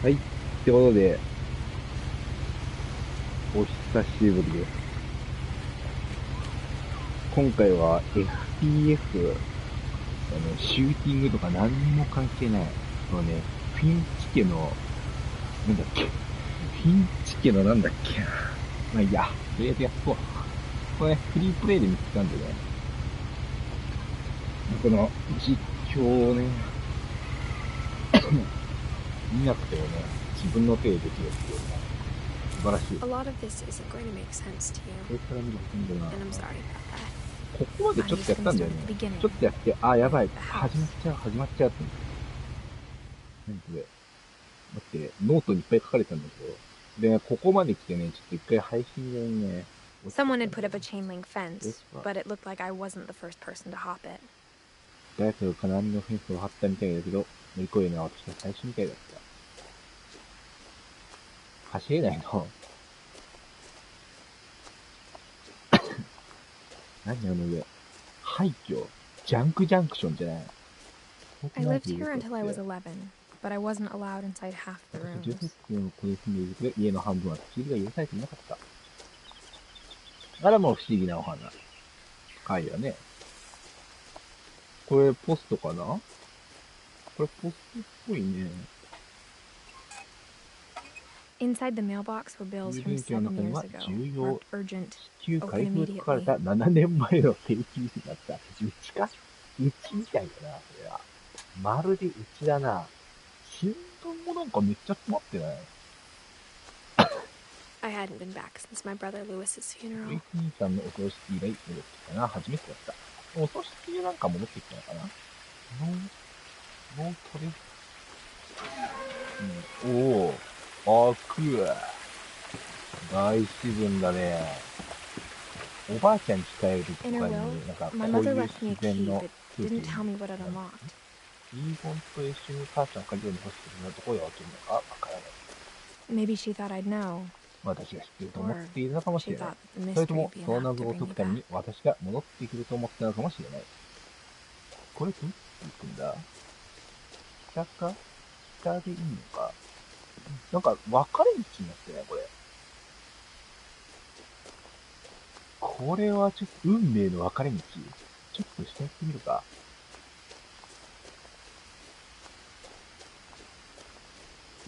はい。ってことで、お久しぶりです。今回は FPS、シューティングとか何にも関係ない。フィンチ家の、なんだっけ。フィンチ家のなんだっけな。まあいいや。とりあえずやっとこう。これね、フリープレイで見つけたんでね。この実況をね、見なくてもね、自分の手でできるっていうのは素晴らしい。A lot of this isn't going to make sense to これ you, から見るといいんだな。and I'm sorry about that. ここまでちょ I'm っとや just っ going た to んだよ start ね。at the ちょっ beginning とやって、あ、やば with い。the 始まっ house. ちゃう、始まっちゃうって。何これ。待って、ノートにいっぱい書かれたんだけど。でね、ここまで来てね、ちょっと一回配信用にね、落ちちゃっ Someone た had んだ put よ up a ね。chain link で fence, は、but it looked like I wasn't the first person to hop it. 誰かが金網のフェンスを張ったみたいだけど、乗り越えるのは私が最初みたいだった。走れないの何あの上。廃墟ジャンクジャンクションじゃない。I lived here until I was 11, but I wasn't allowed inside half the 私は18 rooms. 歳の子に住んでいるけど、家の半分は立ち入りが許されていなかった。あらもう不思議なお花。かいよね。これポストかな？これポストっぽいね。Inside the mailbox were 郵 bills 便 from 機の 7 中に years は ago, 重要 marked urgent, 旧 open 開封と書かれ immediately. た7年前の定期になった。うちか？うちみたいだな、それは。まるでうちだな。新聞もなんかめっちゃ詰まってない？ I hadn't been back since my brother Lewis's ルイ funeral. ス兄さんのお葬式以来戻ってきたな。初めてだった。お葬式でなんか戻ってきたのかな？ノートレうん。おー。あく大自然だね。おばあちゃんに帰るとか In her に、will, なんか my こう mother いう left me a 自然 key の but 風景 didn't に、tell me what it unlocked. 遺言と一緒に母ちゃんを鍵を残してるのどこで開けるのかわからない。Maybe she thought I'd know, 私が知っていると思っ or ているのかもし she れない。 thought that the それと mystery も would be その enough 謎 to を bring 解 me くため back. に私が戻ってくると思ってたのかもしれない。これどうしていくんだ？北か北でいいのか？なんか分かれ道になってないこれ。これはちょっと運命の分かれ道。ちょっと下行ってみるか。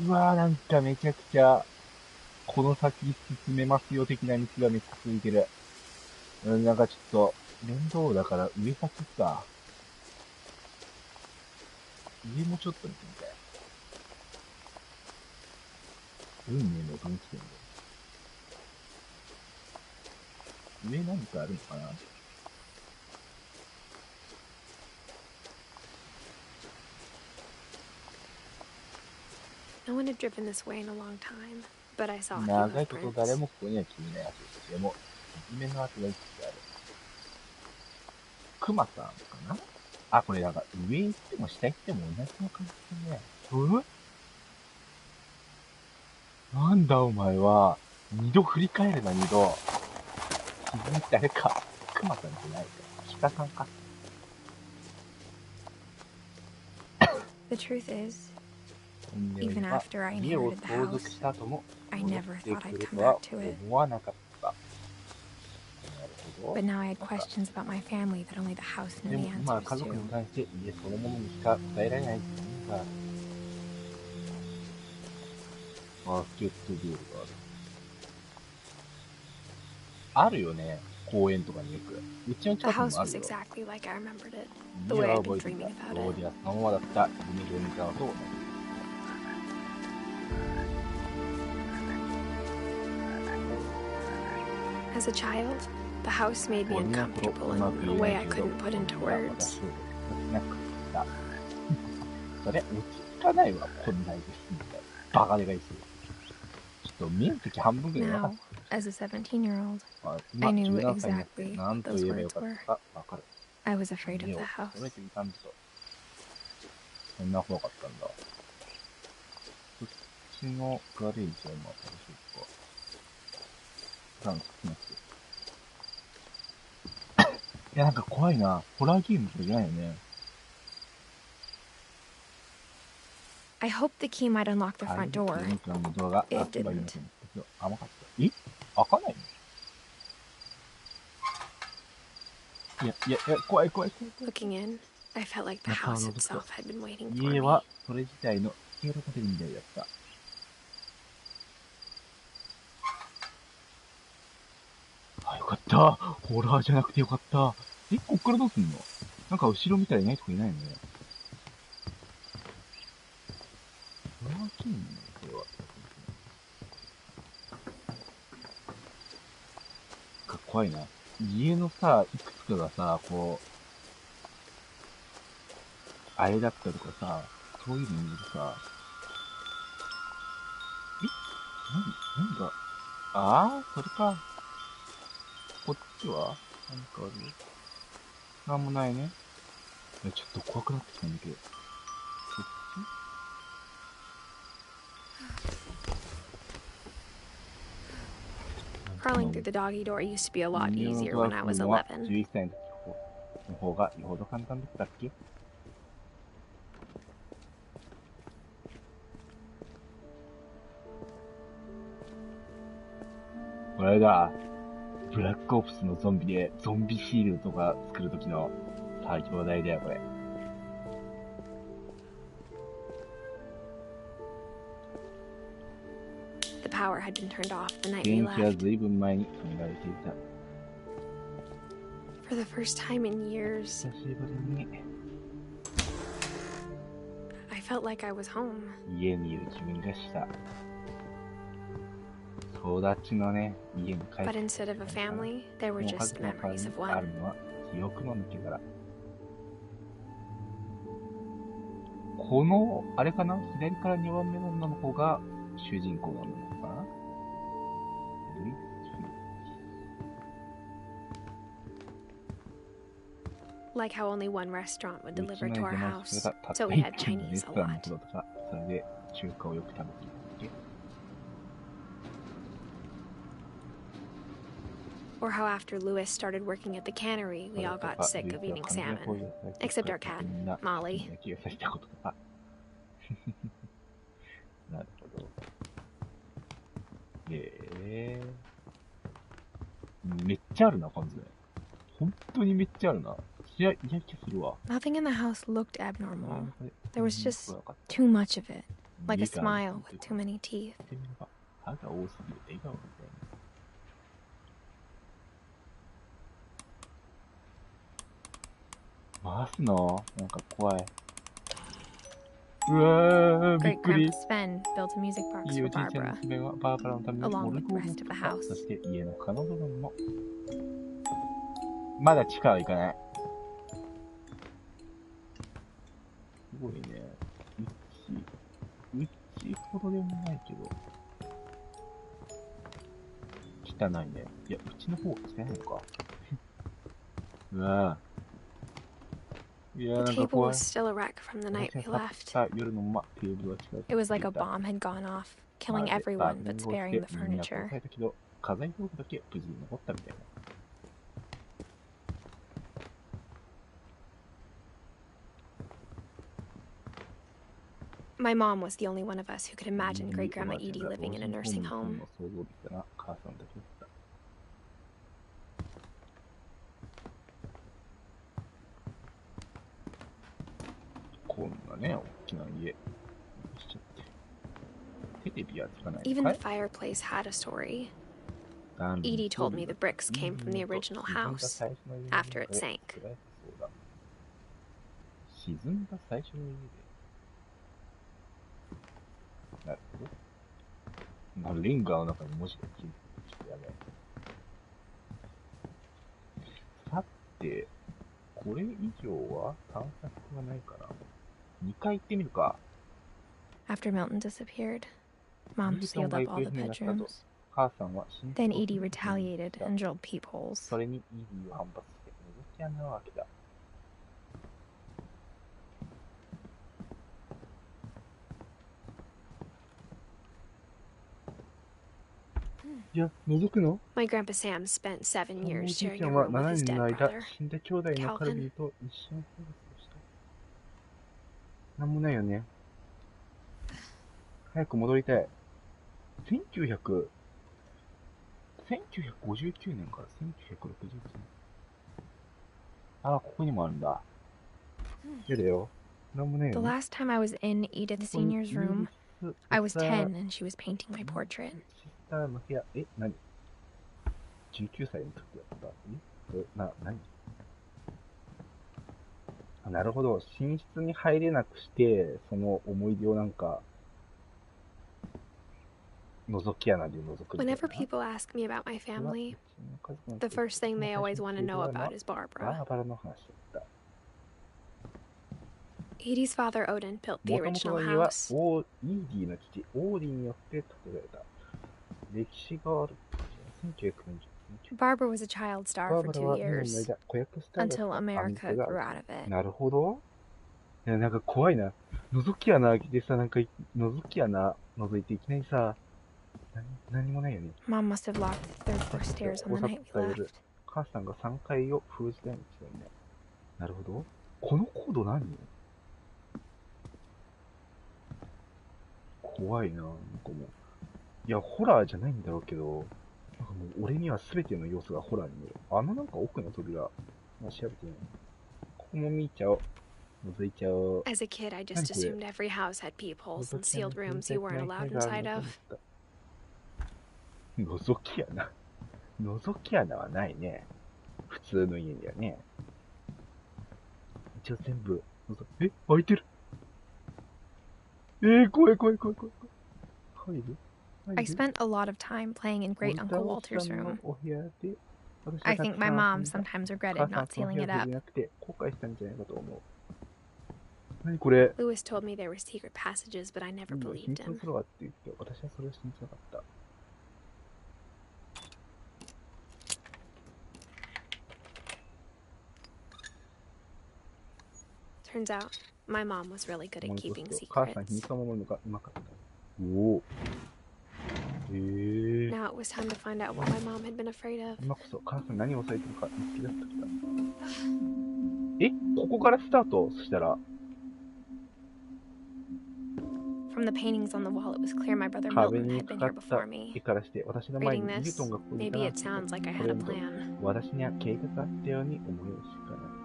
うわーなんかめちゃくちゃ、この先進めますよ的な道がめっちゃ続いてる。なんかちょっと、面倒だから上先か。上もちょっと見てみたい。運命の分岐点で。上何かあるのかな？ No one had driven this way in a long time, but I saw a few 長いこと誰 footprints. もここには来ていないはずです。でも、いじめの跡がいくつある。クマさんかな？あ、これなんか上行っても下行っても同じの感じだね。なんだお前は。二度振り返るな、二度。君ってあれか。クマさんじゃないか。鹿さんか。The truth is, 本音を言 even えば、 after I 家を inherited the 相続 house, した後も I 戻っ never て thought く I'd る come とは back to it. 思わなかった。なるほ But ど。now I had なんか、questions about my family that only the house で knew も the 今は answers 家族 to. に関して家そのものにしか答えられないっていうか、バスケットボールがある。あるよね。公園とかによく。うちの The 近くに house もある was よ。 exactly like I remembered it, the 家 way は I'd 覚 been えていた。 dreaming about ロ it. ーディアそのままだった夢を見たのと同じ。As a child, the house made me こんなこと uncomfortable うま in く a 言え way な I いけど、 couldn't put 今 into 度は words. 私をしなくした。それ、落ち着かないわ、こんなに。バカでかいし。ちょっと面積半分ぐらいなかっ Now, as a 17-year-old, た。I 今、 knew 17歳になって、 exactly な what んと those 言えばよ words かっ were. たかわかる。 I was afraid 家 of を the 染め house. ていたんだと。そんな怖かったんだ。そっちのガレージはまあ、どうしようか。ダンスします。いや、なんか怖いな。ホラーゲームとかじゃないよね。I I hoped the key might unlock the はい、 front door. 玄関のドアが It 開けばいいの didn't. と思ったけど、甘かった。え、開かないの？いや、怖い。Looking in, I felt like the 中を house 覗くと、 itself had been waiting 家 for は me. それ自体の消えるホテルみたいだった。あ、よかった。ホラーじゃなくてよかった。え、こっからどうすんの？なんか後ろ見たらいないとこいないのね。ホラーゲームなのこれは。怖いな。家のさ、いくつかがさ、こう、あれだったとかさ、そういうの見るとさ、何が、それか。こっちは何かある？なんもないね。いや、ちょっと怖くなってきたんだけど。こっち Crawling through the doggy door used to be a lot 人形 easier のドア when I 踏む was のは 11. 11歳の時の方がよほど簡単だったっけ？これだ。ブラックオプスのゾンビでゾンビシールドとか作るときの作業台だよ、これ。The power had been turned off the night we 電気は left. 随分前に止められていた。For the first time in years, 久しぶりに I felt like I was home. 家にいる気分がした。友達のね、家に帰って But instead of a family, there were もう家 just 族の代わり memories に of ある one. のは記憶の抜け殻。この、あれかな？左から2番目の女の子が主人公なのかな？Like how only one restaurant would うち deliver の to our 出まし house, たがたった so we 一 had 軒のレ Chinese ス a トランの lot. こととか、それで中華をよく食べている。 Or how after Lewis started working at the cannery, we all got sick of eating salmon. Except our cat, Molly. 気がさしたこととか。なるほど。めっちゃあるな、缶詰。本当にめっちゃあるな。いや気するわ。 Nothing in the house looked abnormal. There was just too much of it, like a smile with too many teeth. 歯が多すぎる笑顔みたいな。回すのなんか怖い。うわー、びっ Great くり。 Grandpa Sven built a music box いいお for じいちゃんの Barbara. 娘はバーバラのために Along オル with ゴ the を持っ rest て of the た。 house. そして家の可の部分も。まだ地下は行かない。すごいね。うちほどでもないけど。汚いね。いや、うちの方が汚いのか。うわぁ。いや、 The なんか table 怖い。 was still a wreck from the night we 私が left. 去った夜のままテーブルは違う。 It was like a bomb had gone off, killing everyone but sparing the furniture. だけど、家財道具だけ無事に残ったみたいな。My mom was the only one of us who could imagine Great Grandma Edie living in a nursing home. 想像できたな、母さんだけだった。こんなね、大きな家。しちゃって。テレビはつかない。 Even the fireplace had a story. Edie told me the bricks came from the original house after it sank. 沈んだ最初の家で。なるほど。レンガの中に文字が消えてちょっとやばい。さて、これ以上は探索はないかな。2回行ってみるか。 After Milton disappeared, Mom sealed up all the bedrooms. 母さんは Then Edie retaliated and drilled peepholes. それにイーディを反発して覗き穴を開けた。いや、覗くの？ My Grandpa Sam spent 7 years おじい sharing ち a ゃんは room with 7 his 年 dead の間、 brother. 死んだ兄弟のカルビーと一緒に過ごした。なんもないよね。早く戻りたい。1959年から1969年。ああ、ここにもあるんだ。やだよ。なんもねえ The よね。last time I was in Edith Senior's room, I was 10 and she was painting my portrait. シスターの部屋、何 ?19 歳の時だった。何あ、なるほど。寝室に入れなくして、その思い出をなんか、覗き穴で覗くみたいな。 Whenever people ask me about my family, the first thing they always want to know about is バ Barbara. ーバラの話だった。 Edie's father Odin built the もともと original の家は house. イーディの父オーディによって建てられた。歴史がある。1940 Barbara was a child バ star ー for バラ 2 は2年の years 間子役スターだった。 until America grew out of it. なるほど。いや、なんか怖いな。覗き穴開けてさ、なんか覗き穴覗いていきなりさ、何もないよね。 Mom must have locked the third floor stairs on the night we left. 母さんが3階を封じたんですよね。なるほど。このコード何？怖いな。なんかもう、いや、ホラーじゃないんだろうけど、なんかもう俺には全ての要素がホラーに見える。なんか奥の扉、調べてない。ここも見ちゃおう。覗いちゃおう。 As a kid, I just assumed every house had peepholes and sealed rooms you weren't allowed inside of. 覗き穴。覗き穴はないね。普通の家にはね。一応全部開いてる。怖い。入る？ I spent a lot of time playing in Great Uncle Walter's room. I think my mom sometimes regretted not sealing it up. 後悔したんじゃないかと思う。何これ？ Lewis told me there were secret passages, but I never believed 秘密の him. 空がって言って、私はそれを信じなかった。Turns out, my mom was really good at keeping 母さん秘 secrets. 密を守るのがうまかった。おお。Now it was time to find out what my mom had been afraid of. 今こそ母さん何をされてるか見つけ出す時だ。ここからスタート？そしたら。From the paintings on the wall, it was clear my brother 壁 Milton に had か been か here った before me. 絵からして、私の前 Reading にミルトン this, がここにい maybe た it な。 sounds like I こ had れ a も plan. 私には計画があったように思えるしかない。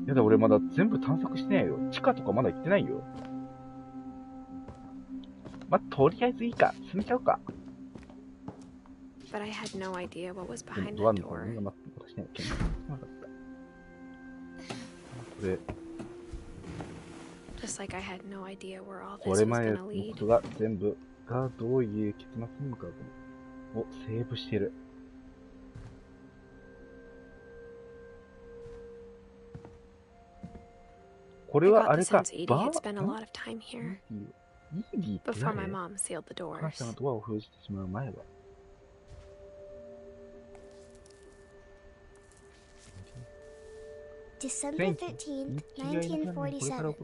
やだ、俺まだ全部探索してないよ。地下とかまだ行ってないよ。とりあえずいいか。進めちゃうか。 But I had no idea what was でも behind ドア that の方 door. には私には見当がつかなかった。これ、 Just like I had no idea where all こ this れ was まで gonna のこ lead. とが全部がどういう結末に向かうかも。セーブしてる。これ I は got あ the れか。 sense Edie had spent a lot of time here イーディって before my 誰？ mom sealed the 母さん doors. がドアを封じてしまう前は。December 13th, 1947.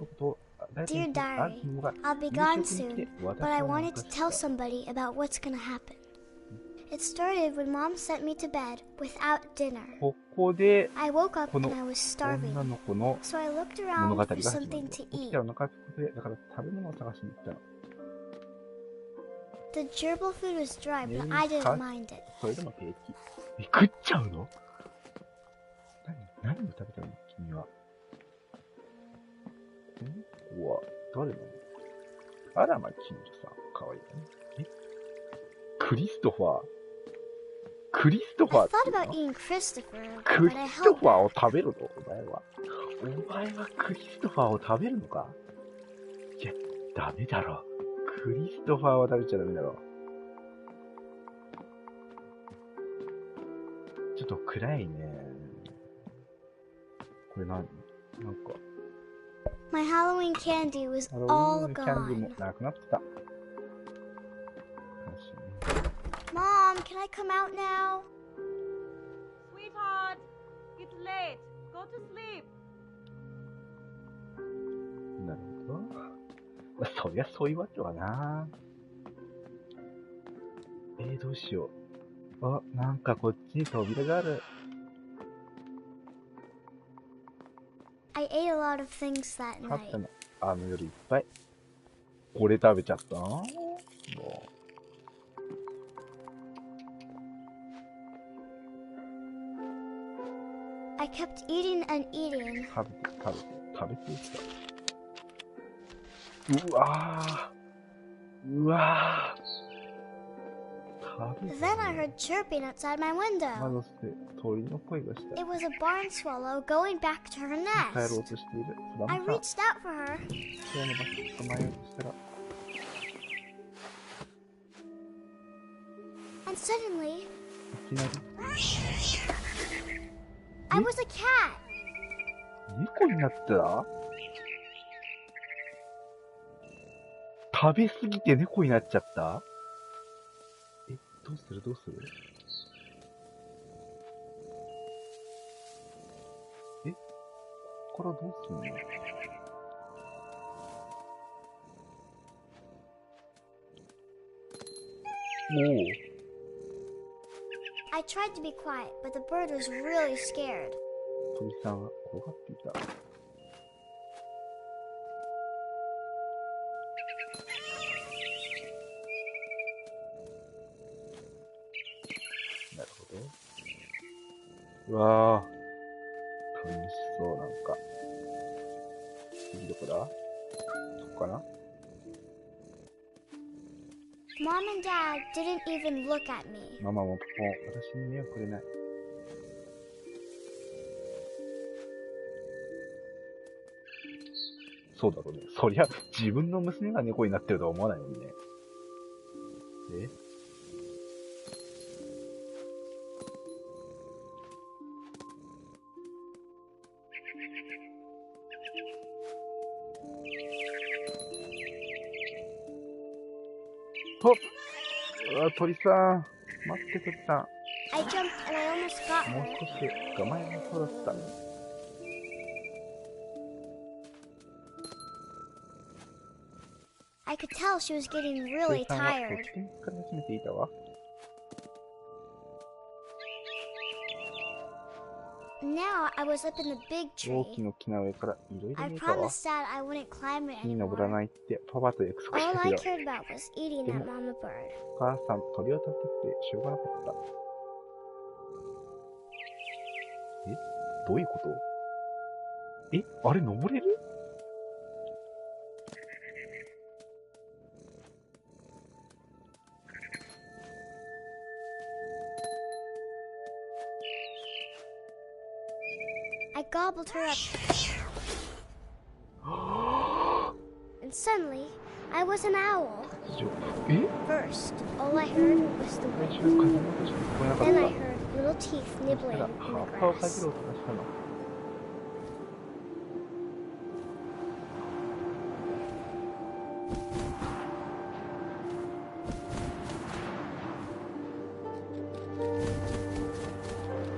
Dear Diary, I'll be gone soon, but I wanted to tell somebody about what's gonna happen. It started when Mom sent me to bed without dinner. ここで I woke up この and I was 女 starving, の子の so I looked 物語 around が for 始まる something んだ。 to 起き eat. たらお腹が空いて、だから食べ物を探しに行ったの。 The gerbil food was dry, but I didn't mind it. それでも平気。食っちゃうの？何を食べたの君は。この子は誰なの？あらま、近所さん。かわいいね。クリストファー。クリストファー I って thought いう about の？ eating Christopher, クリ but I スト held ファーを back. 食べるの？お前は。お前はクリストファーを食べるのか？いや、ダメだろ。クリストファーは食べちゃダメだろ。ちょっと暗いね。これ何？なんか。 My Halloween candy was ハロウィ all ンのキャンディ gone. もなくなってた。 Mom, can I come out now? Sweetheart, it's late. Go to sleep. なるほど。そりゃそういうわけはな。どうしよう。なんかこっちに扉がある。 I ate a lot of things that あった night. の。あの夜いっぱい。これ食べちゃったな。もう。I kept eating and eating. 食べていった。うわぁ。うわぁ。Then I heard chirping outside my window. 窓捨て、鳥の声がした。It was a barn swallow going back to her 帰ろう nest. としている。I reached out for her. 部屋の場所に捕まえようとしたら。And suddenly, いきなり。I was a cat. 猫になった食べすぎて猫になっちゃった。どうするここからどうするのI tried to be quiet, but the bird was really scared. 鳥さんは怖がっていた。なるほど。うわぁ。楽しそう、なんか。次どこだ？ここかな？ Mom and Dad didn't even look at me. ママもパパも私に目をくれない。そうだろうね。そりゃ、自分の娘が猫になってるとは思わないのにね。鳥さん。待って、鳥さん。I jumped and I almost got もう her. 少しで捕まえなそうだった。I could tell she was getting really 鳥さんは tired. とっても疲れ始めていたわ。Now I was up in the big 大 tree. きな木の上からいろいろ I 見えたわ。 promised Dad I wouldn't climb it 木に登ら anymore. ないってパパと約束し All た I けど、 cared about was eating that mama bird. お母さん鳥を食べてしょうがなかった。どういうこと？あれ登れる？I gobbled her up. And suddenly, I was an owl. First, all I heard was the 最初 wind. 風の音しか聞こえなかっ Then た。 I heard little teeth そした nibbling ら in 葉 the っぱをかじ grass. る音がしたの。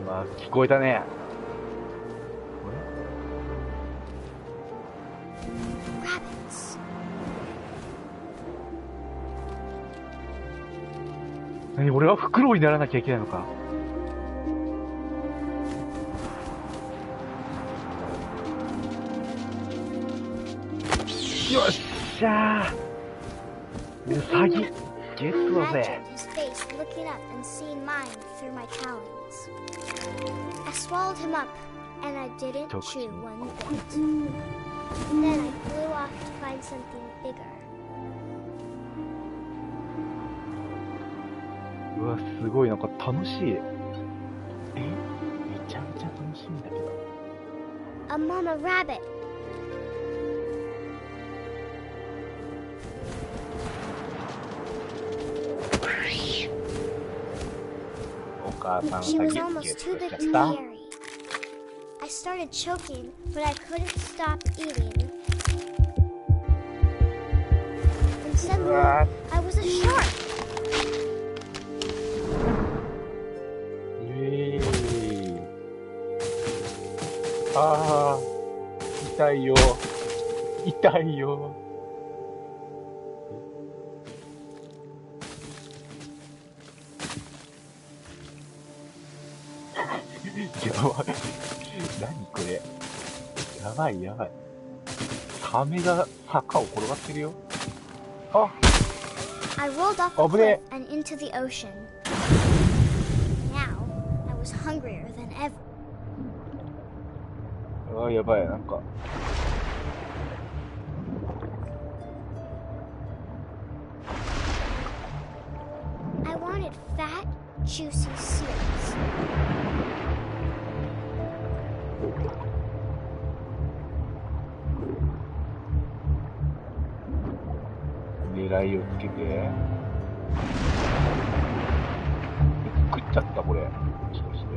まあ、聞こえたね。Rabbits. 何、俺はフクロウにならなきゃいけないのか。よっしゃー。ウサギ、ゲットだぜ。 Imagined his face looking up and seeing mine through my talons. I swallowed him up, and I didn't chew one bit. Then I flew off to find something bigger. うわ、すごい、なんか楽しい。めちゃめちゃ楽しいんだけど。A mama rabbit. お母さん She ウ was サギ、ゲ almost ッ too トし big ちゃ to った carry. I started choking, but I couldn't stop eating. And suddenly, I was a shark. あー、痛いよ。痛いよ。やばい。何これ。やばいやばい。サメが坂を転がってるよ。あ、 I rolled off the cliff and into the ocean. Now, I was hungrier than ever. あ、やばい、なんか。I wanted fat, juicy seals. 狙いをつけて。食っちゃったこれ。もしかして。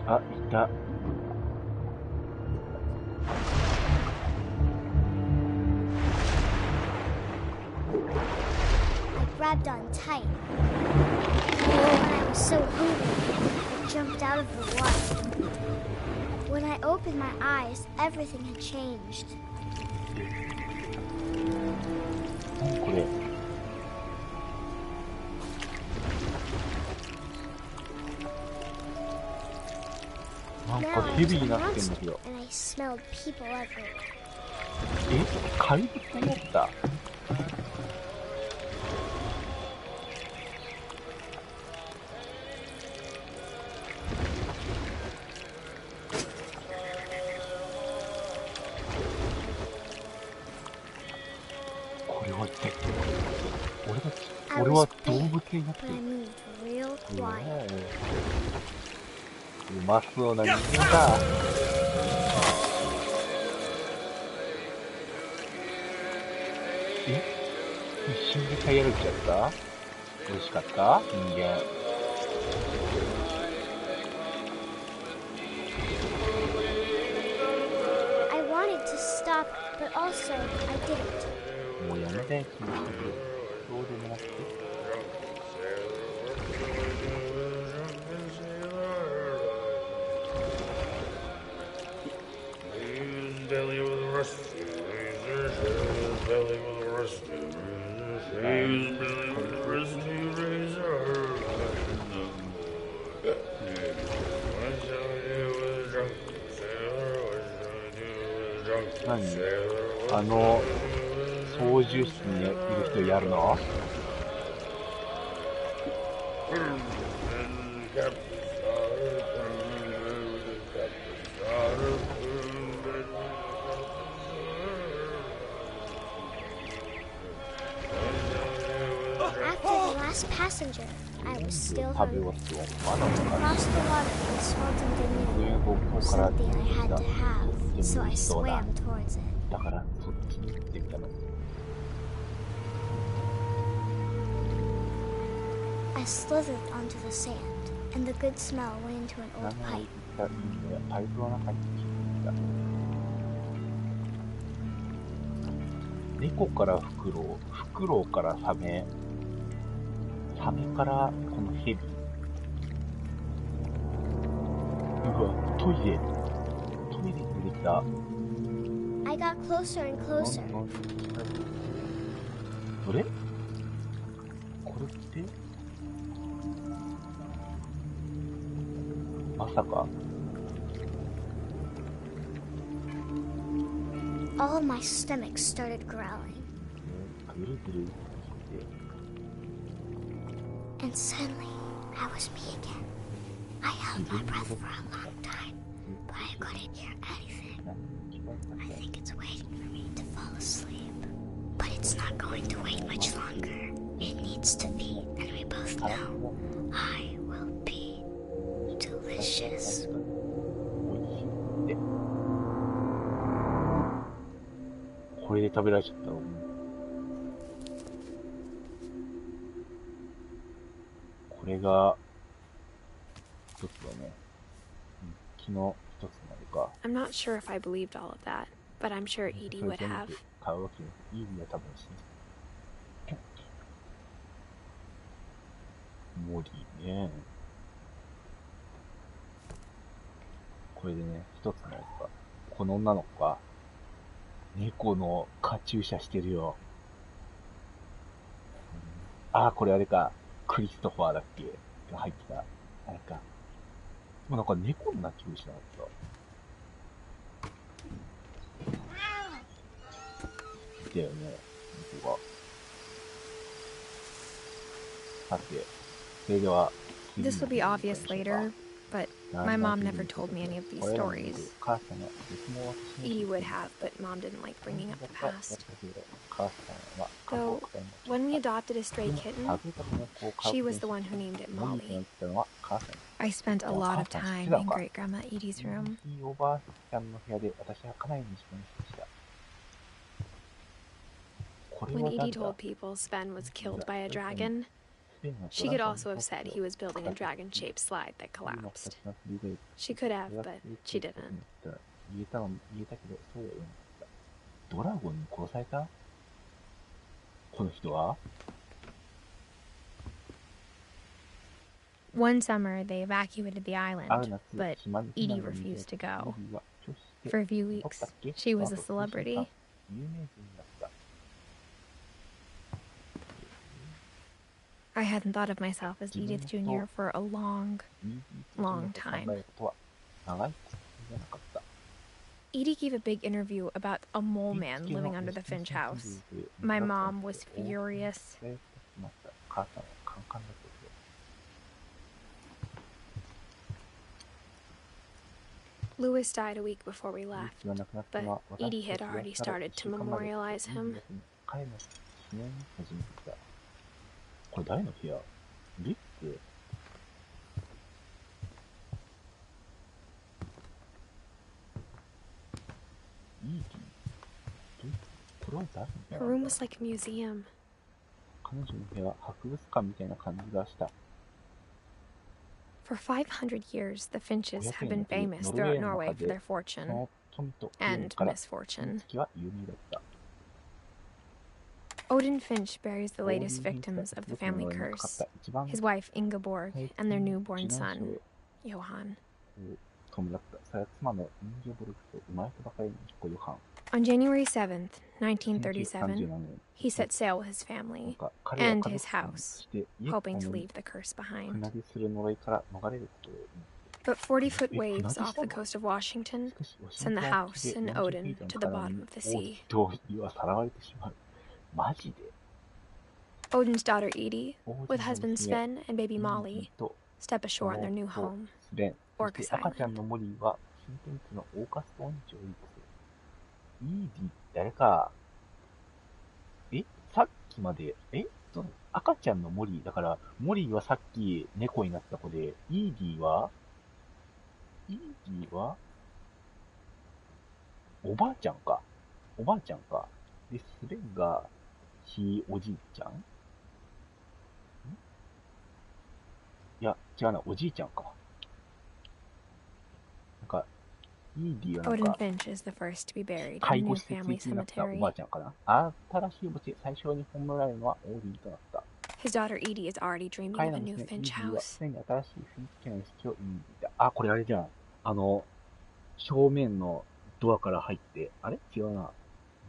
あ、いた。I grabbed on tight. When I was so hungry, I jumped out of the water. When I opened my eyes, everything had changed. 何これ。なんかヘビになってんだけど。え、怪物になった。これは一体俺は動物になってる。うまそうな人間だ。え？一瞬で耐えられちゃった？美味しかった？人間。I wanted to stop, but also I didn't. もうやめて、気にしてくれ。どうでもなくて。何？操縦室にいる人やるのLast passenger, I was still hungry. Across the water, I swallowed the noodle. Something I had to have, so I swam towards it. だからそっちに行ってみたの。I slithered onto the sand, and the good smell went into an old pipe. パイプの中に来た。猫からフクロウ、フクロウからサメ。サメからこのヘビ。うわ、トイレに出てきた。I got closer and closer. どれ？これって？まさか。All my stomach started growling. ぐるぐる。And suddenly, I was me again. I held my breath for a long time, but I couldn't hear anything. I think it's waiting for me to fall asleep. But it's not going to wait much longer. It needs to be, and we both know I will be delicious. これで食べられちゃったの。これが一つだね。昨日一つなのか。I'm not sure if I believed all of that, but I'm sure Edie would have. 買うわけに、イーディは多分しモリーね。これでね、一つのやつが、この女の子が、猫のカチューシャしてるよ。あー、これあれか。クリストファーだっけが入ってた。あれか。もうなんか猫の鳴き声しなかった。だよね、猫が。さて、それでは、This will be obvious later, but my mom never told me any of these stories. Edie would have, but Mom didn't like bringing up the past. Though, when we adopted a stray kitten, she was the one who named it Molly. I spent a lot of time in Great Grandma Edie's room. When Edie told people Sven was killed by a dragon, she could also have said he was building a dragon-shaped slide that collapsed. She could have, but she didn't. ドラゴンに殺された？この人は？ One summer, they evacuated the island, but Edie refused to go. For a few weeks, she was a celebrity. I hadn't thought of myself as Edith Jr. for a long, long time. Edie gave a big interview about a mole man living under the Finch house. My mom was furious. Louis died a week before we left, but Edie had already started to memorialize him. これ誰の部屋？リッツ？イーティ？これは誰の部屋？ Her room was like a museum. 彼女の部屋は博物館みたいな感じがした。For 500 years, the Finches have been famous throughout Norway for their fortune and misfortune. Odin Finch buries the latest victims of the family curse, his wife Ingeborg and their newborn son, Johan. On January 7th, 1937, he set sail with his family and his house, hoping to leave the curse behind. But 40-foot waves off the coast of Washington send the house and Odin to the bottom of the sea. Odin's daughter Edie, with husband Sven and baby Molly, step ashore on their new home, Orcas Island. イーディって誰か、さっきまで、赤ちゃんのモリー、だから、モリーはさっき猫になった子で、イーディはおばあちゃんか。おばあちゃんか。で、スベンが、ひいおじいちゃん？いや、違うな、おじいちゃんか。なんか、Odin Finch is the first to be buried in the new family cemetery. His daughter Edie is already dreaming of a new Finch house. あ、これあれじゃん。正面のドアから入って、あれ違うな。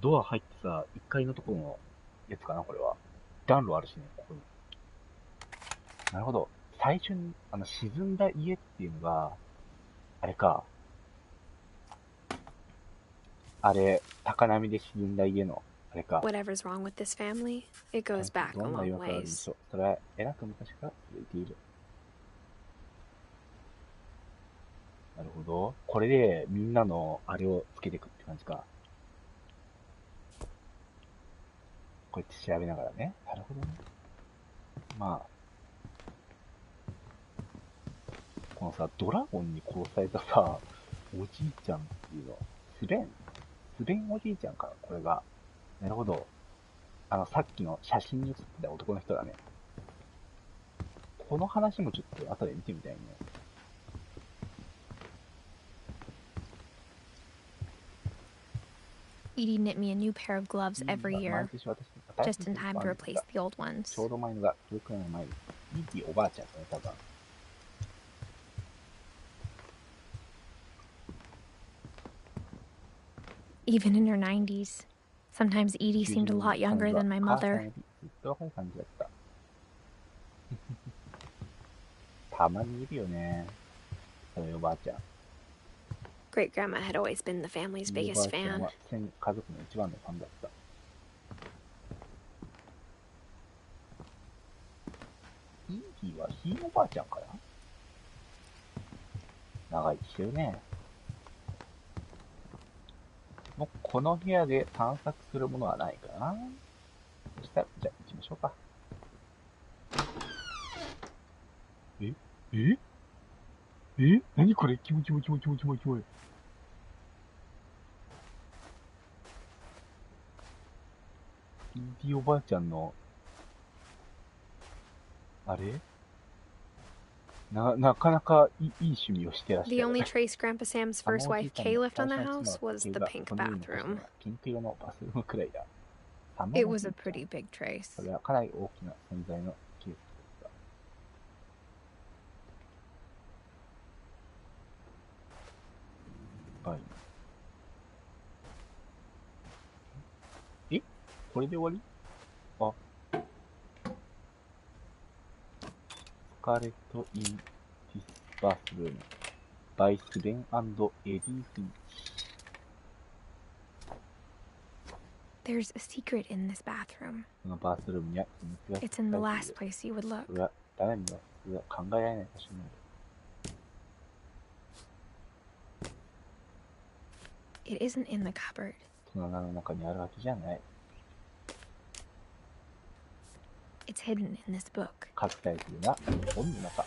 ドア入ってさ、1階のところのやつかな、これは。暖炉あるしね、ここに。なるほど。最初に、沈んだ家っていうのが、あれか。あれ、高波で沈んだ家の、あれか。Whatever's wrong with this family, it goes back a long ways. それは、えらく昔から続いている。なるほど。これで、みんなの、あれをつけていくって感じか。こうやって調べながらね。なるほどね。まあ、このさ、ドラゴンに殺されたさ、おじいちゃんっていうの、スベンおじいちゃんか、これが。なるほど。さっきの写真に写ってた男の人だね。この話もちょっと後で見てみたいね。Edie knit me a new pair of gloves every year, just in time to replace the old ones. ちょうど前のが、それくらいの前です。イいいおばあちゃんだね、多分。Even in her 90s, sometimes Edie seemed a lot younger than my mother. ずっと若い感じだった。たまにいるよね、そういうおばあちゃん。Great Grandma had always been the family's biggest fan. 家族の一番のファンだった。イーディはひいおばあちゃんかな。長生きしてるね。もうこの部屋で探索するものはないかな。そしたら、じゃあ行きましょうか。何これ、キモい。イーディおばあちゃんの、あれなかなかいい趣味をしてらっしゃる。The only trace Grandpa Sam's first wife Kay left on the house was the pink bathroom. ピンク色のバスルームくらいだ。It was a pretty big trace. それはかなり大きな存在のケースだった。はい。これで終わり？あ。スカーレット・イン・ディス・バースルーム。バイス・ベン&エディ・フィンチ。There's a secret in this bathroom. このバースルームには秘密が It's in the last place you would look. それは誰にも普通は考えられない場所になる。It isn't in the cupboard. 戸棚の中にあるわけじゃない。It's hidden in this book. 隠されているのは本の中。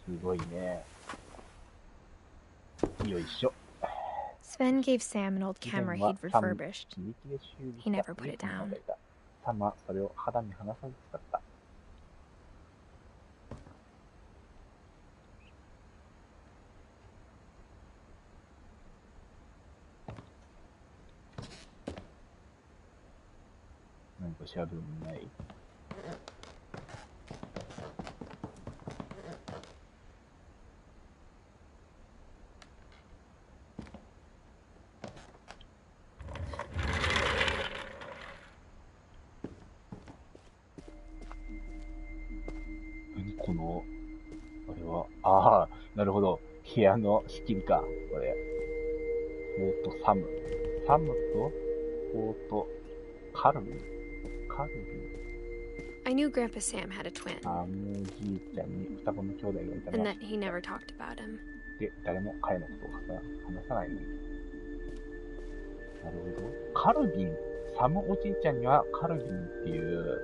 すごいね。よいしょ。Sven gave Sam an old camera he'd refurbished. He never put it down. サムはそれを肌身離さず使った。何か調べるもない？何この、あれは、ああ、なるほど。部屋の仕切りか、これ。フォートサム。サムと、フォート、カルビン。I knew Grandpa Sam had a twin. ああ、もうじいちゃんに双子の兄弟がいたな。And that he never talked about him. で、誰も彼のことを話さないのに。なるほど。カルビン。サムおじいちゃんにはカルビンっていう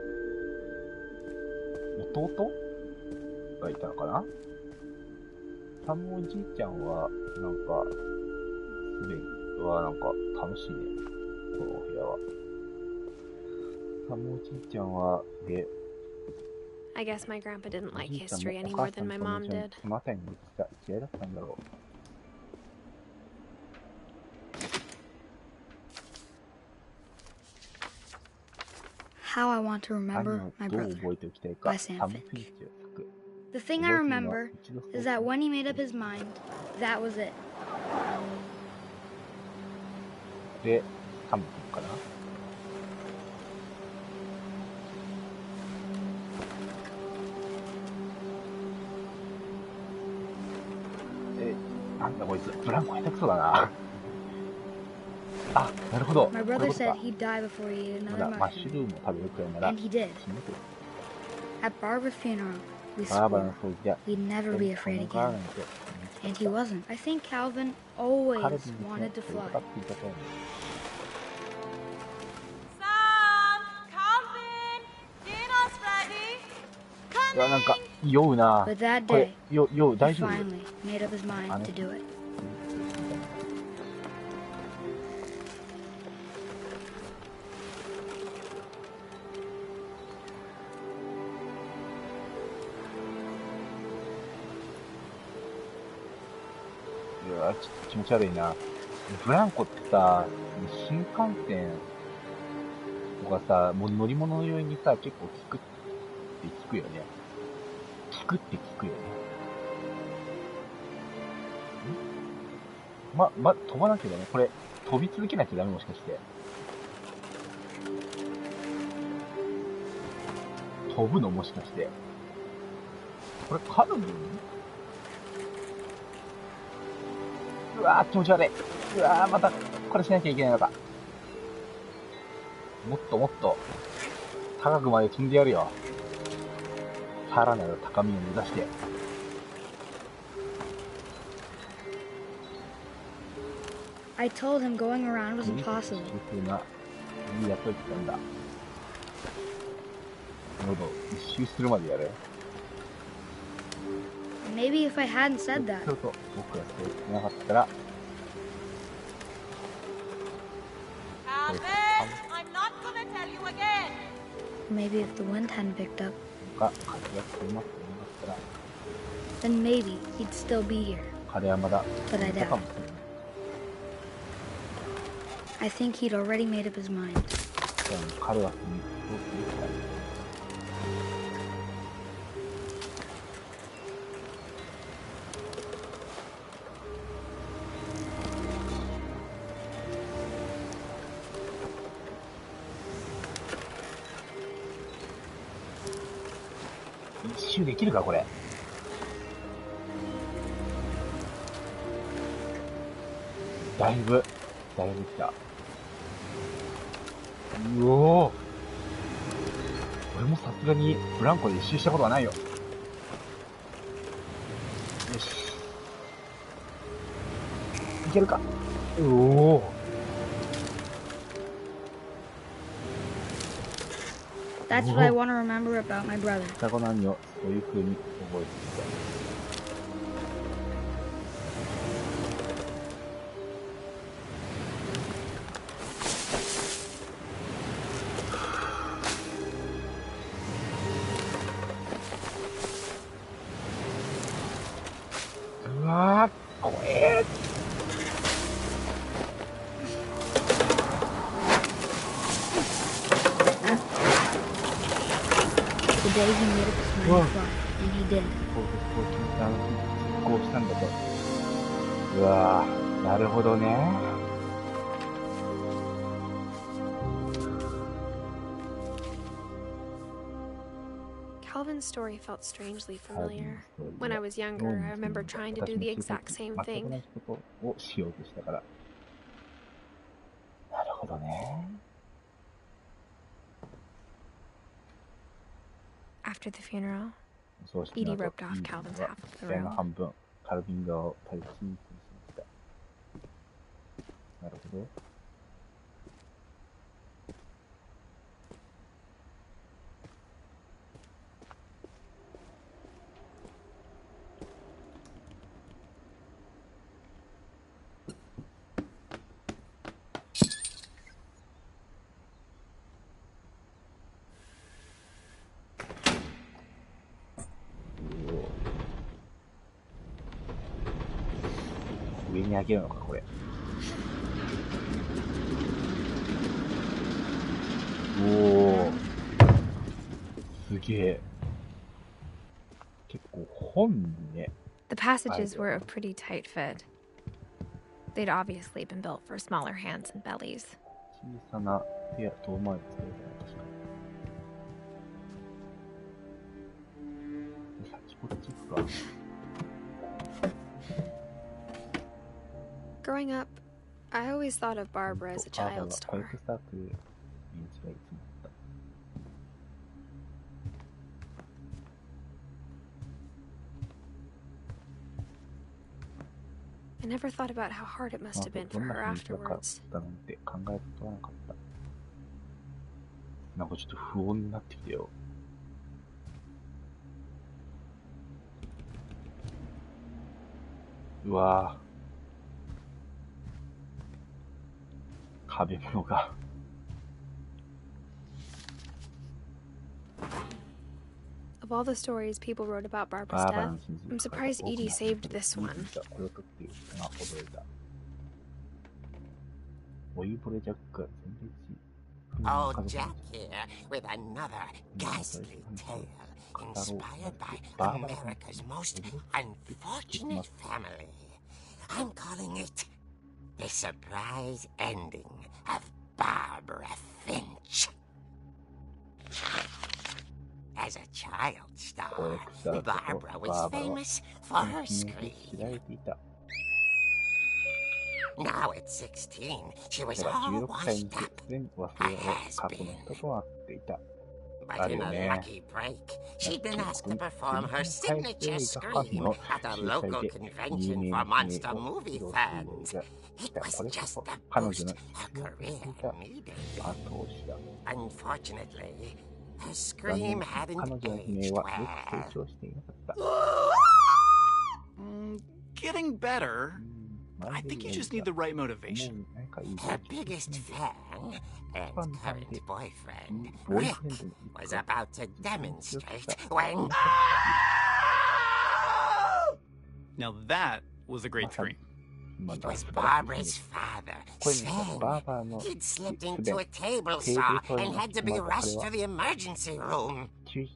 弟がいたのかな。サムおじいちゃんはなんかすでにはなんか楽しいね、この部屋は。サムおじいちゃんはで I guess my grandpa didn't like history any more than my mom did. そのあたりの歴史が嫌いだったんだろう。How I Want to Remember My Brother by Sam Finch. The thing I remember is that when he made up his mind, that was it. で、サムかな。なんだこいつ、ブランコ下手くそだな。あ、なるほど。 My brother said he'd die before he ate ま another だマッシュルー mushroom, ムを食べるくらいなら and he did. 死ぬと。 At Barbara's funeral, we バーバラの swore 掃除や we'd never be afraid again, and he wasn't. I think Calvin always カルビンに wanted to 飛び fly. かかっていたと思う。 Sam! Calvin! Dinner's ready! うわ、なんか酔うな。 But that これ day, 酔う he 大丈夫？ finally made up his mind to do it. うわ、ちょっと気持ち悪いな。ブランコってさ、新幹線とかさ、もう乗り物のようにさ、結構聞くよね。聞くよね。飛ばなきゃダメ。これ、飛び続けなきゃダメもしかして。飛ぶのもしかして。これ、カルビン？うわー、気持ち悪い。うわー、また、これしなきゃいけないのか。もっともっと、高くまで飛んでやるよ。さらなる高みを目指して。I told him going around was impossible. やっといてたんだ。なるほど。一周するまでやる。Maybe if I hadn't said that. そうそう。僕がそう言ってなかったら。Calvin, I'm not gonna tell you again. Maybe if the wind hadn't picked up. が風が強まってなかったら。Then maybe he'd still be here. 彼はまだ。But I doubt. I think he'd already made up his mind. 彼は一周できるかこれ。だいぶ来た。うおー。俺もさすがにブランコで一周したことはないよ。よし。いけるか。うおー。That's what I want to remember about my brother. 双子の兄をそういう風に覚えていた。うわー、怖えー。The day he made up his mind to fly, and he did. こうしたんだと。うわー、なるほどね。Calvin's story felt strangely familiar. When I was younger, I remember trying to do the exact same thing. 全く同じことをしようとしたから。なるほどね。After the funeral, Edie roped off Calvin's half of the road. 半分、カルビン側を大切にしました。なるほど。上に上げるのか、これ。おー。すげえ。結構本にね。The passages were a pretty tight fit. They'd obviously been built for smaller hands and bellies. 小さな手や遠回りつけるから確かに。先こっち行くか。Growing up, I always thought of Barbara as a child star. I never thought about how hard it must have been for her afterwards. なんかちょっと不穏になってきたよ。うわぁ。壁物が。Of all the stories people wrote about Barbara's death, I'm surprised Edie saved this one. これを取っている人が驚いた。お湯ボレジャックが全然 Old Jack here with another ghastly tale inspired by America's most unfortunate family. I'm calling it The Surprise Ending of Barbara Finch. As a child star, Barbara was famous for her scream. Now at 16, she was all washed up, a has-been. But in a lucky break, she'd been asked to perform her signature scream at a local convention for monster movie fans. It was just the boost her career needed. Unfortunately, her scream hadn't aged well. Getting better. I think you just need the right motivation. Her biggest fan and current boyfriend, Rick, was about to demonstrate when... Now that was a great scream. It was Barbara's father, Sven. He'd slipped into a table saw and had to be rushed to the emergency room.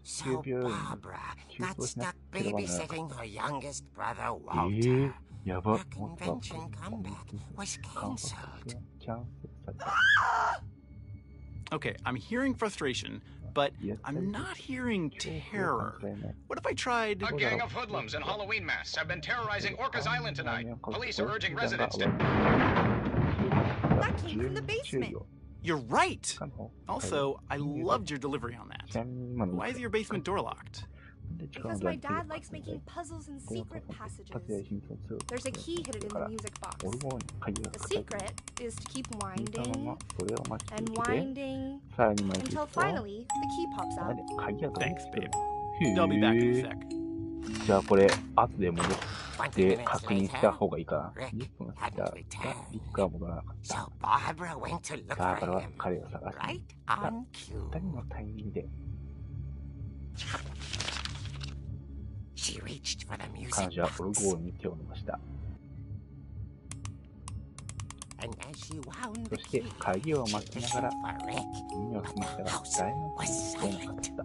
So Barbara got stuck babysitting her youngest brother, Walter. Her convention comeback was cancelled. Okay, I'm hearing frustration, but I'm not hearing terror. What if I tried... A gang of hoodlums in Halloween masks have been terrorizing Orcas Island tonight. Police are urging residents to... That came from the basement. You're right! Also, I loved your delivery on that. Why is your basement door locked? Because my dad likes making puzzles in secret passages. There's a key hidden in the music box. The secret is to keep winding and winding until finally the key pops out. Thanks, babe. I'll be back in a sec. じゃあこれ後で戻って確認した方がいいかな。10分したらリックは戻らなかった。 So Barbara went to look バーバ for ラは him 彼を探し right に行った。 on cue. 2人のタイミングで She reached for the 彼 music 女はオル box, ゴールに手を伸ばした。 and as she wound そ the して key, 鍵を巻きながら for Rick, 耳を澄ましたが house 誰も was 聞こえなかっ silent. た。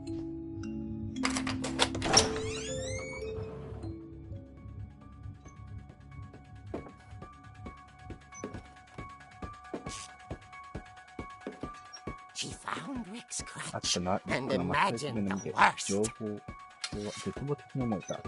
She found Rick's あっ crutch たな、リッ and クが真っ先 imagined に the 見て、 worst. 情報を絶望的に思えた。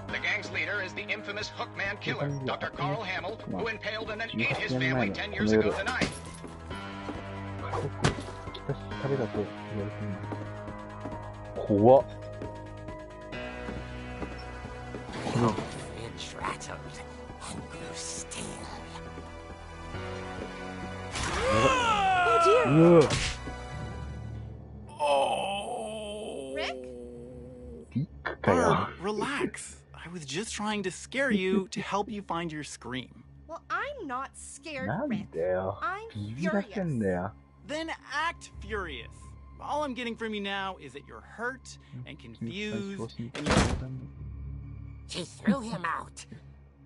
The gang's leader is the infamous Hookman killer, Dr. Carl Hamill, who impaled and then ate his family 10 years ago tonight. しかし彼だと言われています。怖っ。 Fridge rattled and grew still. うわ Rick? リックかよ。 Relax. I was just trying to scare you to help you find your scream. Well, I'm not scared, なん Rick. だよ。 I'm ビビらせんだ furious. よ。 Then act furious. All I'm getting from you now is that you're hurt and confused and you're... She threw him out,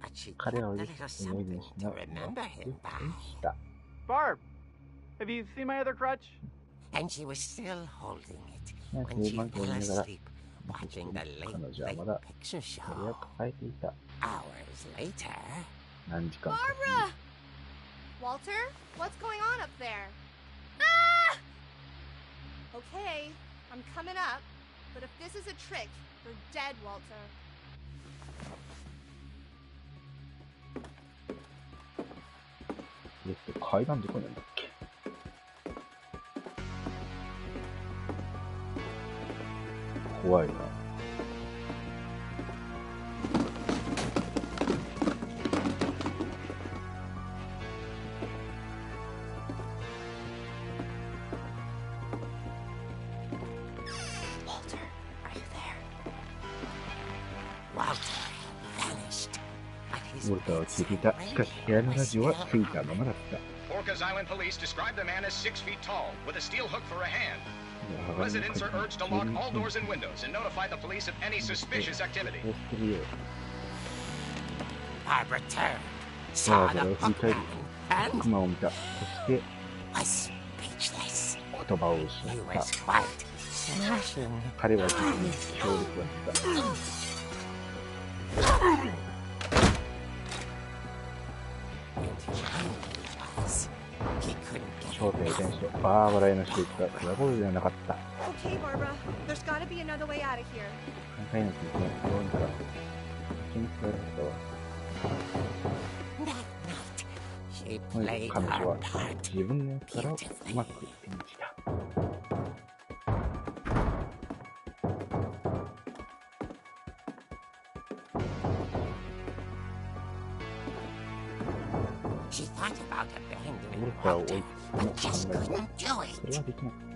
but she kept 彼 a を little 思い something 出し to ながら remember him by. した。 Barb, have you seen my other crutch? And she was still holding it なんか when she マンゴ fell を見ながら、 asleep watching the 彼 late, 女は late まだ picture これを show. 抱えていた。 Hours later, 何時間か。 Barbara! Walter, what's going on up there? Ah! Okay, I'm coming up, but if this is a trick, you're dead, Walter. 階段どこにあるんだっけ。怖いな。Walter vanished. ウォルターは消えていた。しかし部屋のラジオはついたままだった。Orcas Island police described the man as 6 feet tall, with a steel hook for a hand. Residents are urged to lock all doors and windows and notify the police of any suspicious activity. Barbara turned, バ saw ーバラ the を振り返り、 hookman, 悪 and 魔を見た。そして was speechless. 言葉を失 He っ was た。 quite smashing. 彼は実に強力だった。He couldn't get 正体を転してバーバラへの指摘がそれほどではなかった。 Okay, Barbara. There's gotta be another way out of here. 考えなきゃいけない。どうにか気に加えられたわ。 That night, she 彼 played 女 her は part 自分の力をう beautifully. まく演じた。She thought about ウォル abandoning ターを追い Walter, 込む but just 考え couldn't た。 do それ it. はできなかった。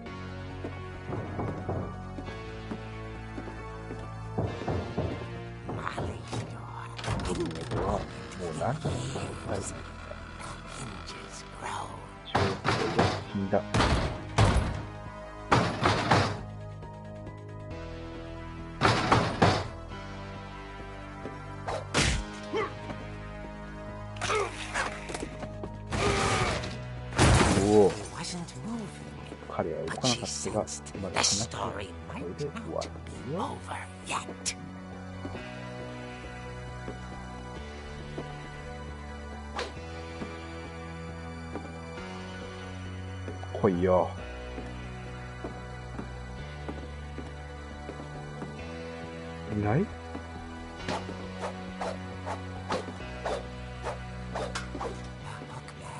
Molly's door ボルネはもう何度も答えてい hinges grow. た。中国で死んだ。おお、 Wasn't moving, 彼は動 but かな she かったが、 sensed ま the だ話して story これ might で終わ not る be よ。 over yet. 来いよ。いない？ The hookman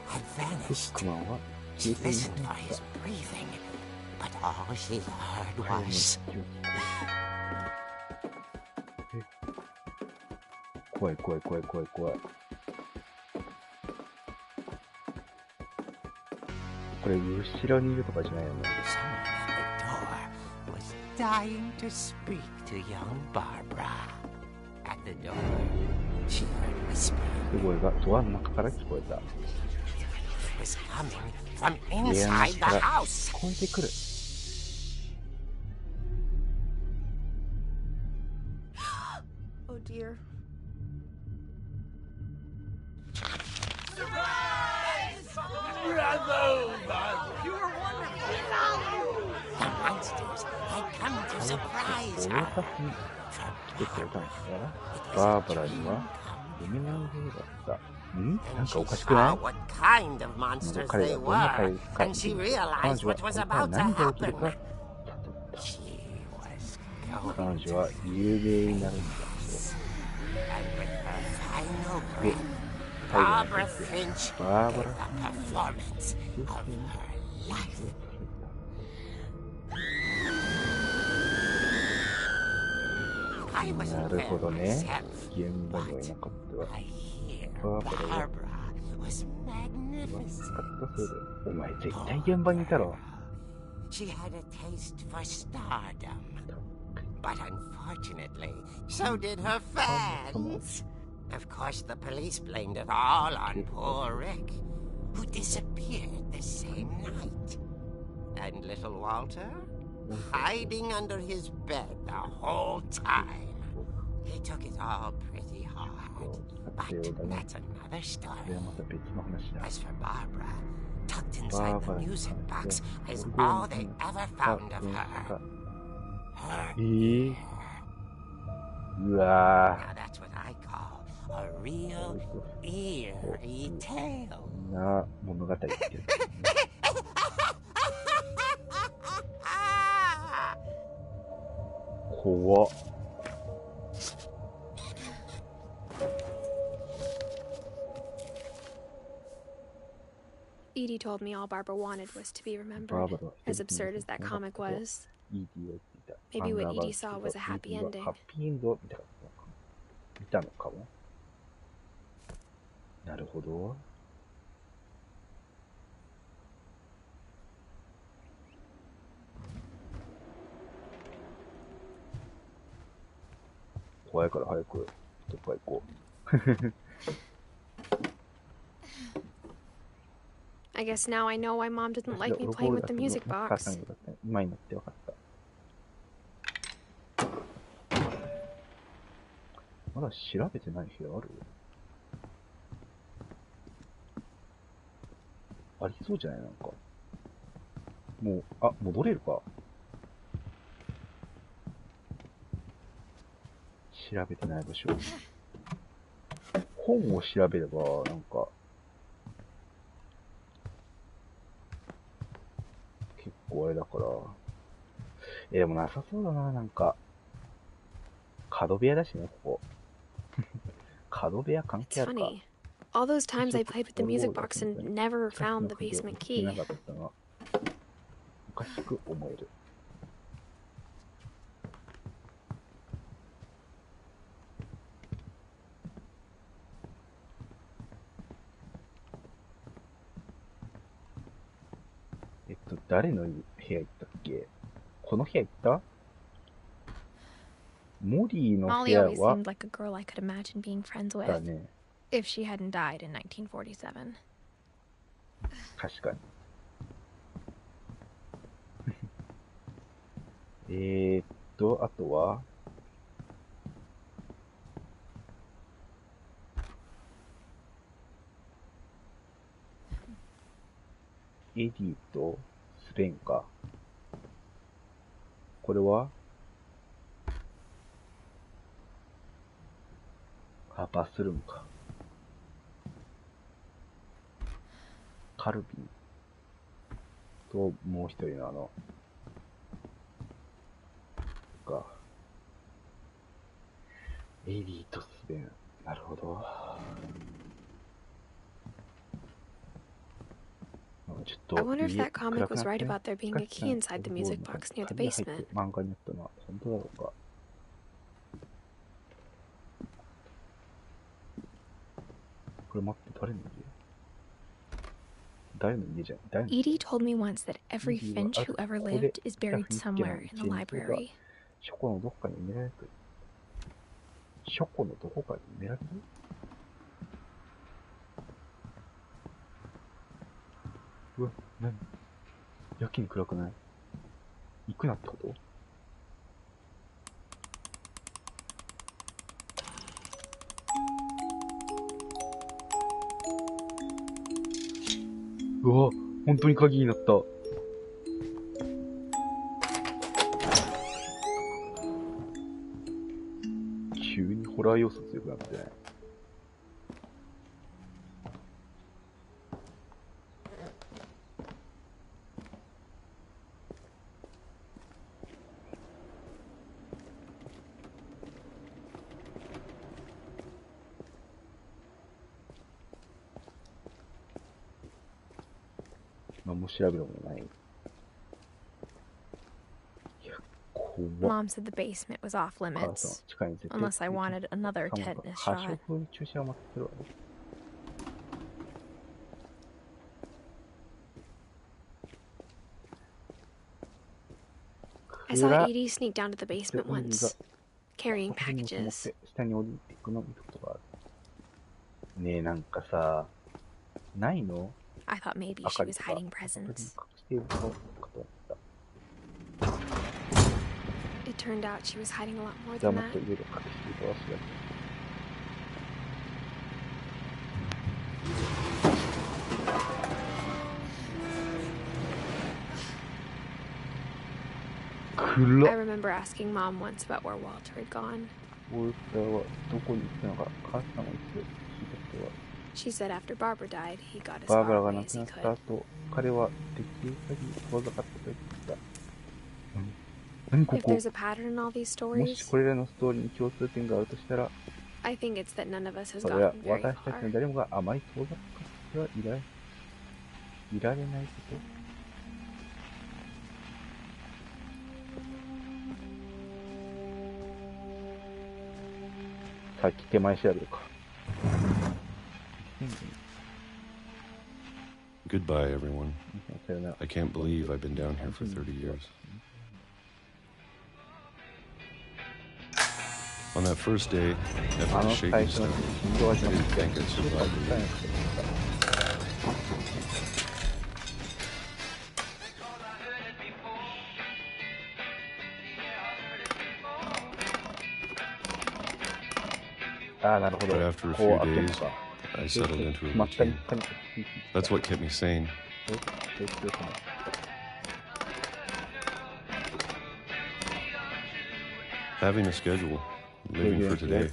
had フ vanished. ックマンは She 消えてい listened な for かっ his breathing, but all she heard た。彼の was 息を聞く。怖い怖い怖い怖い怖い。これ後ろにいるとかじゃないよね。 someone at the door was dying to speak to young Barbara. At the door, she heard whispering. すごいがドアの中から聞こえた。 It was coming from 部屋の inside 中 the から house. 聞こえてくる。 Oh dear. The monsters had come to surprise 脅 her. かしに来てくれたんだから、バーバラには夢のようだった。ん？なんかおかしくない？ What kind of monsters 彼 they がどんな were, か and she 彼 realized 女は what was 一体 about to 何が起きる happen. か。 She was 彼 going 女は to 有名になるんだ。 and with her final で、 breath, 最後 Barbara の時 Finch バー gave バ the ラ performance of her life. なるほどね。現場にはいなかったわ。 I hear バーバラは Barbara was 使 magnificent. ったそうだ。お前絶対現場にいたろ。 She had a taste for stardom. But unfortunately, so did her fans. Of course, the police blamed it all on poor Rick, who disappeared the same night. And little Walter? Hiding under his bed the whole time. He took it all pretty hard. But that's another そ story. れはまた別の話だ。 As for Barbara, tucked inside the Barbara music box is is all they ever found of her. Her うわ Now that's what I call a real eerie tale. ぁ、な物語ってる。怖っ。 Edie told me all Barbara wanted was to be remembered, Barbara as absurd as that comic was. Maybe what Edie saw was a happy ending. ハッピーエンドを見たかったのかも。見たのかも。なるほど。怖いから早くどっか行こう。I guess now I know why Mom didn't like me playing with the music box. 今になって分かった。まだ調べてない部屋ある？ありそうじゃない？なんか。もう、あ、戻れるか。調べてない場所。本を調べれば、なんか、結構あれだから。でもなさそうだな、なんか。角部屋だしね、ここ。角部屋関係あるか。It's funny. All those times I played with the music box and never found the basement key. おかしく思える。誰の部屋行ったっけ？この部屋行った？モリーの部 Molly 屋 always は seemed like a girl I could imagine being friends だ with ね。 if she hadn't died in 1947. 確かに。あとはエディとスベンか。これはバスルームか。カルビンともう一人のか。エディとスベン。なるほど。I wonder if that comic was right about there being a key inside the music box near the basement. 漫画にあったのは本当だろうか。これ待って、誰の家じゃん。Edie told me once that every Finch who ever lived is buried somewhere in the library. 書庫のどこかに埋められる。書庫のどこかに埋められる？うわ、何？やけに暗くない？行くなってこと？うわ、本当に鍵になった。急にホラー要素強くなってね。何も調べるものない。いや、怖っ。Mom said the basement was off limits, unless I wanted another tetanus shot. 注射を待ってるわね。I saw Edie sneak down to the basement once, carrying packages. 下に降りていくの見たことがある。ねえ、なんかさ、ないの？I thought maybe she was hiding presents. It turned out she was hiding a lot more than that. I remember asking Mom once about where Walter had gone. She said after Barbara died, he got as far away as he could. If there's a pattern in all these stories, I think it's that none of us has gotten very far. Goodbye, everyone. I can't believe I've been down here for 30 years. On that first day, after the shaky start, I didn't think I'd survive the week. But after a few days, I settled into a routine. That's what kept me sane. Having a schedule, living for today.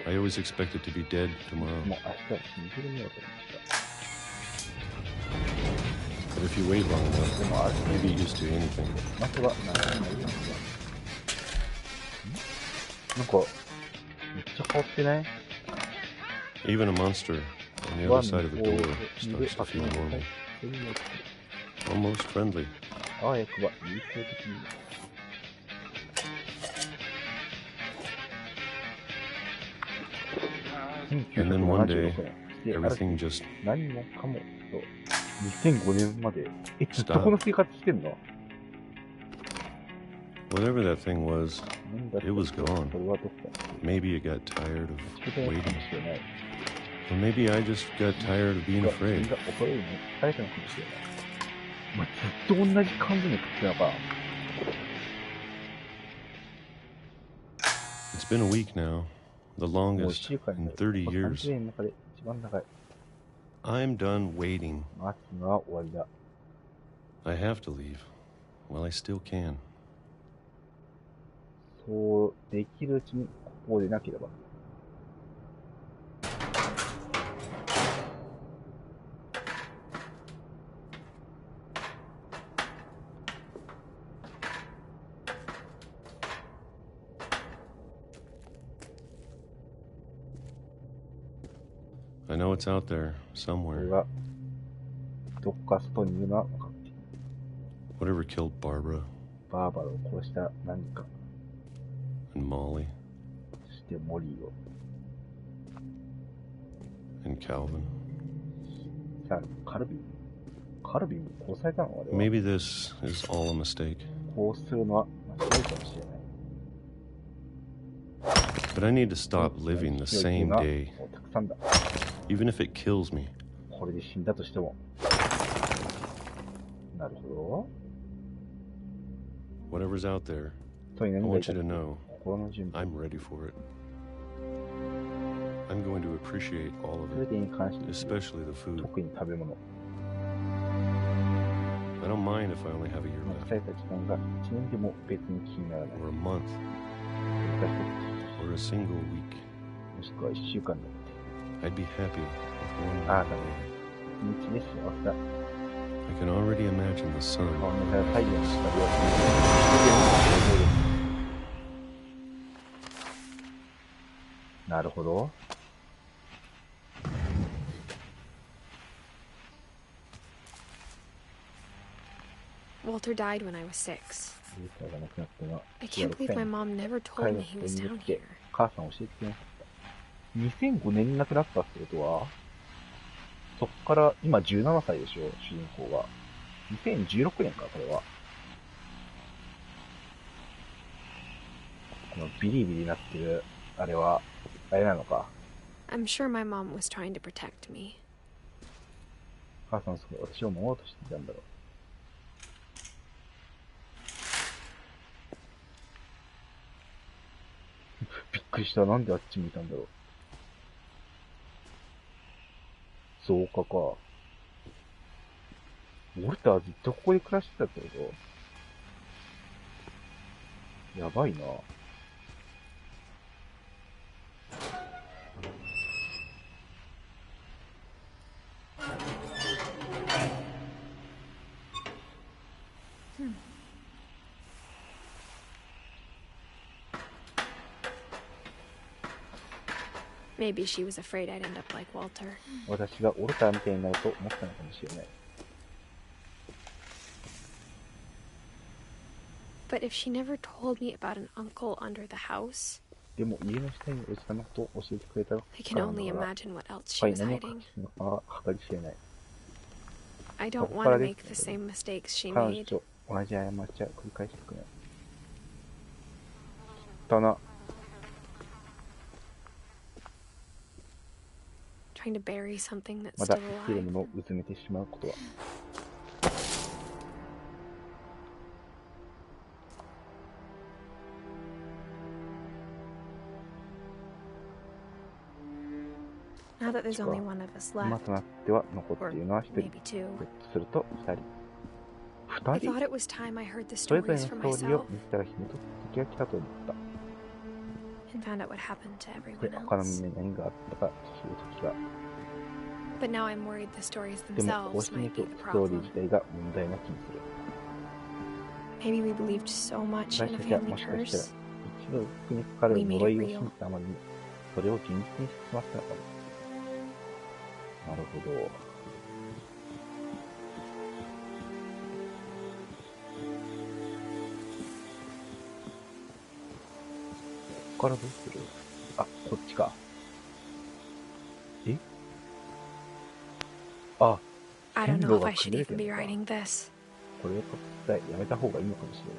I always expected to be dead tomorrow. But if you wait long enough, you get used to anything. Even a monster on the other side of the door starts to feel normal. Almost friendly. And then one day, everything just 2005年まで。ずっとこの生活してんの？ Whatever that thing was, it was gone. Maybe it got tired of waiting. Or maybe I just got tired of being afraid. It's been a week now, the longest in 30 years. I'm done waiting. I have to leave while I still can. そうできるうちにここでなければ。I know it's out there これ somewhere. がどっか外にいるのは分かっている。 Whatever killed Barbara バーバラを殺した何か、 and Molly そしてモリーを、 and Calvin. さあカルビン殺されたのあれは。 Maybe this is all a mistake. こうするのは間違いかもしれない。 But I need to stop living the same day, もうたくさんだ。 even if it kills me. これで死んだとしても。なるほど。 Whatever's out there, とに I 何がい want た you か to know 心の準備。 I'm ready for it. I'm going to appreciate all of すべ it, てに関して、 especially the food. 特に食べ物。 I don't mind if I only have a year 残 left, された時間が1年でも別に気にならない。 or a month, それから or a single week. もしくは1週間だって。 I'd be happy with あ one なたね、一日で幸せだ。 I can already imagine the sun. 顔の太陽の光をなるほど。 Walter died when I was 6. リーサーが亡くなったのは I can't believe my mom never told 彼 me の he 人 was に down 言って here. 母さん教えてくれなかった。2005年に亡くなったってことは、そっから今17歳でしょ、主人公が。2016年か、これは。このビリビリになってる、あれは、あれなのか。 I'm sure my mom was trying to protect me. 母さんはそれ私を守ろうとしていたんだろう。びっくりした。なんであっち向いたんだろう。増加か。ウォルターずっとここで暮らしてたってことやばいな。Maybe she was afraid I'd end up like Walter. 私がウォルターみたいになると思ったのかもしれない。But if she never told me about an uncle under the house, でも家の下におじさんのことを教えてくれた I can only imagine what else 他 she に was 何を隠 hiding. してるのか計り知れない。 I don't want to make the same mistakes she 彼 made. 女と同じ過ちは繰り返したくない。な。Trying to bury something that's まだ still 生きている alive. ものをうずめてしまうことは。Now that there's only one of us 今 left, となっては残っているのは一人。 maybe two. ひょっとすると二人。 I 二 thought 人 it was time I heard the それぞれの stories ス for トーリーを myself 自ら紐解く時が来たと思った。 and found out what happened to で、 everyone 他の else. みんなに何があったか知る時が。 But now I'm worried the stories でも、こう themselves してみる might と be the ストーリー problem. 自体が問題な気にする。 Maybe we believed so much 私 in a たちは family もしかしたら curse. 一度にかかる呪いを信じたあまりにそれを現実にしてしまったのかも。なるほど。ここからどうする？あ、こっちか。え？あ、 I 線 don't 路 know if が I should 崩れて even る be のか。 writing this. これをやめた方がいいのかもしれない。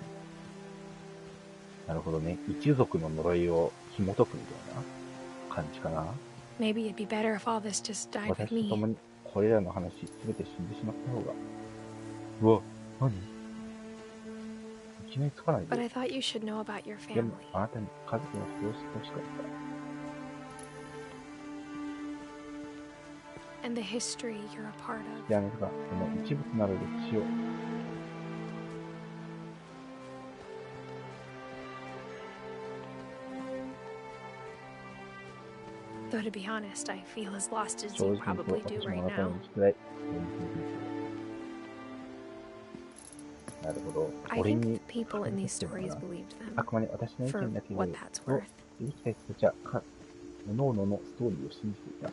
なるほどね。一族の呪いを紐解くみたいな感じかな。 Maybe it'd be better if all this just died with 私と共 me. にこれらの話すべて死んでしまった方が。うわ、何？いきなりつかない But で。 I thought you should know about your でも family. あなたに家族のことを知ってほしかった。 And the history you're a part で、あ of. なたがその一部となる歴史を。 Though to be honest, I feel as lost as 正 you 直に言う probably と do 私も right あなた now. の宿題。なるほど。 I 俺 think に the people in these 書かれてる stories のかな。 believed あ them くまで私の意 for 見だけど、 what that's worth. 生きた人たちは各々のストーリーを信じていた。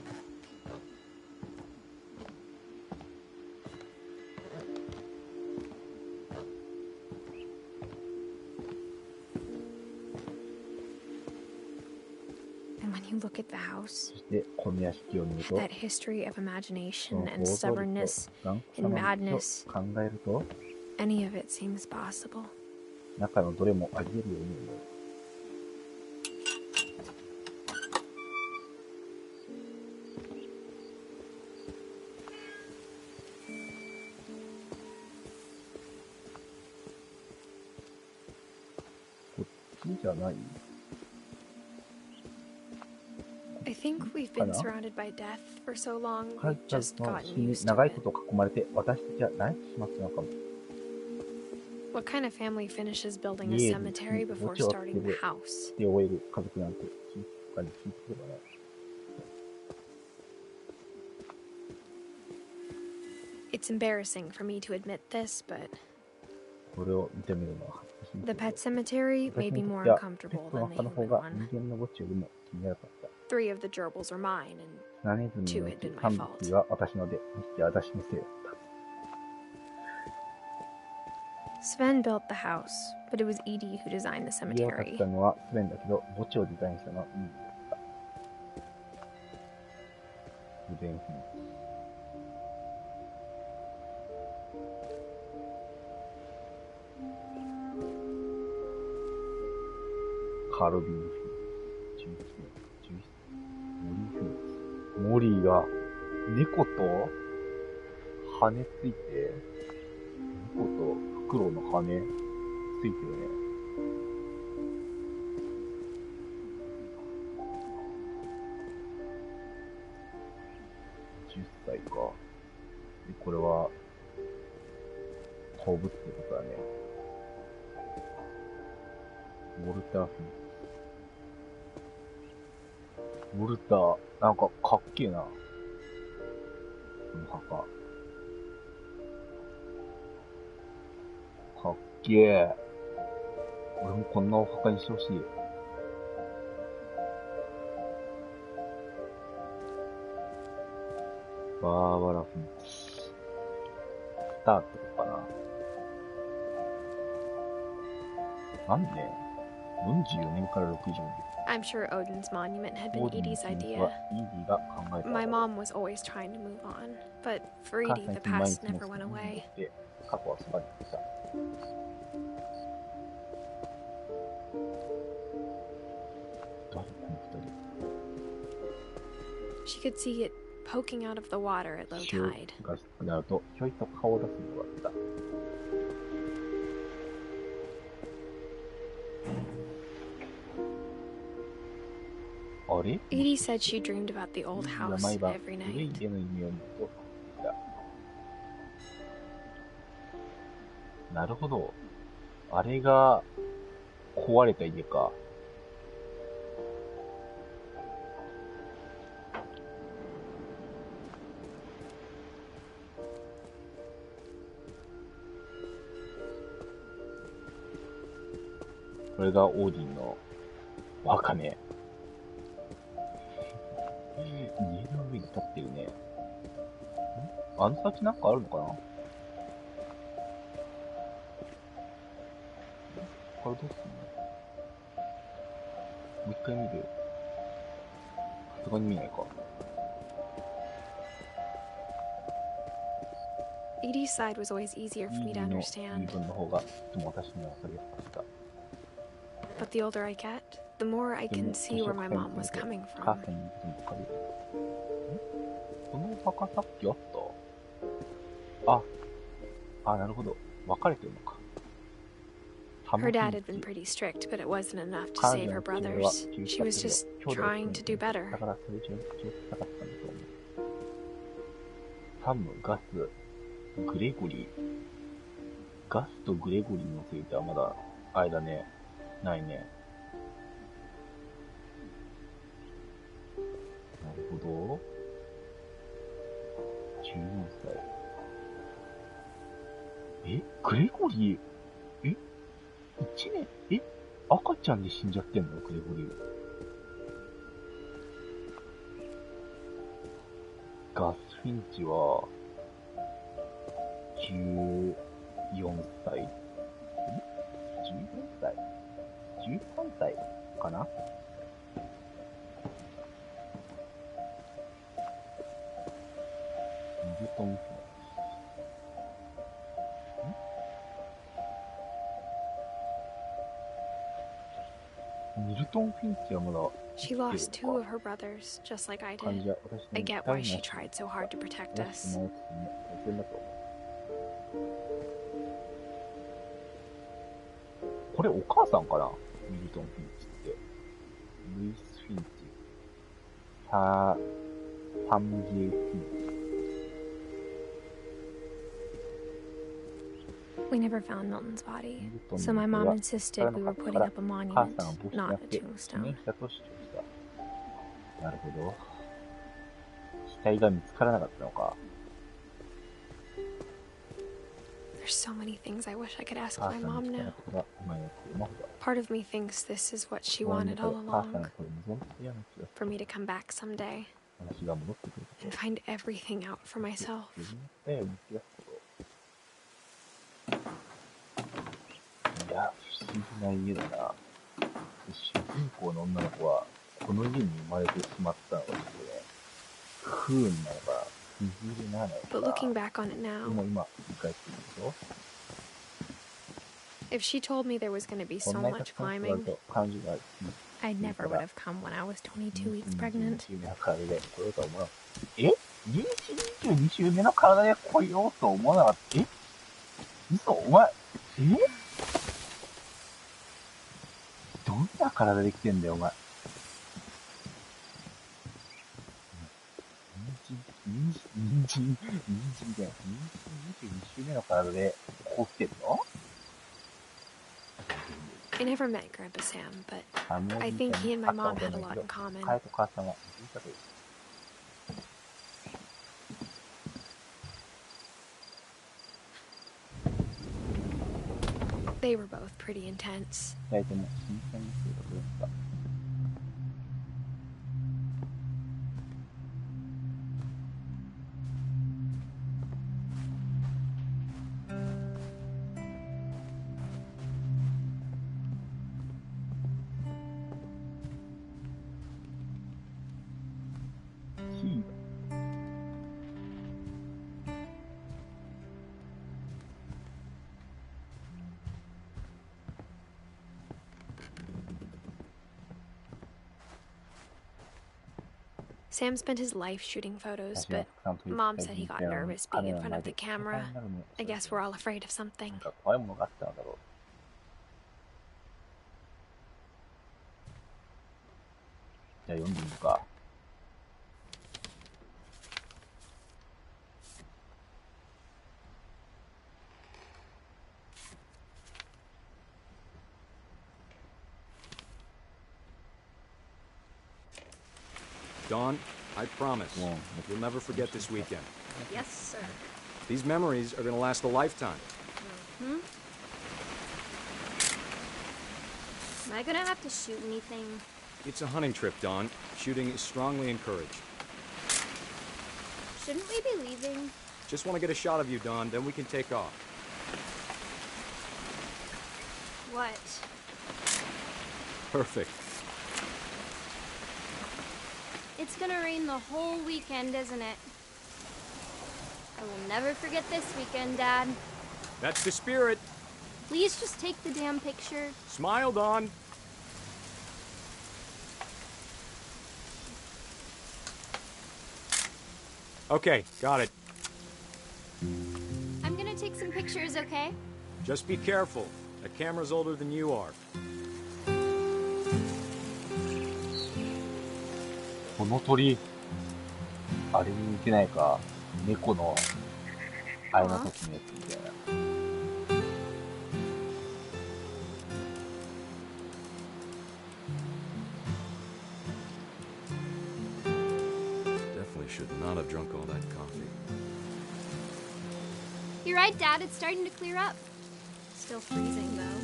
And when you look at the house, そしてこの屋敷を見ると、 that history of その imagination 構 and 造力と stubbornness, 頑固 and な道を madness, 考えると、 any of it seems possible. 中のどれもあり得るように思う。こっちじゃない？ I think we've been surrounded by death for so long, 彼 we've た just ちの gotten 死に used 長 to いこと it. 囲まれて、私たちは慣れてしまったのかも。 What kind of family finishes building a 家に cemetery 墓 before 地を starting the house? して終える家族なんて他に聞いたことがない。 It's embarrassing for me to admit this, but これを認めるのは恥ずかしいけ the ど。 pet cemetery 私 may be にと more ってはペッ uncomfortable トの than the 墓の方 human が one. 人間の墓地よりも気になるかった。 3 of the gerbils are mine, and ナネズミのうち3匹は私ので、2匹は私のせいだった。 Sven built the house, but it was Edie who designed the 家を建 cemetery. てたのはスベンだけど、墓地をデザインしたのはイーディだった。無限秘密。カルビン秘密。モリーが猫と羽ついて、猫とフクロウの羽ついてるね。10歳か。で、これは、動物ってことだね。ウォルター・フィン。ウォルター、なんかかっけえな。この墓。かっけえ。俺もこんなお墓にしてほしい。バーバラ・フィンチ。スターってことかな。なんで ?44 年から60年。 I'm sure Odin's monument had オ been ーディン Edie's の秘密 idea. はイーディが考えた。 My mom was always trying to move on, but for 母 Edie, さん the と毎 past 日も never went 好きに away. して過去はそばにいた。She could see it poking out of the water at low tide. が低くなると、ひょいと顔を出すのだった。あれ Edie said she dreamed about the old house every 古い night. 家の夢を見ると言った。なるほど。あれが壊れた家か。これがオーディンのバカね。家の上に立ってるね。あの先なんかあるのかな？これどうすんの？もう一回見る？さすがに見ないか。Edie's side was always easier for me to 言い understand. 分の方がとても私には分かりやすかった。 But the older I get, the more I can see where my mom was coming 母 from. さんに言っても分かるよ。この墓さっきあった？あ、なるほど。分かれてるのか。Her dad had been pretty strict, but it wasn't enough to save her brothers. She was just trying to do better. だからそれ以上に気をつけたかったんだと思う。サム、ガス、グレゴリー。ガスとグレゴリーについてはまだ、あれだね。ないね。なるほど。14歳。グレゴリー、1年、赤ちゃんで死んじゃってんのグレゴリー。ガスフィンチは、14歳 ?14 歳 ?13 歳かな？ニルトンフィンチ。ニルトンフィンチはまだ She lost two of her brothers, just like I 感じ did. は私 I に get why she tried so hard to protect 出して us. もらうって当然だと思う。これお母さんかな？ミルトン・フィンチって。ルイス・フィンチ。サムジェ・フィンチ。We never found Milton's body, so my mom insisted we were putting up a monument, not a tombstone. なるほど。死体が見つからなかったのか。There's so many things I wish I could ask my mom now. Part of me thinks this is what she wanted all along. For me to come back someday and find everything out for myself. いや、不思議な家だな。主人公の女の子は、この家に生まれてしまったのがちょっとね、不運なのか、不義理なのか。But looking back on it now, でも今、振り返ってるでしょ？ if she told me there was going to be so much climbing, I never would have come when I was 22 weeks pregnant. 22週目の体で来ようと思わなかった。嘘？お前、どんな体で来てんだよ、お前。人参だよ。22週目の体でこう来てんの？ I never met Grandpa Sam, but I think he and my mom had a lot in common. They were both pretty intense. Sam spent his life shooting photos, but Mom said he got nervous being in front of the camera. I guess we're all afraid of something. 怖いものがあったのだろう。じゃあ読んでみるか。Dawn, I promise, you'll never forget this weekend. Yes, sir. These memories are gonna last a lifetime. Hmm? Am I gonna have to shoot anything? It's a hunting trip, Dawn. Shooting is strongly encouraged. Shouldn't we be leaving? Just want to get a shot of you, Dawn, then we can take off. What? Perfect. It's gonna rain the whole weekend, isn't it? I will never forget this weekend, Dad. That's the spirit. Please just take the damn picture. Smile, Dawn. Okay, got it. I'm gonna take some pictures, okay? Just be careful. That camera's older than you are. この鳥、あれに似てないか。猫の、あれの時のやつみたいな。Definitely should not have drunk all that coffee. You're right, Dad. It's starting to clear up. Still freezing, though.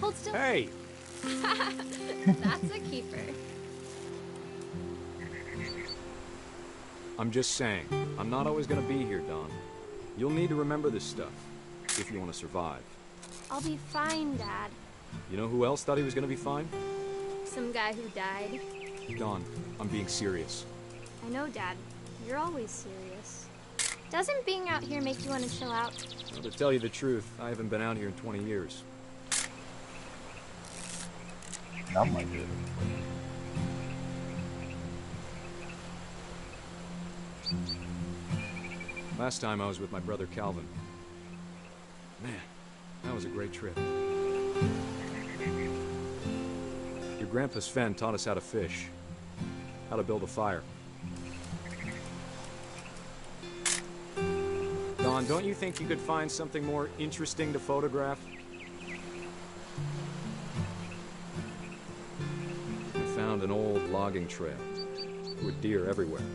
Hold still. Hey! That's a keeper. I'm just saying, I'm not always gonna be here, Dawn. You'll need to remember this stuff, if you want to survive. I'll be fine, Dad. You know who else thought he was gonna be fine? Some guy who died. Dawn, I'm being serious. I know, Dad. You're always serious. Doesn't being out here make you want to chill out? Well, to tell you the truth, I haven't been out here in 20 years. 何枚出る? Last time I was with my brother Calvin. Man, that was a great trip. Your grandpa Sven taught us how to fish, how to build a fire. Dawn, don't you think you could find something more interesting to photograph? We found an old logging trail with deer everywhere.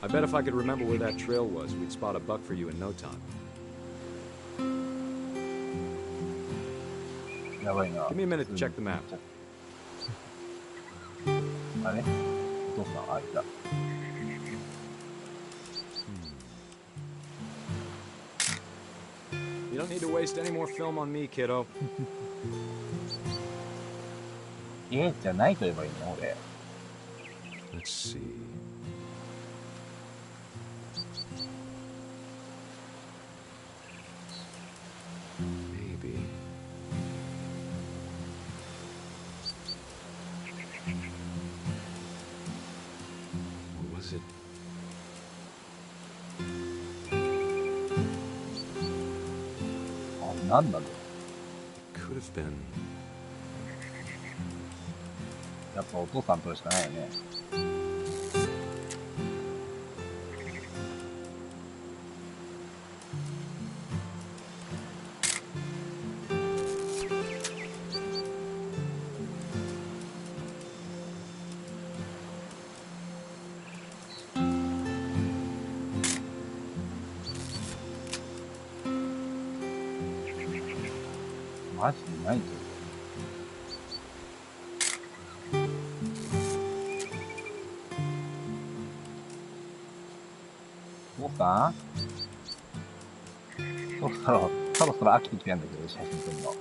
I bet if I could remember where that trail was, we'd spot a buck for you in no time. Give me a minute to check the map. あれ? お父さん、あ、いた。You don't need to waste any more film on me, kiddo. じゃないと言えばいいの俺。Let's see. Maybe. Or was it? Could have been. やっぱお父さんとしかないよね。マジでないぞ。お父さん？そろそろ飽きてきたんだけど、写真撮るの。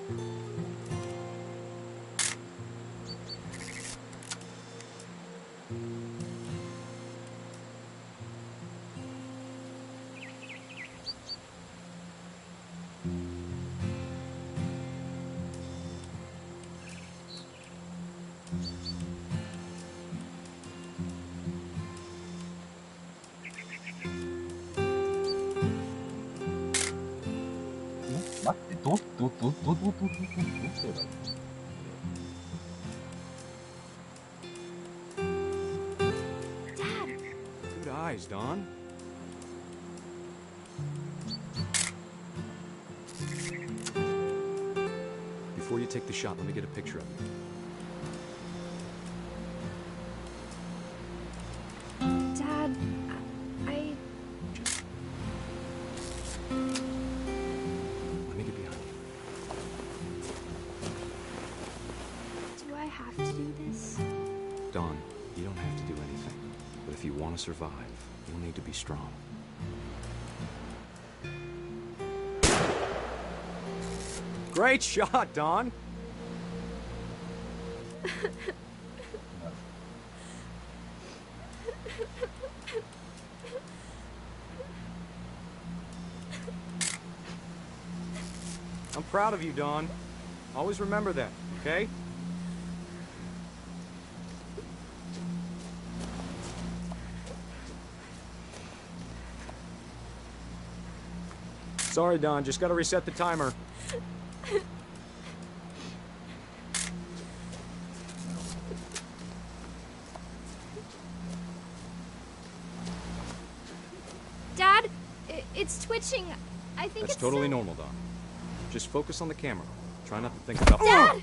待って、どうすればいいの？ Good eyes, Don. Before you take the shot, let me get a picture of you. Dad, I... Let me get behind you. Do I have to do this? Don, you don't have to do anything. But if you want to survive, you'll need to be strong. Great shot, Don! I'm proud of you, Don. Always remember that, okay? Sorry, Don. Just gotta reset the timer. Dad, it's twitching. I think That's it's totally sick. normal, Don. Just focus on the camera. Try not to think about... Dad!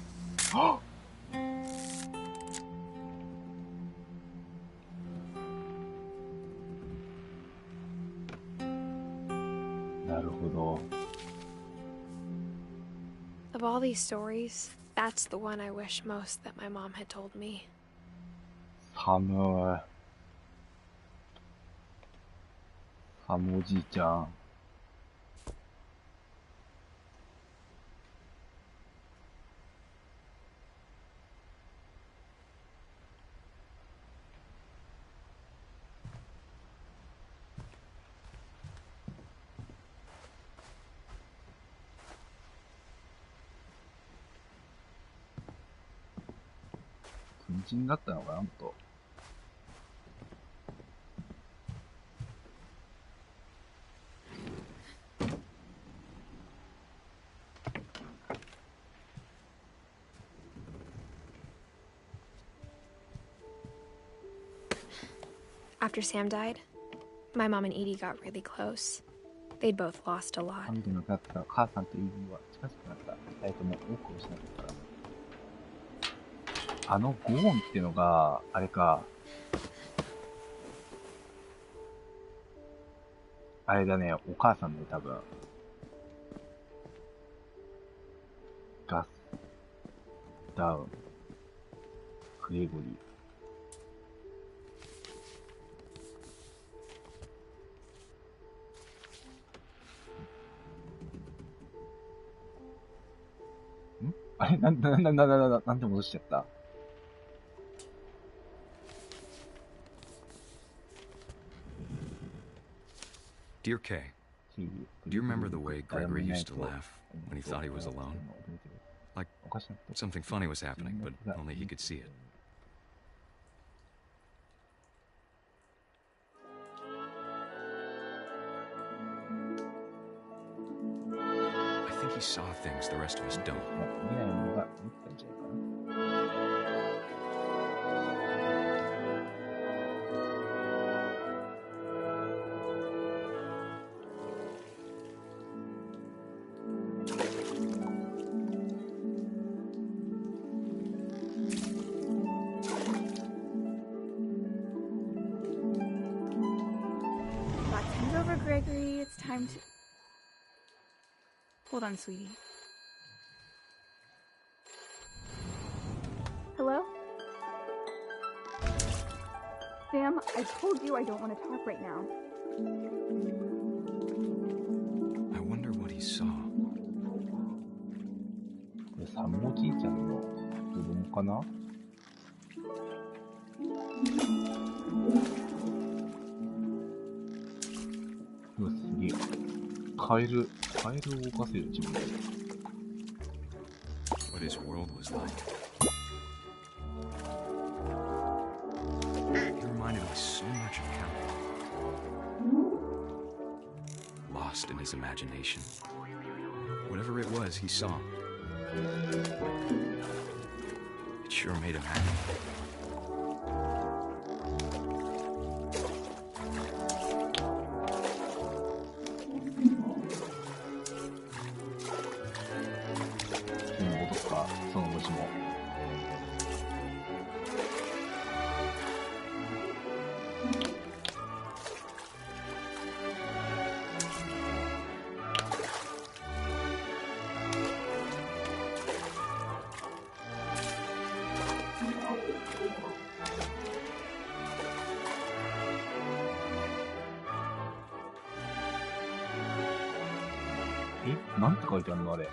Of all these stories, that's the one I wish most that my mom had told me. 寒おじいちゃん。軍人だったのかな、と。After Sam died, my mom and Edie got really close. They'd both lost a lot. 彼女の亡くなってから母さんとイーブは近しくなった。二人とも多く失ったから。あのゴーンってのが、あれか。あれだね、お母さんね、多分。ガス、ダウン、グレゴリー。あれなんで戻しちゃった？ Dear Kay, do you remember the way Gregory used to laugh when he thought he was alone? Like something funny was happening, but only he could see it. I think he saw things the rest of us don't. Time's over, Gregory. It's time to... Hold on, sweetie. Hello? Sam, I told you I don't want to talk right now. I wonder what he saw. これサムおじいちゃんの子供かな？うわ、すげえ。カエルを動かせる自分で。What his world was like. his imagination. Whatever it was he saw, it sure made him happy.なんて書いてあるのあれ。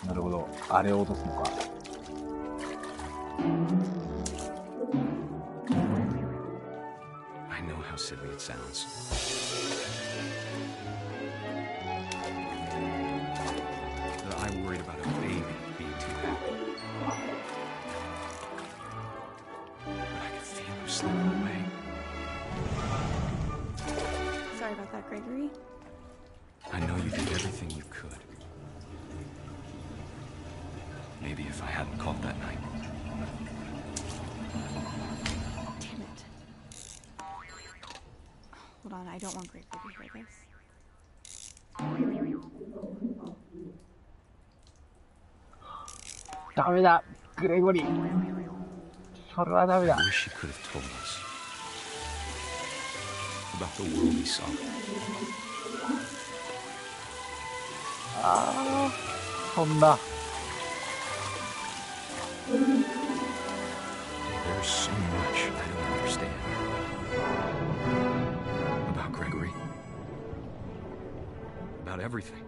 なるほど。あれを落とすのか。Silly it sounds. That I worried about a baby being too happy. But I could feel her slipping away. Sorry about that, Gregory. I know you did everything you could. Maybe if I hadn't called that night. Hold on, I don't want Gregory to hear this. ダメだ、グレゴリー。それはダメだ。I wish he could have told us about the world he saw. ああ、そんな。There's so much I don't understand. About Gregory. About everything.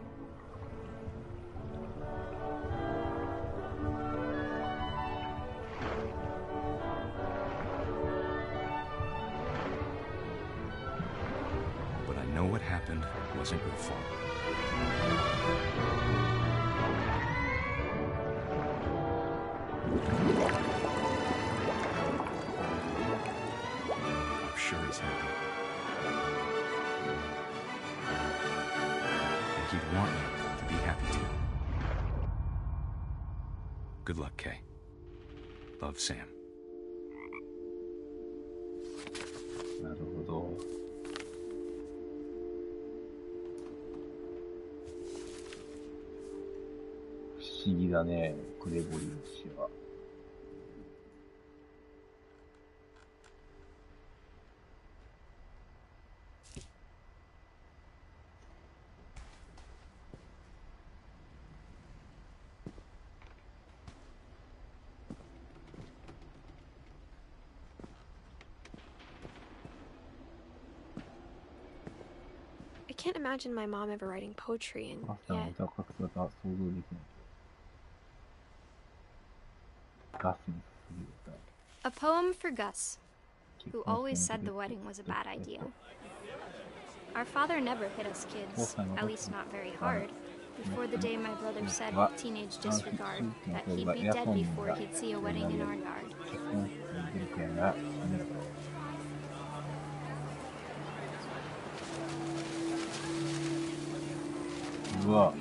But I know what happened wasn't your fault. I'm sure he's happy. And he'd want you to be happy too. Good luck, Kay. Love, Sam. なるほど。不思議だね、グレゴリー氏は。I can't imagine my mom ever writing poetry, and yet a poem for Gus, who always said the wedding was a bad idea. Our father never hit us kids, at least not very hard, before the day my brother said with teenage disregard that he'd be dead before he'd see a wedding in our yard. Wow.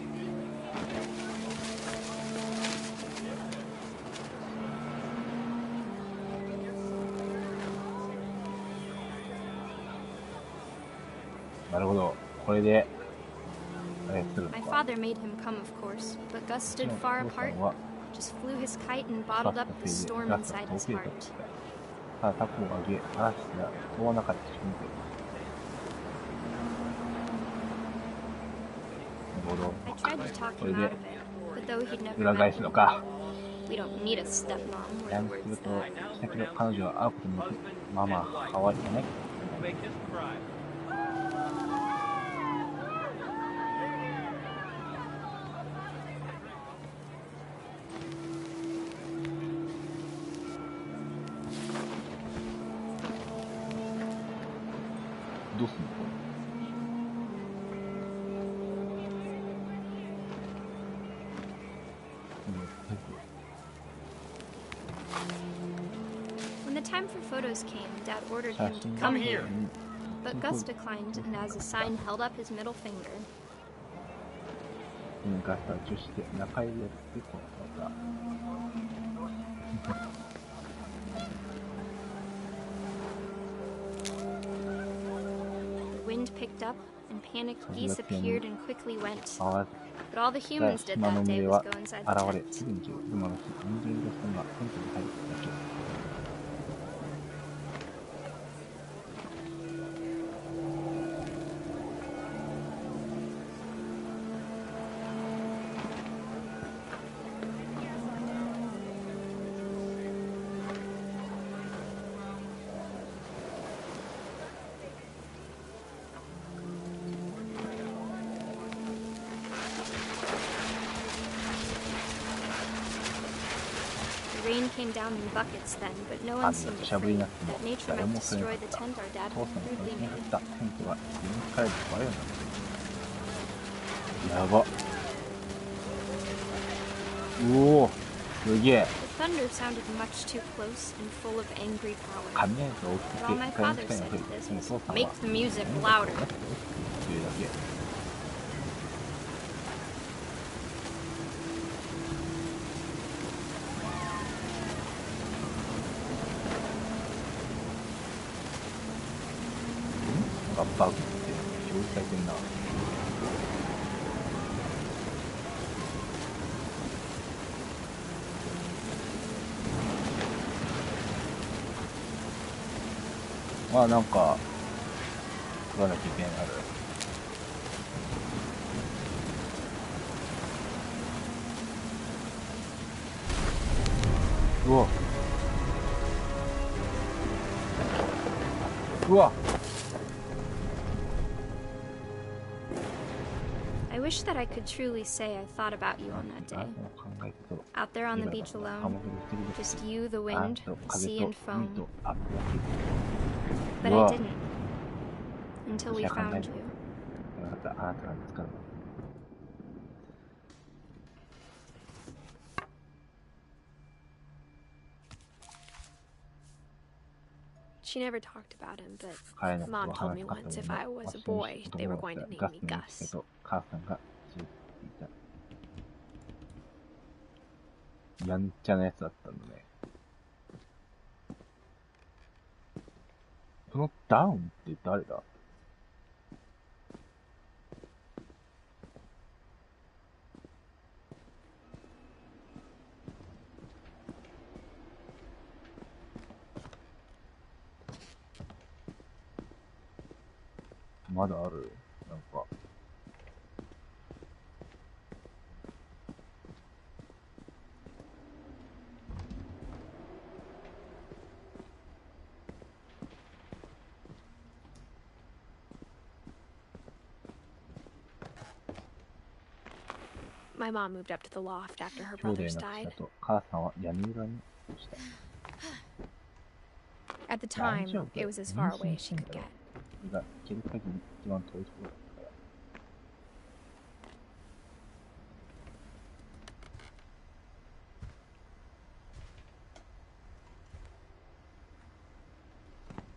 My father made him come, of course, but Gus stood far apart, just flew his kite and bottled up the storm inside his heart. I tried to talk him out of it, but though he'd never met me, we don't need a stepmom, were the words that Make his cry. どうすんのこれ。When the time for photos came, Dad ordered him to come here. But Gus declined and as a sign held up his middle finger. ガスは女子で仲良いやつでこの方。The wind picked up and panicked geese appeared and quickly went. But all the humans did that day was go inside the tent. Rain came down in buckets then, but no one seemed to think that nature might destroy the tent our dad had crudely made. やば。うお、すげえ。The thunder sounded much too close and full of angry power. 雷が大きくて、 But all my father said to this was, "Make the music louder." というだけ。バグって表示されてんな。まあなんか食わなきゃいけないなる。うわうわ。I wish that I could truly say I thought about you on that day. Out there on the beach alone, just you, the wind, the sea and foam. But I didn't. Until we found you. She never talked about him, but Mom told me once if I was a boy, they were going to name me Gus. やんちゃなやつだったんだね。そのダウンって誰だ？まだある？なんか。My mom moved up to the loft after her brothers died. At the time, it was as far away as she could get.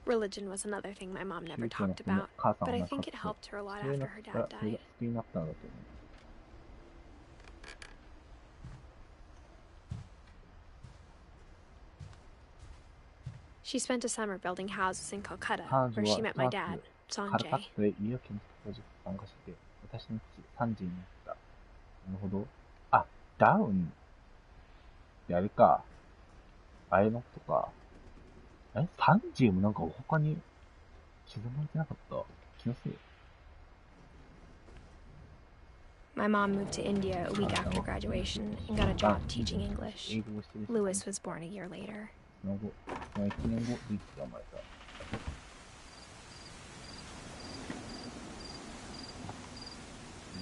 Religion was another thing my mom never talked about, but I think it helped her a lot after her dad died. She spent a summer building houses in Calcutta, where she met my dad, Sanjay. なるほど。あ、ダウンってあれか。あれのことか。サンジーもなんか他に刻まれてなかった気のせい。My mom moved to India a week after graduation and got a job teaching English. Lewis was born a year later. その1年後、リッチが生まれ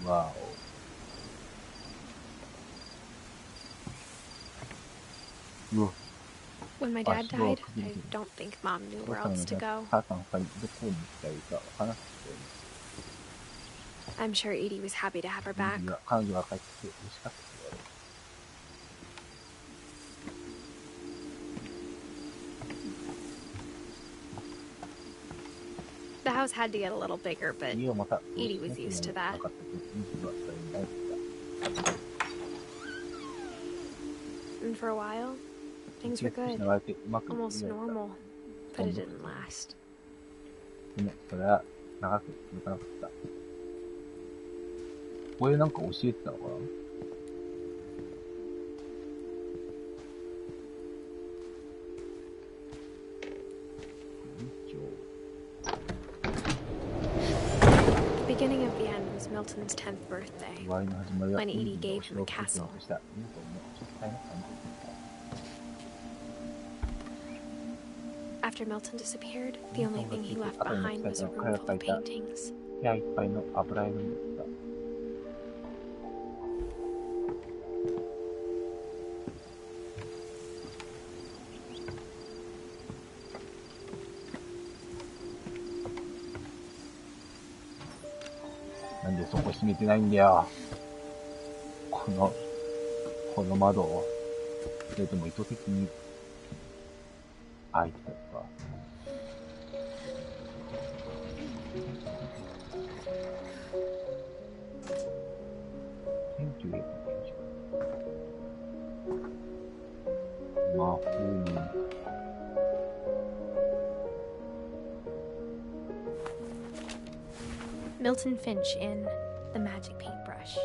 た。わお。うわ。When my dad died, I don't think Mom knew where else to go. I'm sure Edie was happy to have her back. The house had to get a little bigger, but Edie was used to that. And for a while, things were good. Almost normal. But it didn't last. The beginning of the end was Milton's 10th birthday, when Edie gave him a castle. After Milton disappeared, the only thing he left behind was a room full of paintings. Milton Finch in The Magic Paintbrush.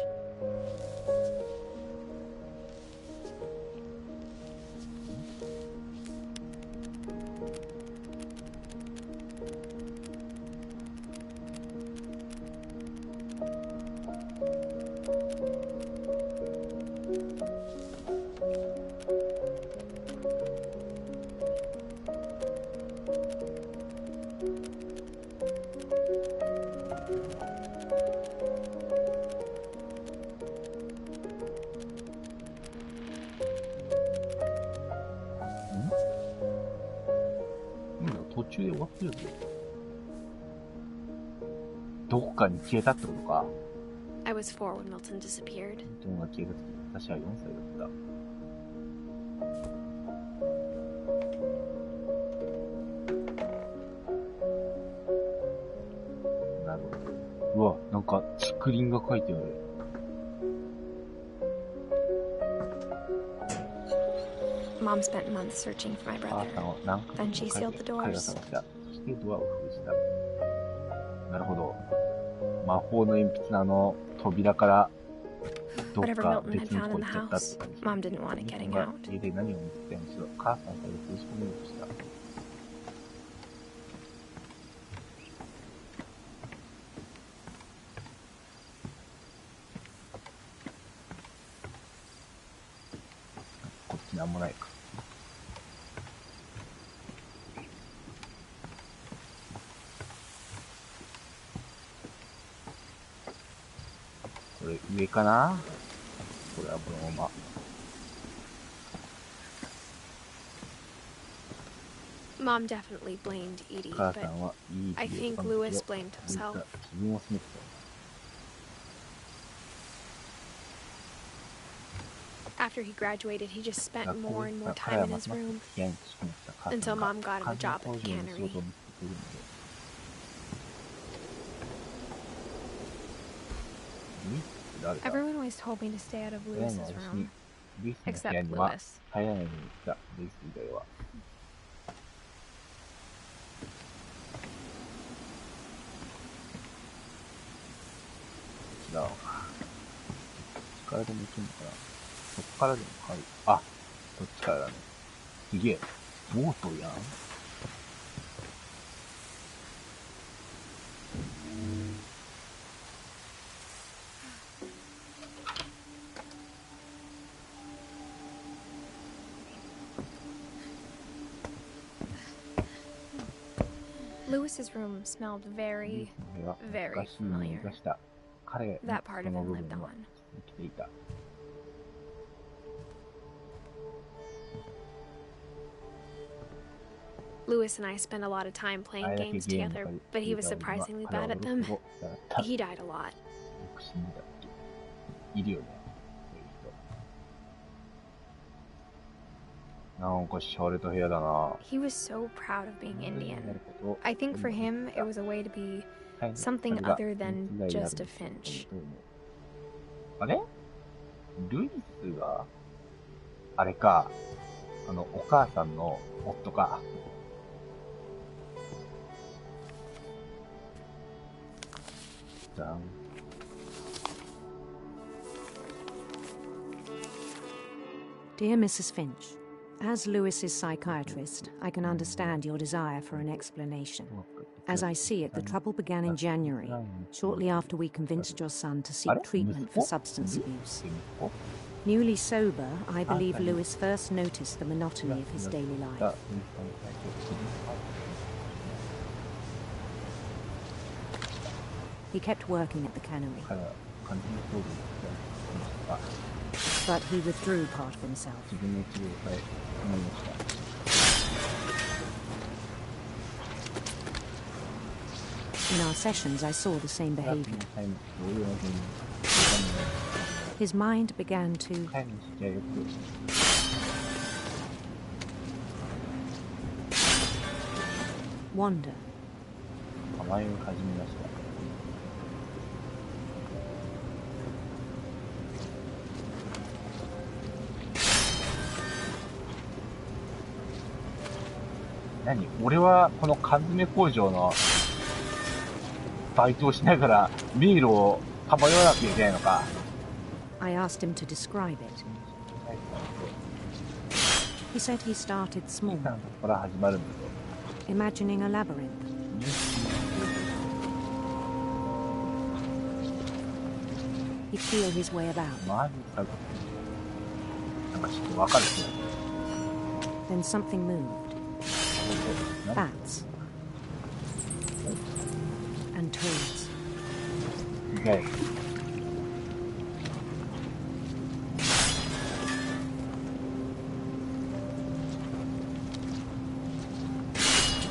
I was 4 when Milton disappeared. Mom spent months searching for my brother. Then she sealed the doors. なるほど。魔法の鉛筆の扉からどっか別のとこ行っちゃったって感じ。Mom didn't want it getting out. 家で何を見つけたんでしょう。母さんから封じ込めようとした。こっちなんもないか。これ上かな？これはこのまま。Mom definitely blamed Edie, but I think Lewis blamed himself. After he graduated, he just spent more and more time in his room until Mom got him a job at the cannery. Everyone always told me to stay out of Lewis's room, except Lewis. Lewis's room smelled very, very familiar. That part of him lived on. Lewis and I spent a lot of time playing games together, but he was surprisingly bad at them. He died a lot. いるよね。なんかシャレた部屋だな。 He was so proud of being Indian. I think for him, it was a way to be something other than just a Finch. あれルイスがあれか、お母さんの夫か。じゃん。Dear Mrs. Finch, as Lewis's psychiatrist, I can understand your desire for an explanation. As I see it, the trouble began in January, shortly after we convinced your son to seek treatment for substance abuse. Newly sober, I believe Lewis first noticed the monotony of his daily life. He kept working at the cannery. But he withdrew part of himself. In our sessions, I saw the same behavior. His mind began to wander.何？俺はこの缶詰工場のバイトをしながら迷路をさまよわなきゃいけないのか。I asked him to describe it. He said he started small, imagining a labyrinth. He'd feel his way about. Then something moved. Bats and toads. Okay.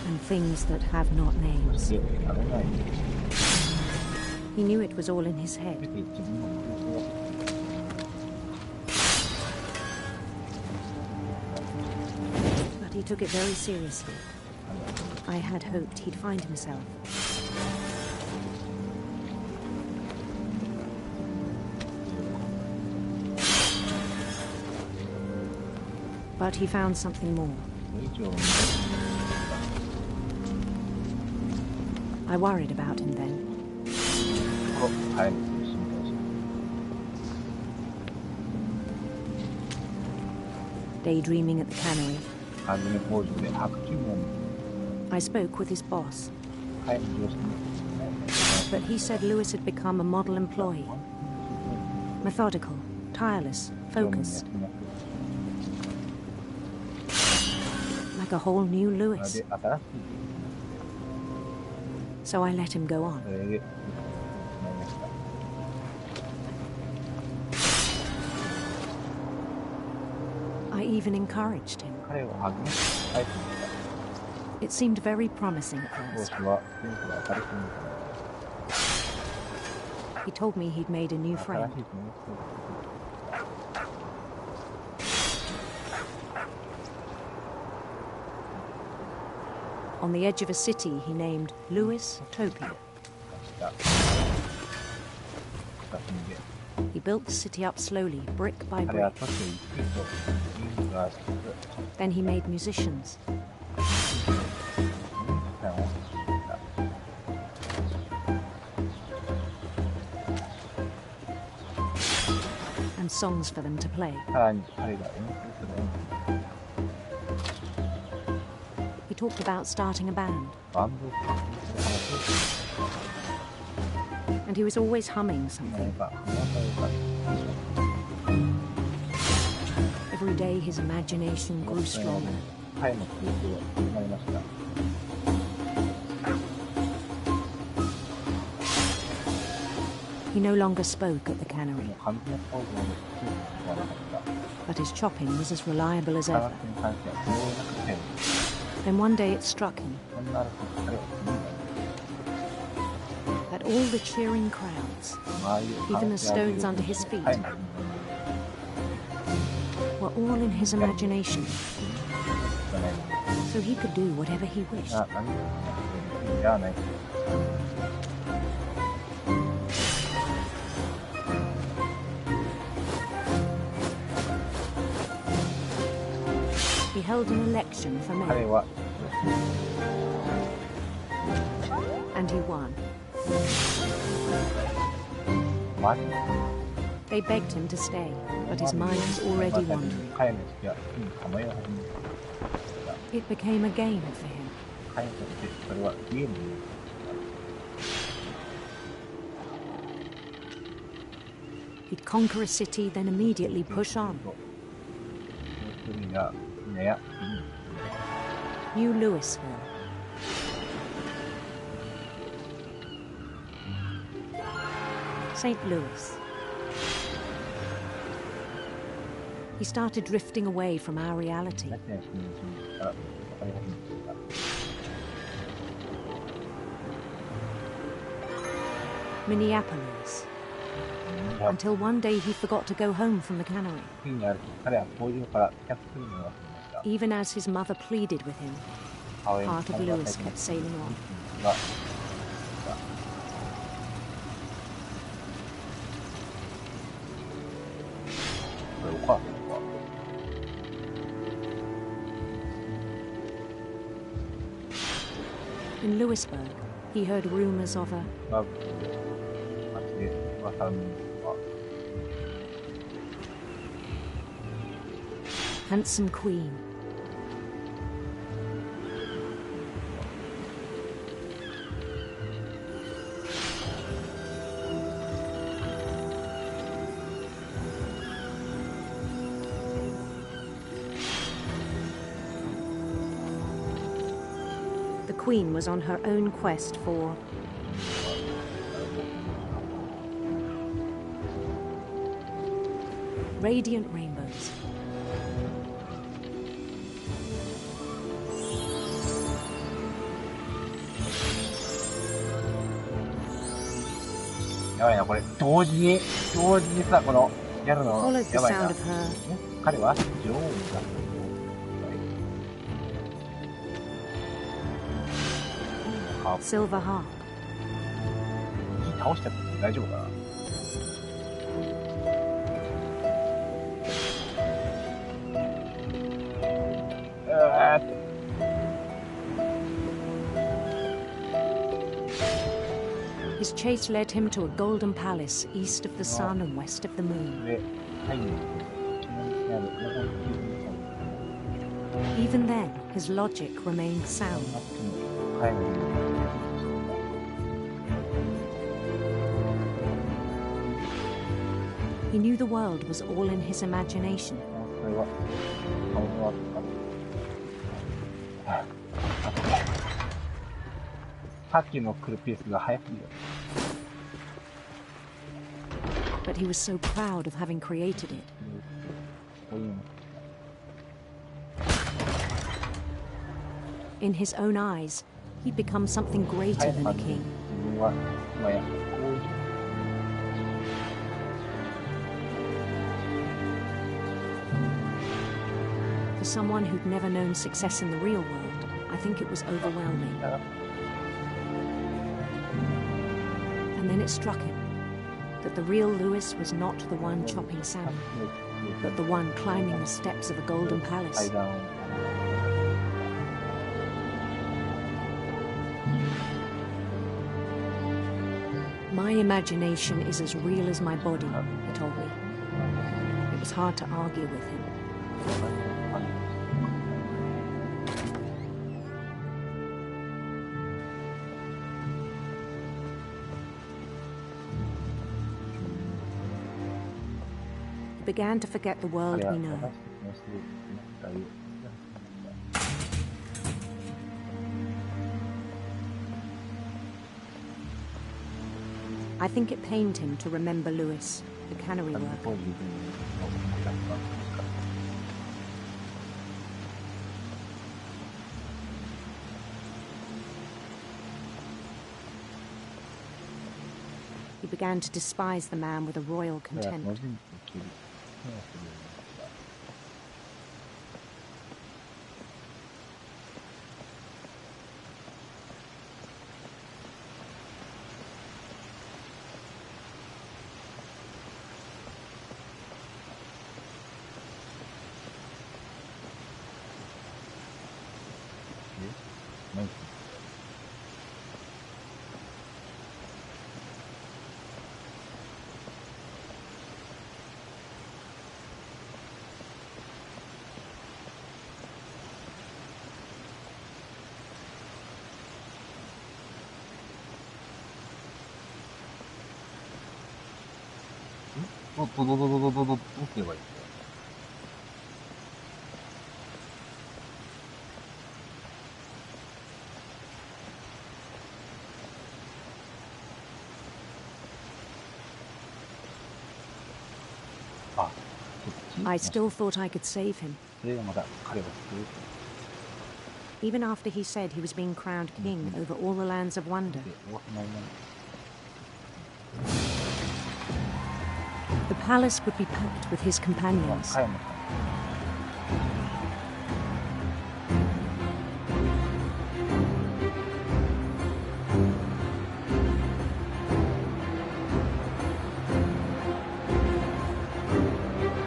And things that have not names. He knew it was all in his head. He took it very seriously. I had hoped he'd find himself. But he found something more. I worried about him then. Daydreaming at the cannery, I spoke with his boss. But he said Lewis had become a model employee. Methodical, tireless, focused. Like a whole new Lewis. So I let him go on. I even encouraged him. It seemed very promising at first. He told me he'd made a new friend. On the edge of a city he named Lewis Topia. He built the city up slowly, brick by brick. Then he made musicians. And songs for them to play. He talked about starting a band. And he was always humming something. Every day his imagination grew stronger. He no longer spoke at the cannery, but his chopping was as reliable as ever. Then one day it struck him that all the cheering crowds, even the stones under his feet, were all in his imagination, so he could do whatever he wished. He held an election for mayor, and he won. They begged him to stay, but his mind was already wandering. It became a game for him. He'd conquer a city, then immediately push on. New Louisville. St. Louis. He started drifting away from our reality. Minneapolis. Until one day he forgot to go home from the cannery. Even as his mother pleaded with him, part of Louis kept sailing on. In Louisburg, he heard rumors of a handsome queen. The queen was on her own quest for radiant rainbows. Followed the sound of her silver harp. His chase led him to a golden palace east of the sun and west of the moon. Even then, his logic remained sound. He knew the world was all in his imagination. But he was so proud of having created it. In his own eyes, he'd become something greater than a king. For someone who'd never known success in the real world, I think it was overwhelming. And then it struck him that the real Louis was not the one chopping salmon, but the one climbing the steps of a golden palace. My imagination is as real as my body, he told me. It was hard to argue with him. He began to forget the world we know. I think it pained him to remember Louis, the cannery worker. He began to despise the man with a royal contempt.どうすればいいんだよ。あ、I still thought I could save him. それがまだ彼は救う。Even after he said he was being crowned king over all the lands of wonder. The palace would be packed with his companions.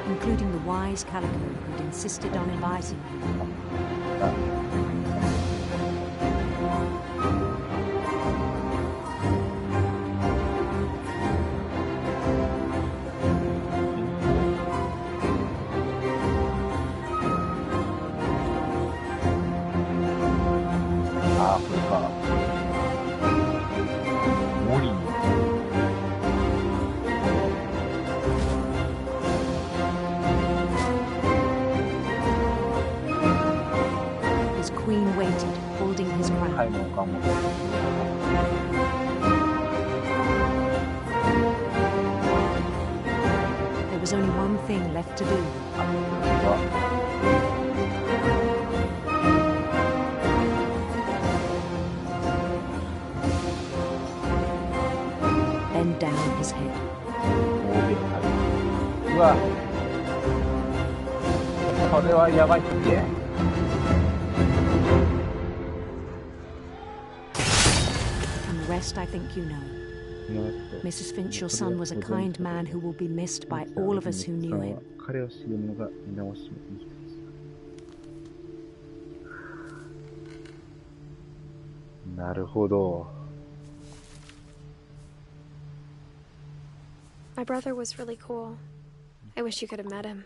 Including the wise Calico who'd insisted on advising him. There was only one thing left to do. Bend down his head. うわ、これはやばいって。I think you know. Mrs. Finch, your son was a kind man who will be missed by all of us who knew him. My brother was really cool. I wish you could have met him.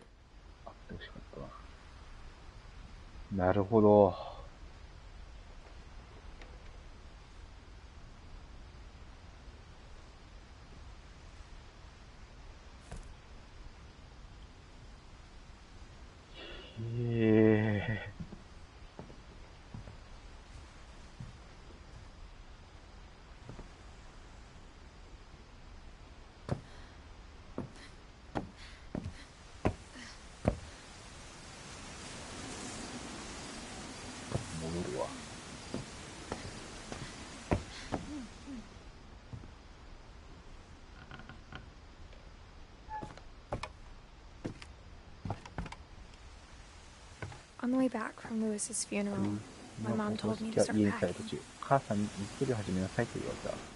なるほど。On the way back from Lewis's funeral, my mom told me to start packing.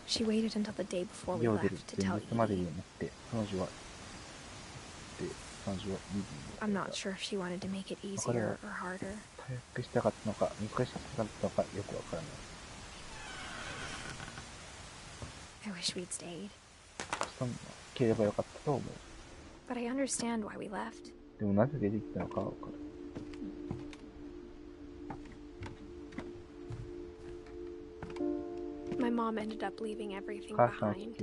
She waited until the day before we left to tell Edie. I'm not sure if she wanted to make it easier or harder. I wish we'd stayed. But I understand why we left. My mom ended up leaving everything behind.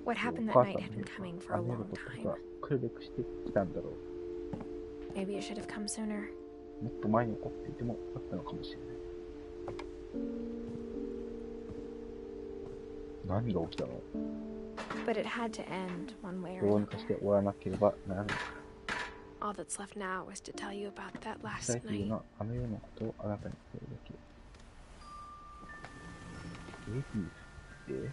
What happened that night had been coming for a long time. Maybe it should have come sooner. But it had to end one way or another. All that's left now is to tell you about that last 最近 night. のあのようなことをあなたに伝えるだけ。エディって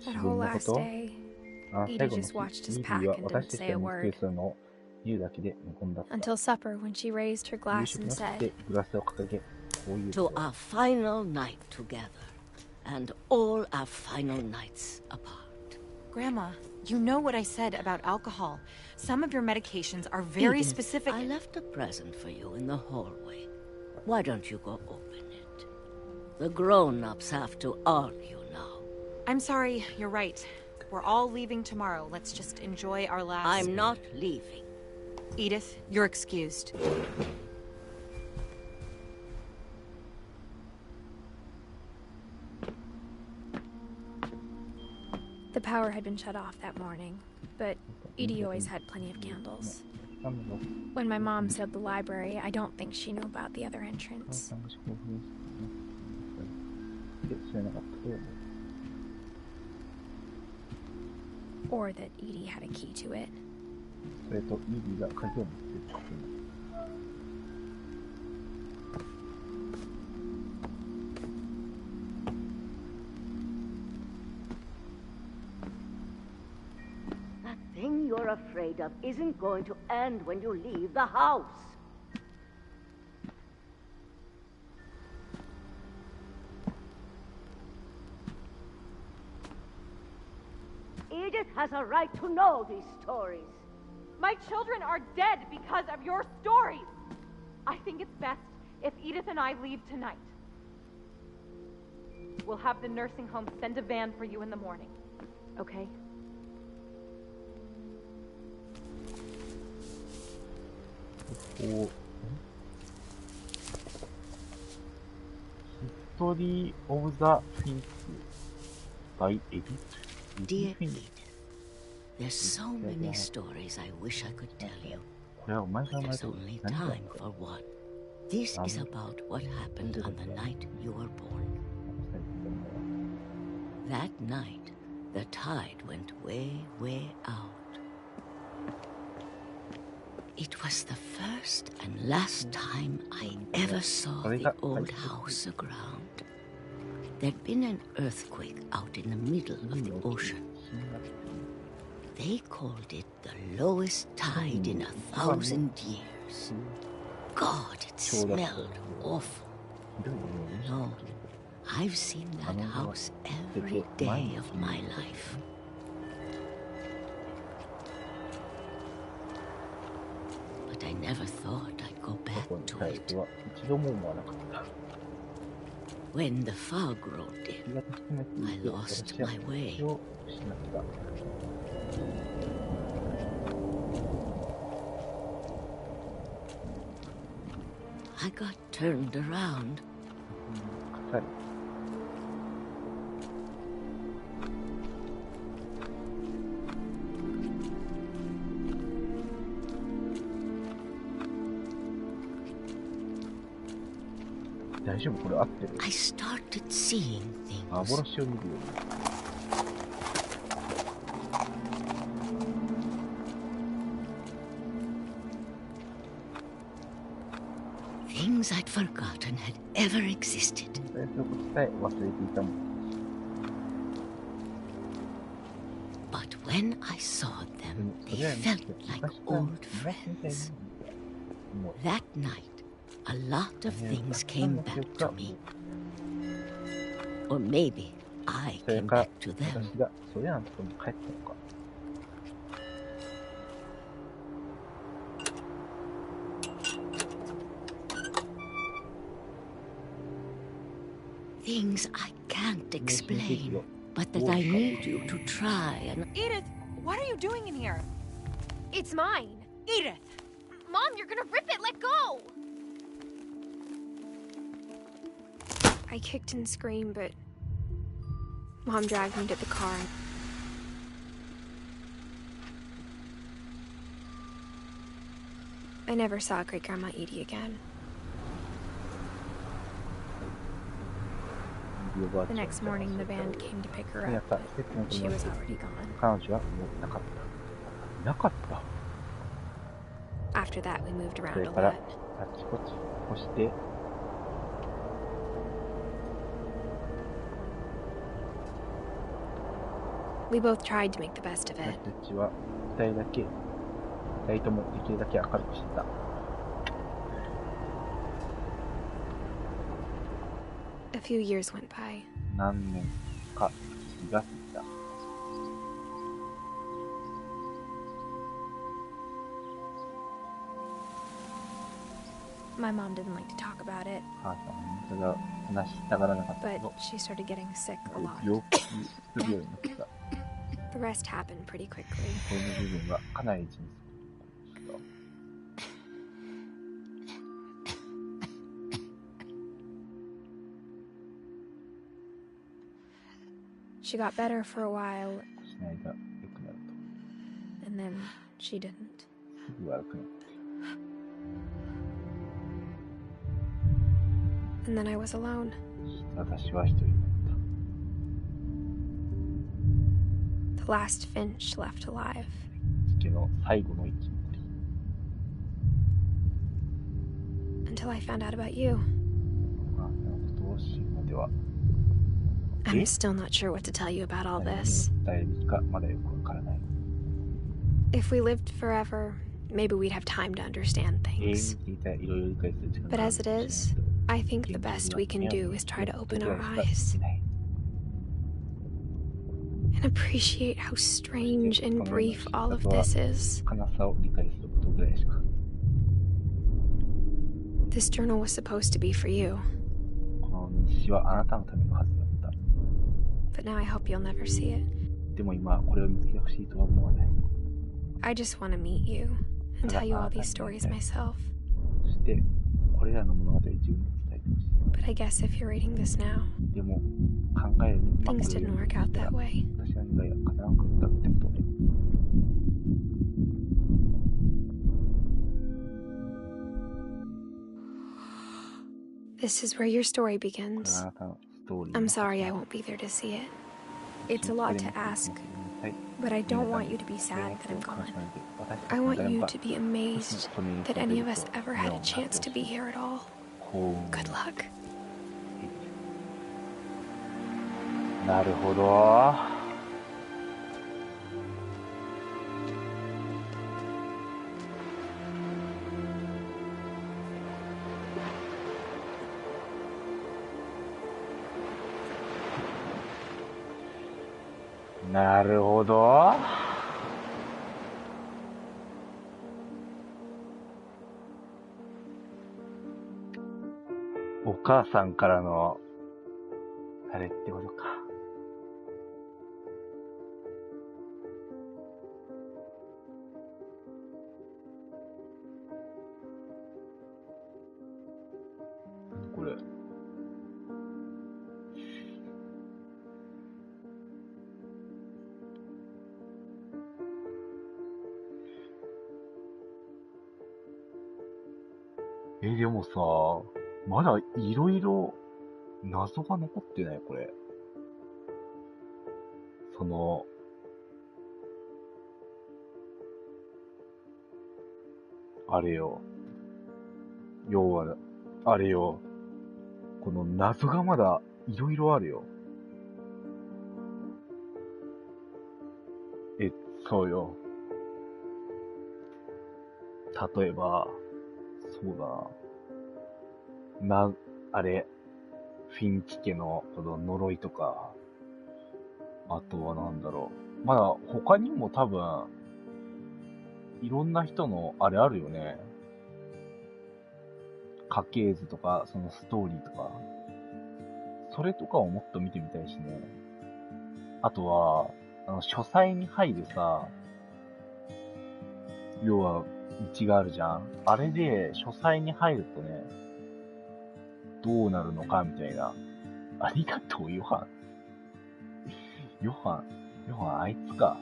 That whole last day, Edie just watched us pack and didn't say a word. Until supper, when she raised her glass and said, To our final night together, and all our final nights apart. Grandma, you know what I said about alcohol. Some of your medications are very Edith, specific. I left a present for you in the hallway. Why don't you go open it? The grown-ups have to argue now. I'm sorry, you're right. We're all leaving tomorrow. Let's just enjoy our last... I'm not leaving. Edith, you're excused. the power had been shut off that morning, but Edie always had plenty of candles. When my mom said the library, I don't think she knew about the other entrance. Or that Edie had a key to it. That thing you're afraid of isn't going to end when you leave the house. Edith has a right to know these stories. My children are dead because of your stories. I think it's best if Edith and I leave tonight. We'll have the nursing home send a van for you in the morning, okay? History of the Finch by Edith. Dear Edith, there's so many stories I wish I could tell you. But there's only time for one. This is about what happened on the night you were born. That night, the tide went way, way out. It was the first and last time I ever saw the old house aground. There'd been an earthquake out in the middle of the ocean. They called it the lowest tide in 1,000 years. God, it smelled awful. No, I've seen that house every day of my life. But I never thought I'd go back to it. When the fog rolled in, I lost my way. I got turned around. I started seeing things. Things I'd forgotten had ever existed. But when I saw them, they felt like old friends. That night, a lot of things came back to me. Or maybe I came back to them. Things I can't explain, but that I need you to try and... Edith, what are you doing in here? It's mine. Edith! Mom, you're gonna rip it! Let go! I kicked and screamed, but Mom dragged me to the car. I never saw Great-Grandma Edie again. The next morning, the band came to pick her up, but she was already gone. 彼女はもういなかった。いなかった。After that, we moved そ around れ a から lot. あちこち越して、We both tried to make the best of 私 it. たちは二人ともできるだけ明るくしてた。A few years went by. 何年か気がついた。My mom didn't like to talk about it, 母さんはそれは話したがらなかったけ but ど、 she started getting sick a lot. 病気するようになってた。 The rest happened pretty quickly. この部分はかなり一日した。 She got better for a while, しないが良くなる and then she didn't. と。すぐ悪くなって。 And then I was alone. 私は一人になった。 The last Finch left alive. 家の最後の生き残り。 Until I found out about you. あなたのことを知るまでは。 I'm still not sure what to tell you about all this. 何を伝えるべきかまだよくわからない。 If we lived forever, maybe we'd have time to understand 永遠 things. に聞いたらいろいろ理解する時間 But がある as か it もし is, れないけど、 I think the best we can do is try to open our 目を eyes できない。 and appreciate how strange and brief all of this is. 儚さを理解することぐらいしか。 This journal was supposed to be for you, この日誌はあなたのためのはずだった。 but now I hope you'll never see it. でも今これを見つけてほしいとは思わない。 I just want to meet you and tell you all these stories myself. そしてこれらの物語を自分に伝えてほしい。 But I guess if you're reading this now, でも考えるに things didn't work out that way. 私の願いが叶わなかったってことね。 This is where your story これ begins. はあなたのストーリー I'm の sorry I won't be there to see it. It's a lot to ask, but I don't want you to be sad that I'm gone. I want you to be amazed that any of us ever had a chance to be here at all. Good luck. なるほど。なるほど。お母さんからのあれってことか。これ。でもさ、まだいろいろ謎が残ってないこれ。その、あれよ。要は、あれよ。この謎がまだいろいろあるよ。そうよ。例えば、そうだな。あれ、フィンチ家のこの呪いとか、あとはなんだろう。まだ他にも多分、いろんな人のあれあるよね。家系図とか、そのストーリーとか。それとかをもっと見てみたいしね。あとは、書斎に入るさ、要は、道があるじゃん。あれで、書斎に入るとね、どうなるのかみたいな。ありがとう、ヨハン。ヨハン、あいつか。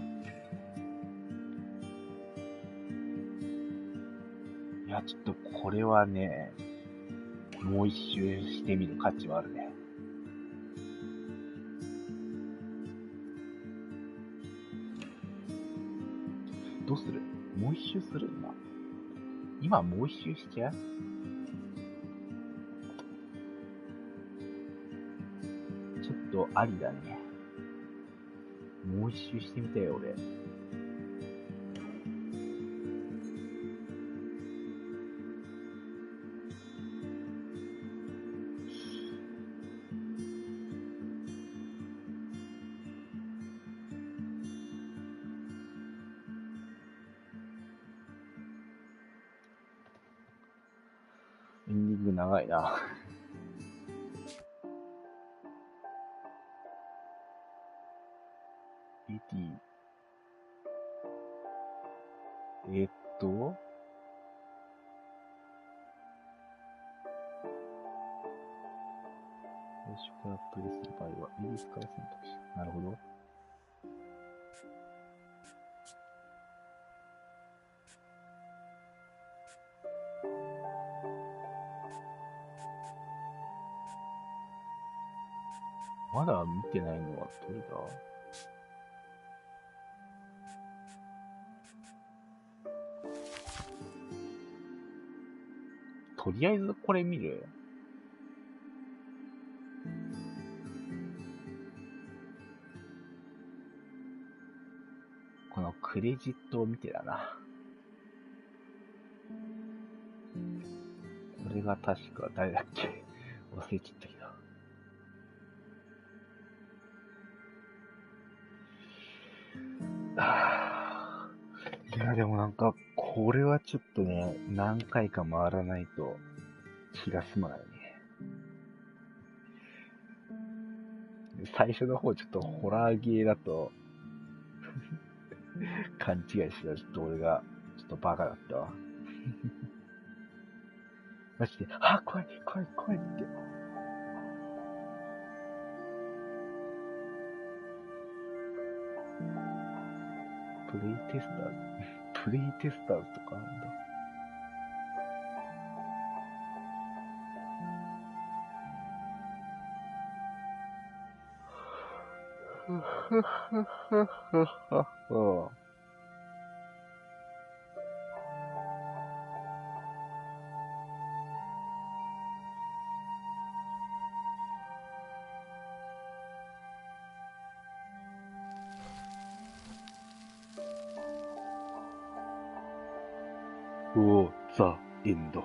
いや、ちょっとこれはね、もう一周してみる価値はあるね。どうする？もう一周する？今もう一周しちゃう？ちょっとありだね。もう一周してみたよ、俺。エンディング長いな。最初からプレイする場合は、イギリスから選択肢。なるほど。まだ見てないのはどれだ？とりあえずこれ見る？このクレジットを見てだな。これが確か誰だっけ？忘れちゃったけど。いや、でもなんか、これはちょっとね、何回か回らないと気が済まないね。最初の方ちょっとホラーゲーだと勘違いしてた。ちょっと俺がちょっとバカだったわ。マジで、あ、怖い怖い怖いって。プレイテスターズとかあるんだ。ザ・エンド。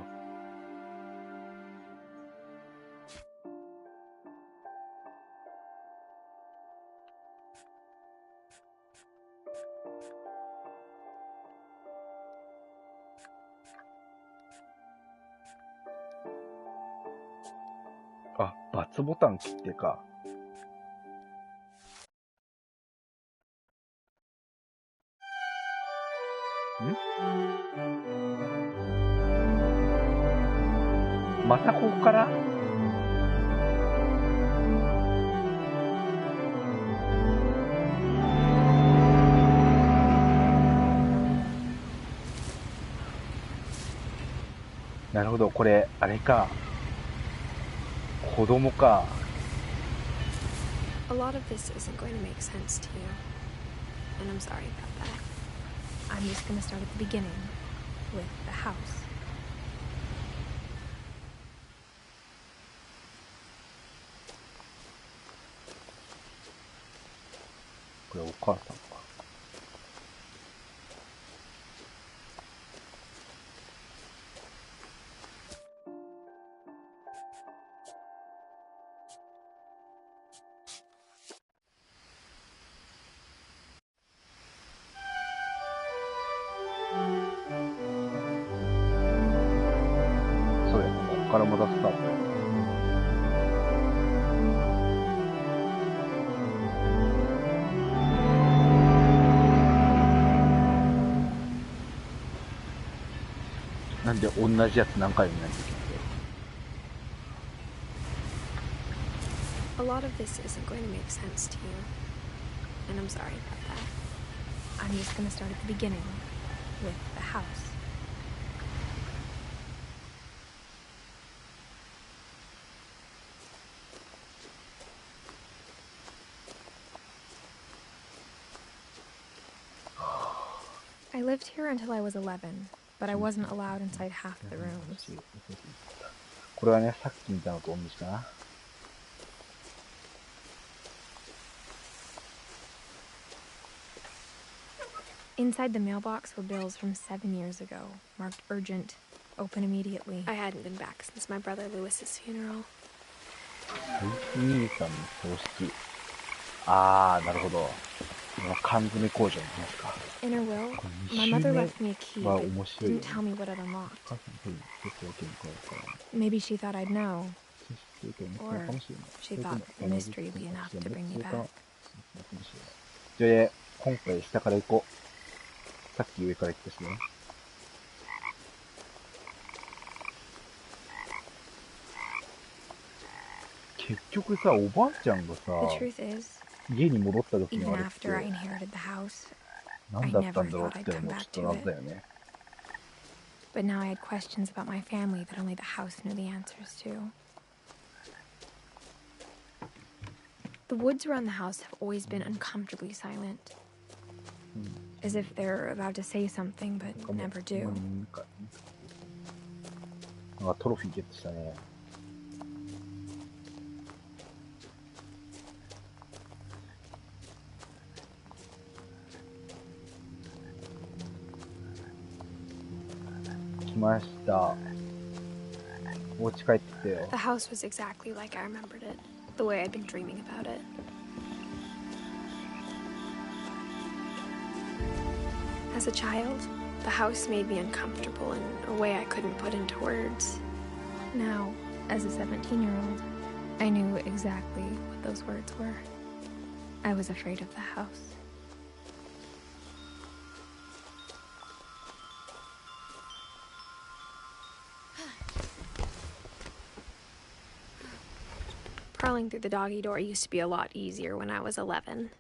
あ、×ボタン切ってか。またここから？なるほど、これ、あれか。子供か。A lot of this isn't going to make sense to you, and I'm sorry about that. I'm just going to start at the beginning, with the house. これお母さんか。そうやね、ここからまたスタートや。なんで同じやつ何回も見ないといけない。A lot of this isn't going to make sense to you, and I'm sorry about that. I'm just going to start at the beginning, with the house. 'I lived here until I was 11, but I wasn't allowed inside half the rooms. これはね、さっき見たのと同じかな。Inside the mailbox were bills from 7 years ago, marked urgent, open immediately. I hadn't been back since my brother Lewis's funeral. 兄さんの葬式。あー、なるほど。缶詰工場の話か。In her will, my mother left me a key, but didn't tell me what it unlocked. Maybe she thought I'd know. Or she thought the mystery would be enough to bring me back. じゃあ、今回下から行こう。さっき上から行ったしね。結局さ、おばあちゃんがさ、家に戻った時にあれって何だったんだろうってのもちょっと謎だよね。But now I had questions about my family that only the house knew the answers to. The woods around the house have always been uncomfortably silent. As if they're about to say something, but never do. トロフィーゲットしたね。来ました。お家帰ってきてよ。The house was exactly like I remembered it, the way I'd been dreaming about it. As a child, the house made me uncomfortable in a way I couldn't put into words. Now, as a 17-year-old, I knew exactly what those words were. I was afraid of the house. Crawling through the doggy door used to be a lot easier when I was 11.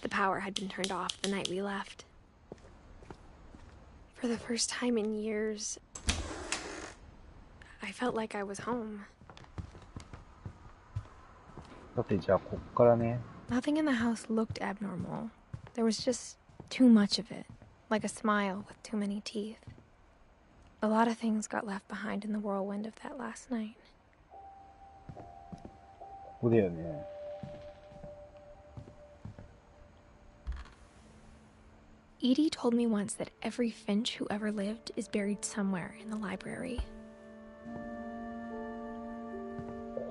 The power had been turned off the night we left. For the first time in years, I felt like I was home. だってじゃあこっからね。Nothing in the house looked abnormal. There was just too much of it, like a smile with too many teeth. A lot of things got left behind in the whirlwind of that last night. ここだよね。Edie told me once that every Finch who ever lived is buried somewhere in the library.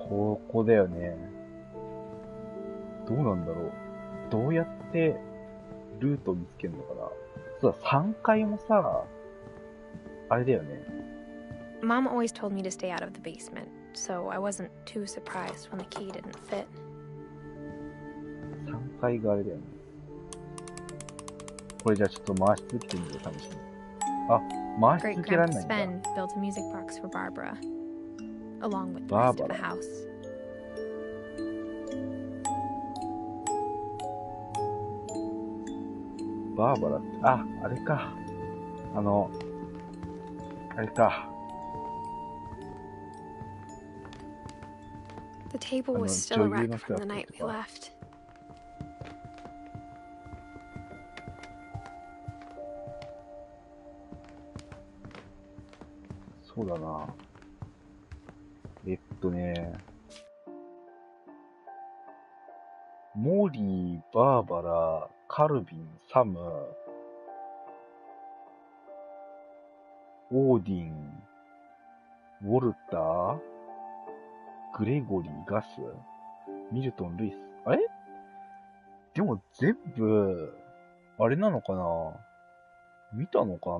ここだよね。どうなんだろう。どうやってルートを見つけるのかな。そうだ、3階もさ、あれだよね。Mom always told me to stay out of the basement, so I wasn't too surprised when the key didn't fit. 3階があれだよね。これじゃあちょっと回し続けてみる試しに。あ、回し続けられないんだ。Great Grandpa Sven built a music box for Barbara, along with the rest of the house. バーバラって、あ、あれか。あれか。The table was still a wreck from the night we left. そうだな。モリー、バーバラ、カルビン、サム、オーディン、ウォルター、グレゴリー、ガス、ミルトン、ルイス。あれ？でも全部、あれなのかな？見たのかな？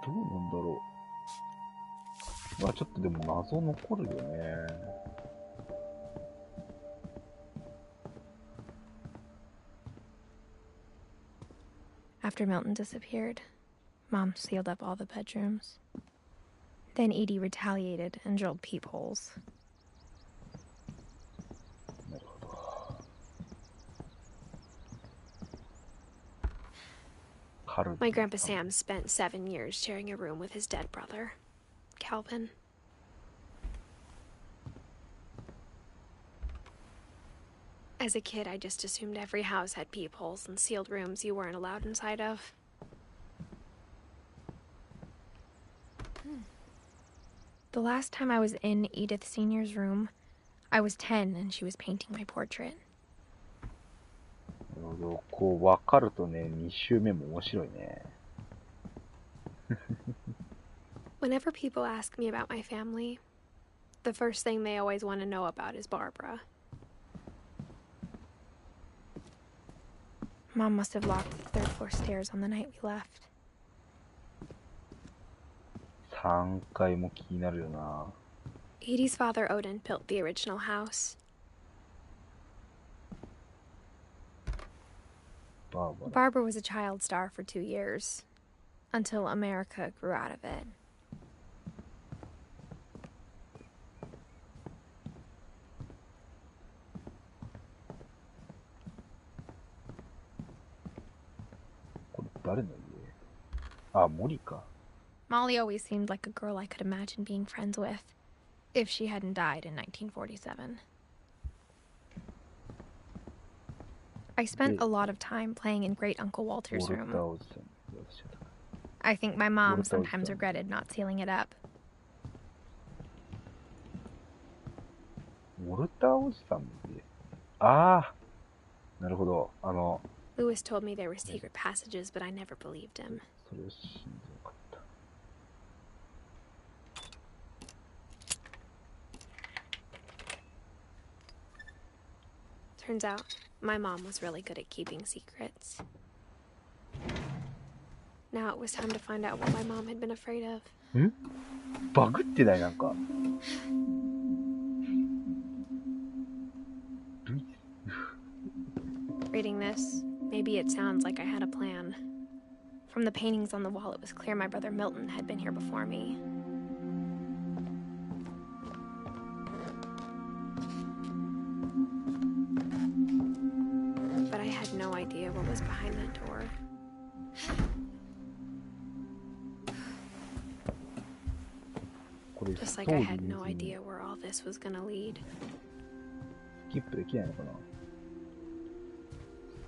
どうなんだろう。まあちょっとでも謎残るよね。After Milton disappeared, Mom sealed up all the bedrooms. Then Edie retaliated and drilled peepholes. My Grandpa Sam spent 7 years sharing a room with his dead brother. Calvin. As a kid, I just assumed every house had peepholes and sealed rooms you weren't allowed inside of. The last time I was in Edith Sr.'s room, I was 10 and she was painting my portrait. こう分かるとね、2周目も面白いね。Whenever people ask me about my family, the first thing they always want to know about is Barbara. Mom must have locked the third floor stairs on the night we left. 3階も気になるよな。Edie's father, Odin, built the original house. Barbara was a child star for 2 years, until America grew out of it. Molly always seemed like a girl I could imagine being friends with, if she hadn't died in 1947. I spent a lot of time playing in Great Uncle Walter's room. I think my mom sometimes regretted not sealing it up. Lewis told me there were secret passages, but I never believed him. Turns out, my mom was really good at keeping secrets. Now it was time to find out what my mom had been afraid of. バグってないなんか。Reading this, maybe it sounds like I had a plan. From the paintings on the wall, it was clear my brother Milton had been here before me. But I had no idea what was behind that door. Just like I had no idea where all this was gonna lead. スキップできないのかな。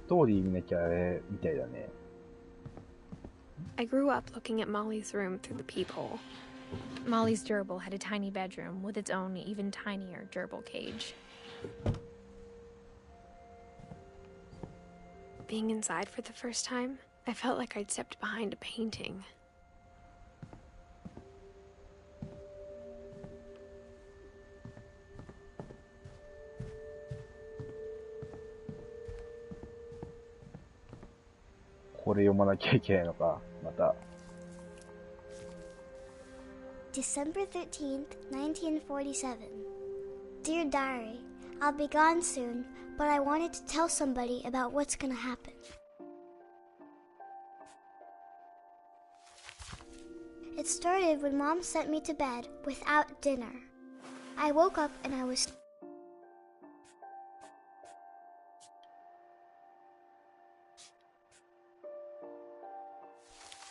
ストーリー見なきゃあれみたいだね。I grew up looking at Molly's room through the peephole. Molly's gerbil had a tiny bedroom with its own even tinier gerbil cage. Being inside for the first time, I felt like I'd stepped behind a painting. December 13th, 1947. Dear Diary, I'll be gone soon, but I wanted to tell somebody about what's gonna happen. It started when Mom sent me to bed without dinner. I woke up and I was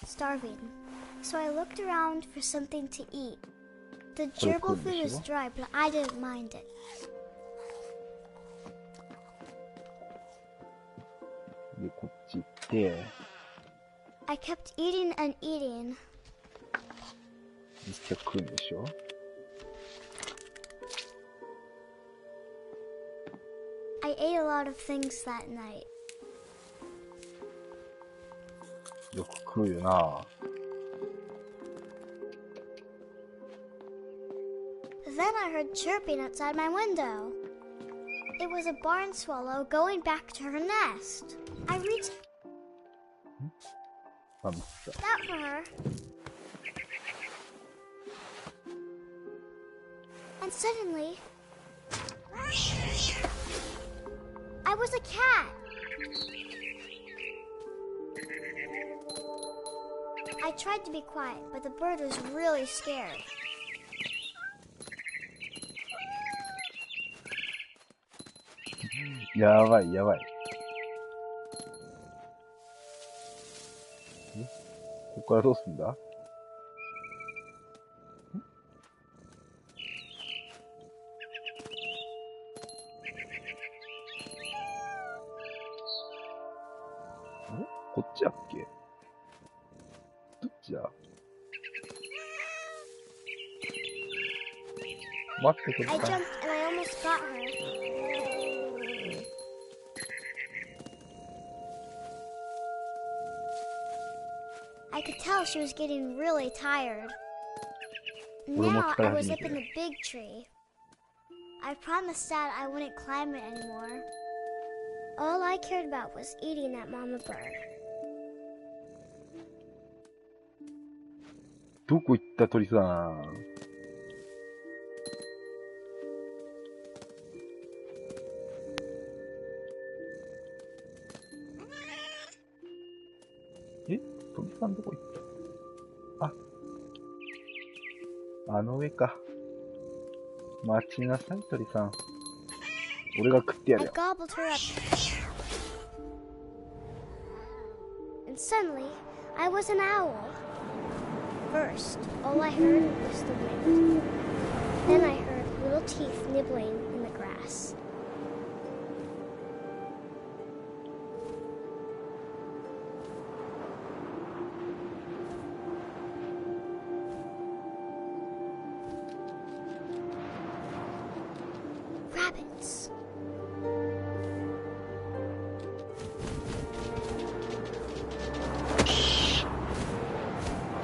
starving, so I looked around for something to eat. The gerbil food was dry, but I didn't mind it. I kept eating and eating. I ate a lot of things that night. Then I heard chirping outside my window. It was a barn swallow going back to her nest. I reached out for her. And suddenly, I was a cat. I tried to be quiet, but the bird was really scared. こっちやっけ？どっちだ？待って、こっち I jumped and I almost got her. I could tell she was getting really tired. Now I was up in the big tree. I promised Dad I wouldn't climb it anymore. All I cared about was eating that mama bird. どこ行った鳥さん。え？鳥さんどこ行った？あの上か。待ちなさい、鳥さん。俺が食ってやるよ。I gobbled her up. And suddenly, I was an owl. First, all I heard was the wind. Then I heard little teeth nibbling in the grass. Rabbits.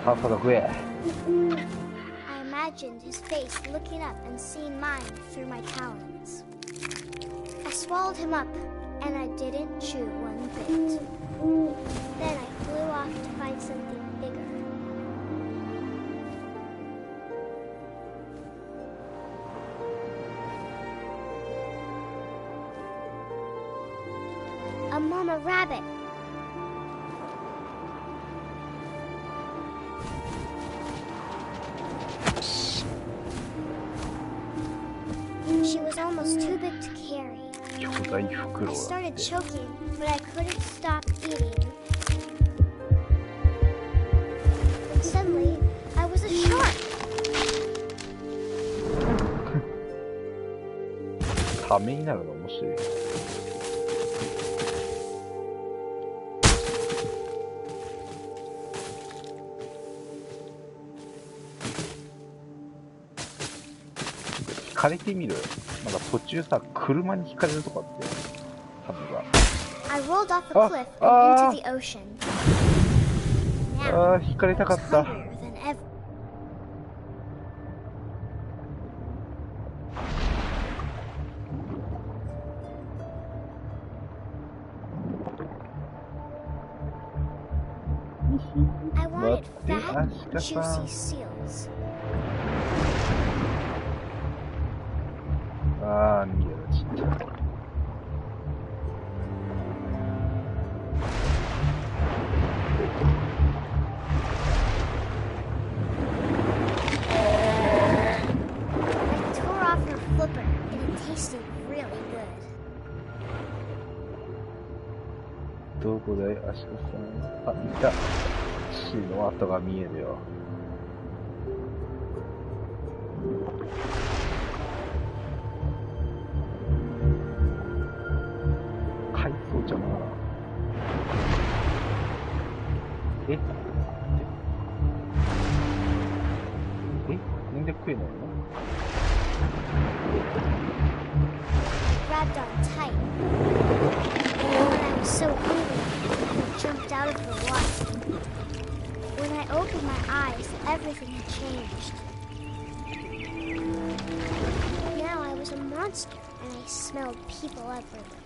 I imagined his face looking up and seeing mine through my talons. I swallowed him up, and I didn't chew one bit. Then I flew off to find something bigger. A mama rabbit. She was almost too big to carry. I started choking, but I couldn't stop eating. And suddenly, I was a shark. ためになるの面白い。引かれてみる。なんか途中さ、車に引かれるとかって、サブが。I rolled off a cliff and into the ocean. ああ、引かれたかった。I wanted fat, juicy seals. ああ、逃げろ、ちっちゃい。I tore off her flipper, and it tasted really good. どこだい、アシカさん。あ、いた。C の跡が見えるよ。海藻じゃな。え？なんで食えないの？ Grabbed on tight. When I was so hungry, I jumped out of the water. When I opened my eyes, everything had changed. Now I was a monster, and I smelled people everywhere.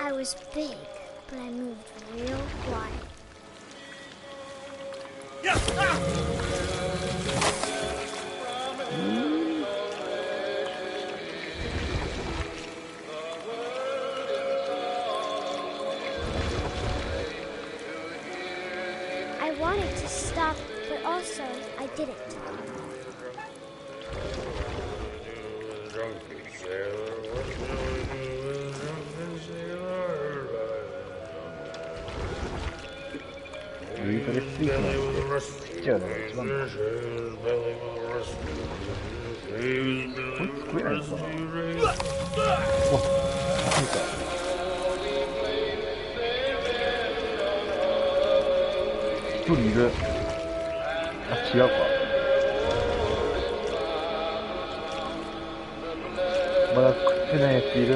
I was big, but I moved real quiet. I wanted to stop, but also I didn't. 余裕でスイーツなんてちっちゃいのが一番だ。こいつ食えないのかな。うわっ、なんか一人いる。あ、違うか。まだ食ってないやついる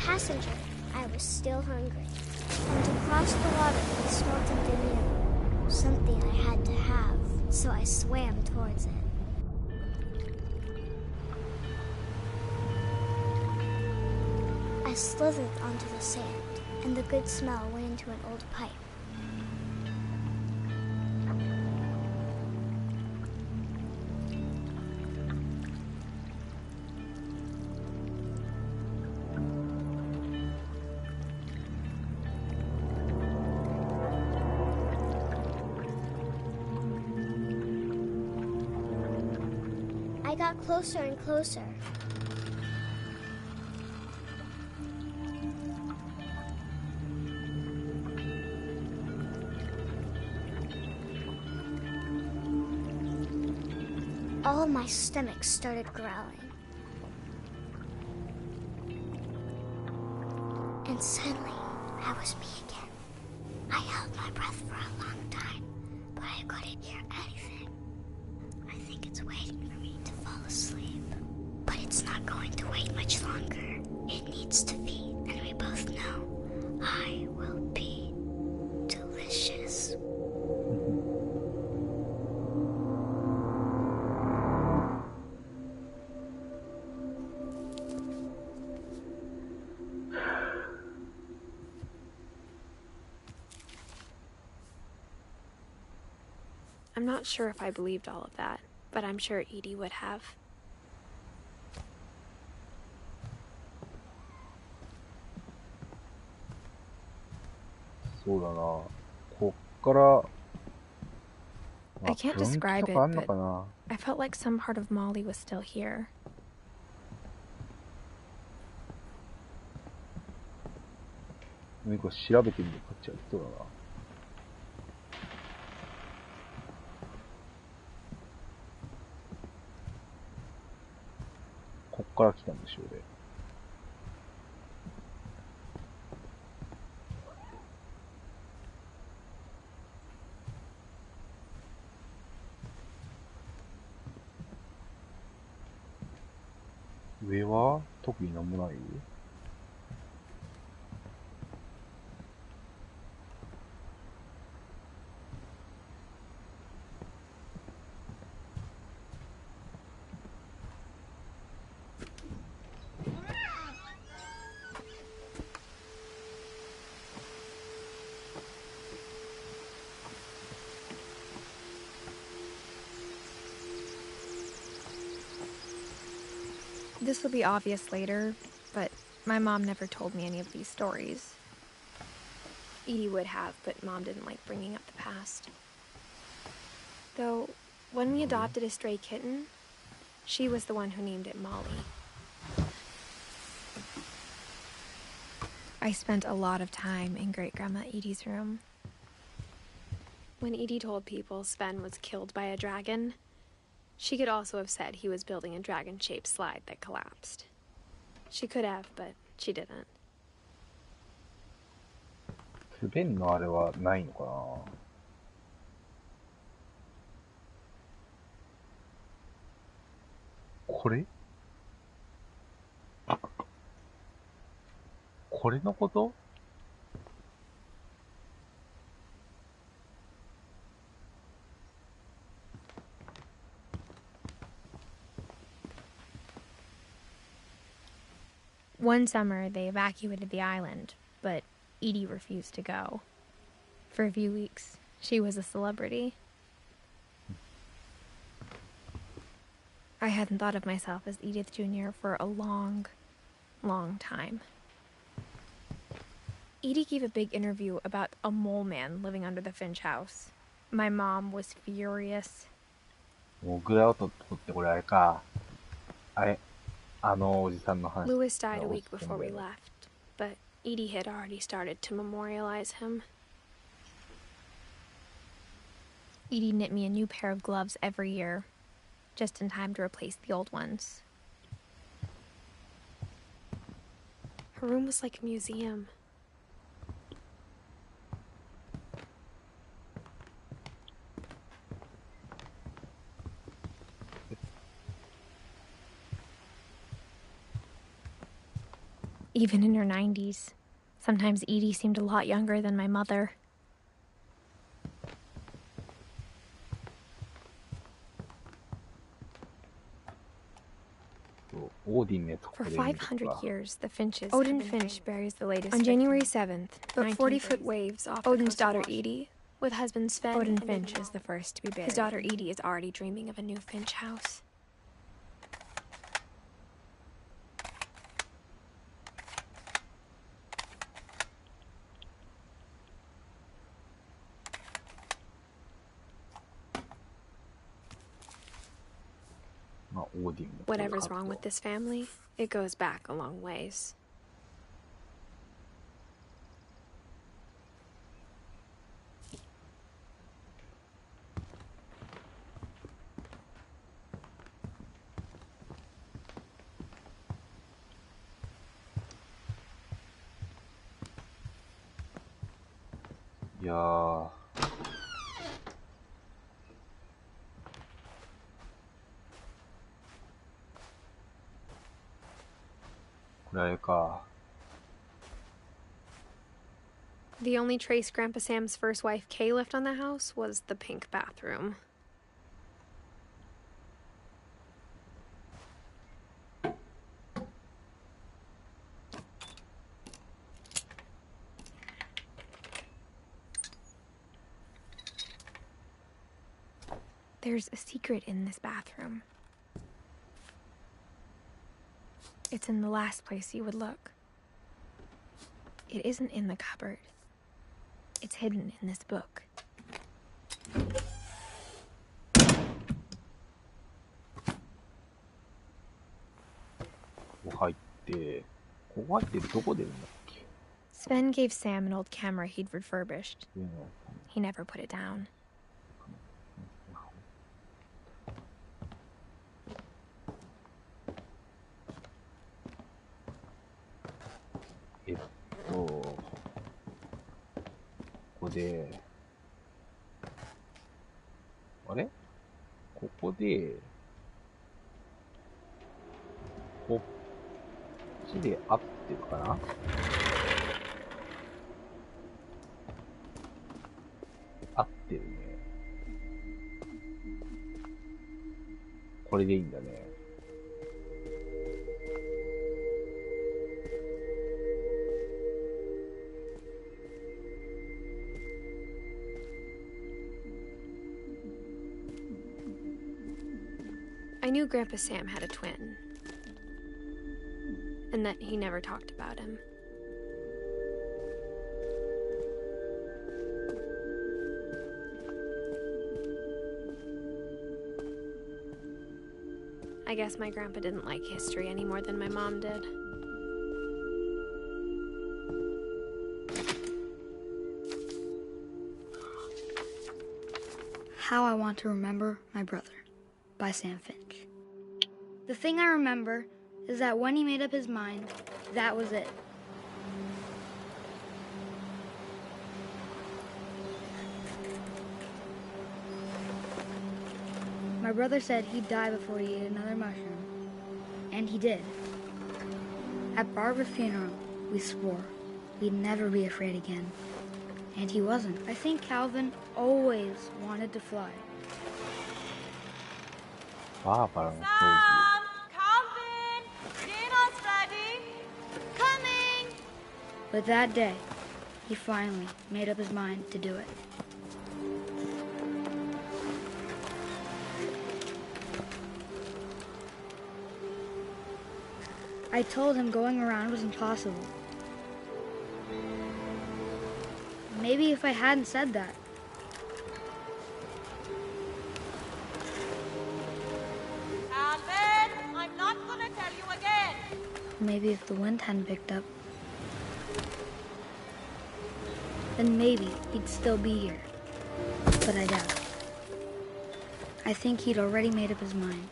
？Passenger, I was still hungry. And to cross the water, I smelled something new. Something I had to have, so I swam towards it. I slithered onto the sand, and the good smell went into an old pipe. I got closer and closer. All of my stomach started growling. And suddenly, I was me again. I held my breath for a long time, but I couldn't hear anything. I think it's waiting for me to fall asleep. But it's not going to wait much longer. It needs to feed, and we both know I will be delicious. I'm not sure if I believed all of that, but I'm sure Edie would have. そうだな。こっから、I can't describe it, 分岐とかあんのかな。I felt like some part of Molly was still here. 何か調べてみる価値ありそうだな。こっから来たんでしょうね。上は特になんもない？This will be obvious later, but my mom never told me any of these stories. Edie would have, but Mom didn't like bringing up the past. Though, when we adopted a stray kitten, she was the one who named it Molly. I spent a lot of time in Great-Grandma Edie's room. When Edie told people Sven was killed by a dragon, she could also have said he was building a dragon-shaped slide that collapsed. She could have, but she didn't. 滑んのあれはないのかな。これ？これのこと？One summer, they evacuated the island, but Edie refused to go. For a few weeks, she was a celebrity. I hadn't thought of myself as Edith Jr. for a long, long time. Edie gave a big interview about a mole man living under the Finch house. My mom was furious. もうグラウトってこれあれか。あれ、おじさんの話。Louis died a week before we left, but Edie had already started to memorialize him. Edie knit me a new pair of gloves every year, just in time to replace the old ones. Her room was like a museum. Even in her 90s, sometimes Edie seemed a lot younger than my mother. For 500 years, the Finches. Odin Finch buries the latest. On January 7th, but 40-foot waves off Odin's daughter Edie, with husband Sven. Odin Finch is the first to be buried. His daughter Edie is already dreaming of a new Finch house. Whatever's wrong with this family, it goes back a long ways. Yeah. これあれか。 The only trace Grandpa Sam's first wife Kay left on the house was the pink bathroom. There's a secret in this bathroom. It's in the last place you would look. It isn't in the cupboard. It's hidden in this book. ここ入って、ここ入ってるどこ出るんだっけ? Sven gave Sam an old camera he'd refurbished. He never put it down. Oh. ここで、あれ?ここで、こっちで合ってるかな?合ってるね。これでいいんだね。I knew Grandpa Sam had a twin, and that he never talked about him. I guess my grandpa didn't like history any more than my mom did. How I Want to Remember My Brother by Sam Finch. The thing I remember is that when he made up his mind, that was it. My brother said he'd die before he ate another mushroom, and he did. At Barbara's funeral, we swore we'd never be afraid again, and he wasn't. I think Calvin always wanted to fly. Calvin, dinner's ready. Coming. But that day, he finally made up his mind to do it. I told him going around was impossible. Maybe if I hadn't said that. Alvin, I'm not gonna tell you again. Maybe if the wind hadn't picked up, then maybe he'd still be here. But I doubt it. I think he'd already made up his mind.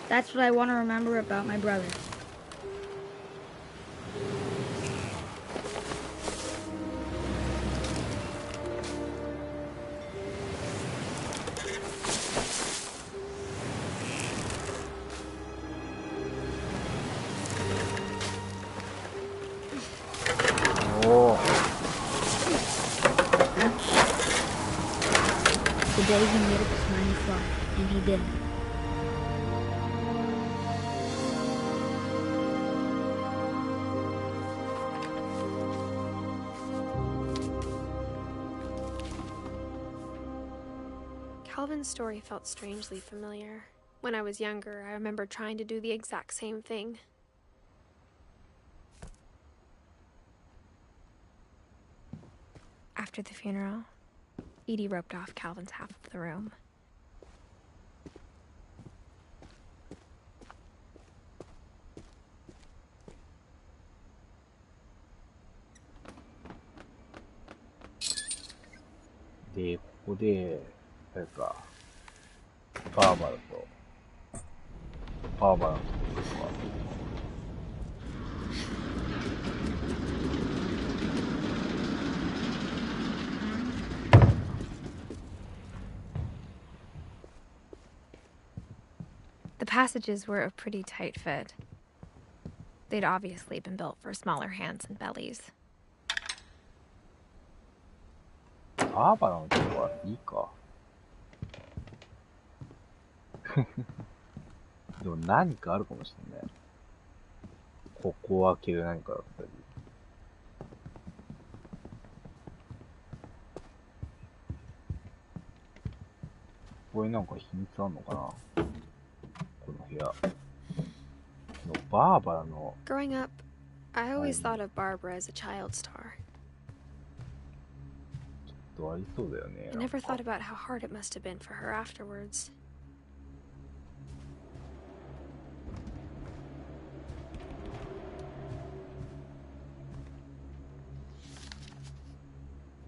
That's what I want to remember about my brother. The day he made up his mind to fly, and he didn't. Calvin's story felt strangely familiar. When I was younger, I remember trying to do the exact same thing. After the funeral, Edie roped off Calvin's half of the room. De, ここで、あれか、バーバラのとこか。The passages were a pretty tight fit. They'd obviously been built for smaller hands and bellies. バーバラのとこはいいか。でも何かあるかもしれない。ここを開ける何かだったり。ここになんか秘密あんのかな、この部屋。バーバラの。Growing up, I always thought of Barbara as a child star. ちょっとありそうだよね。I never thought about how hard it must have been for her afterwards.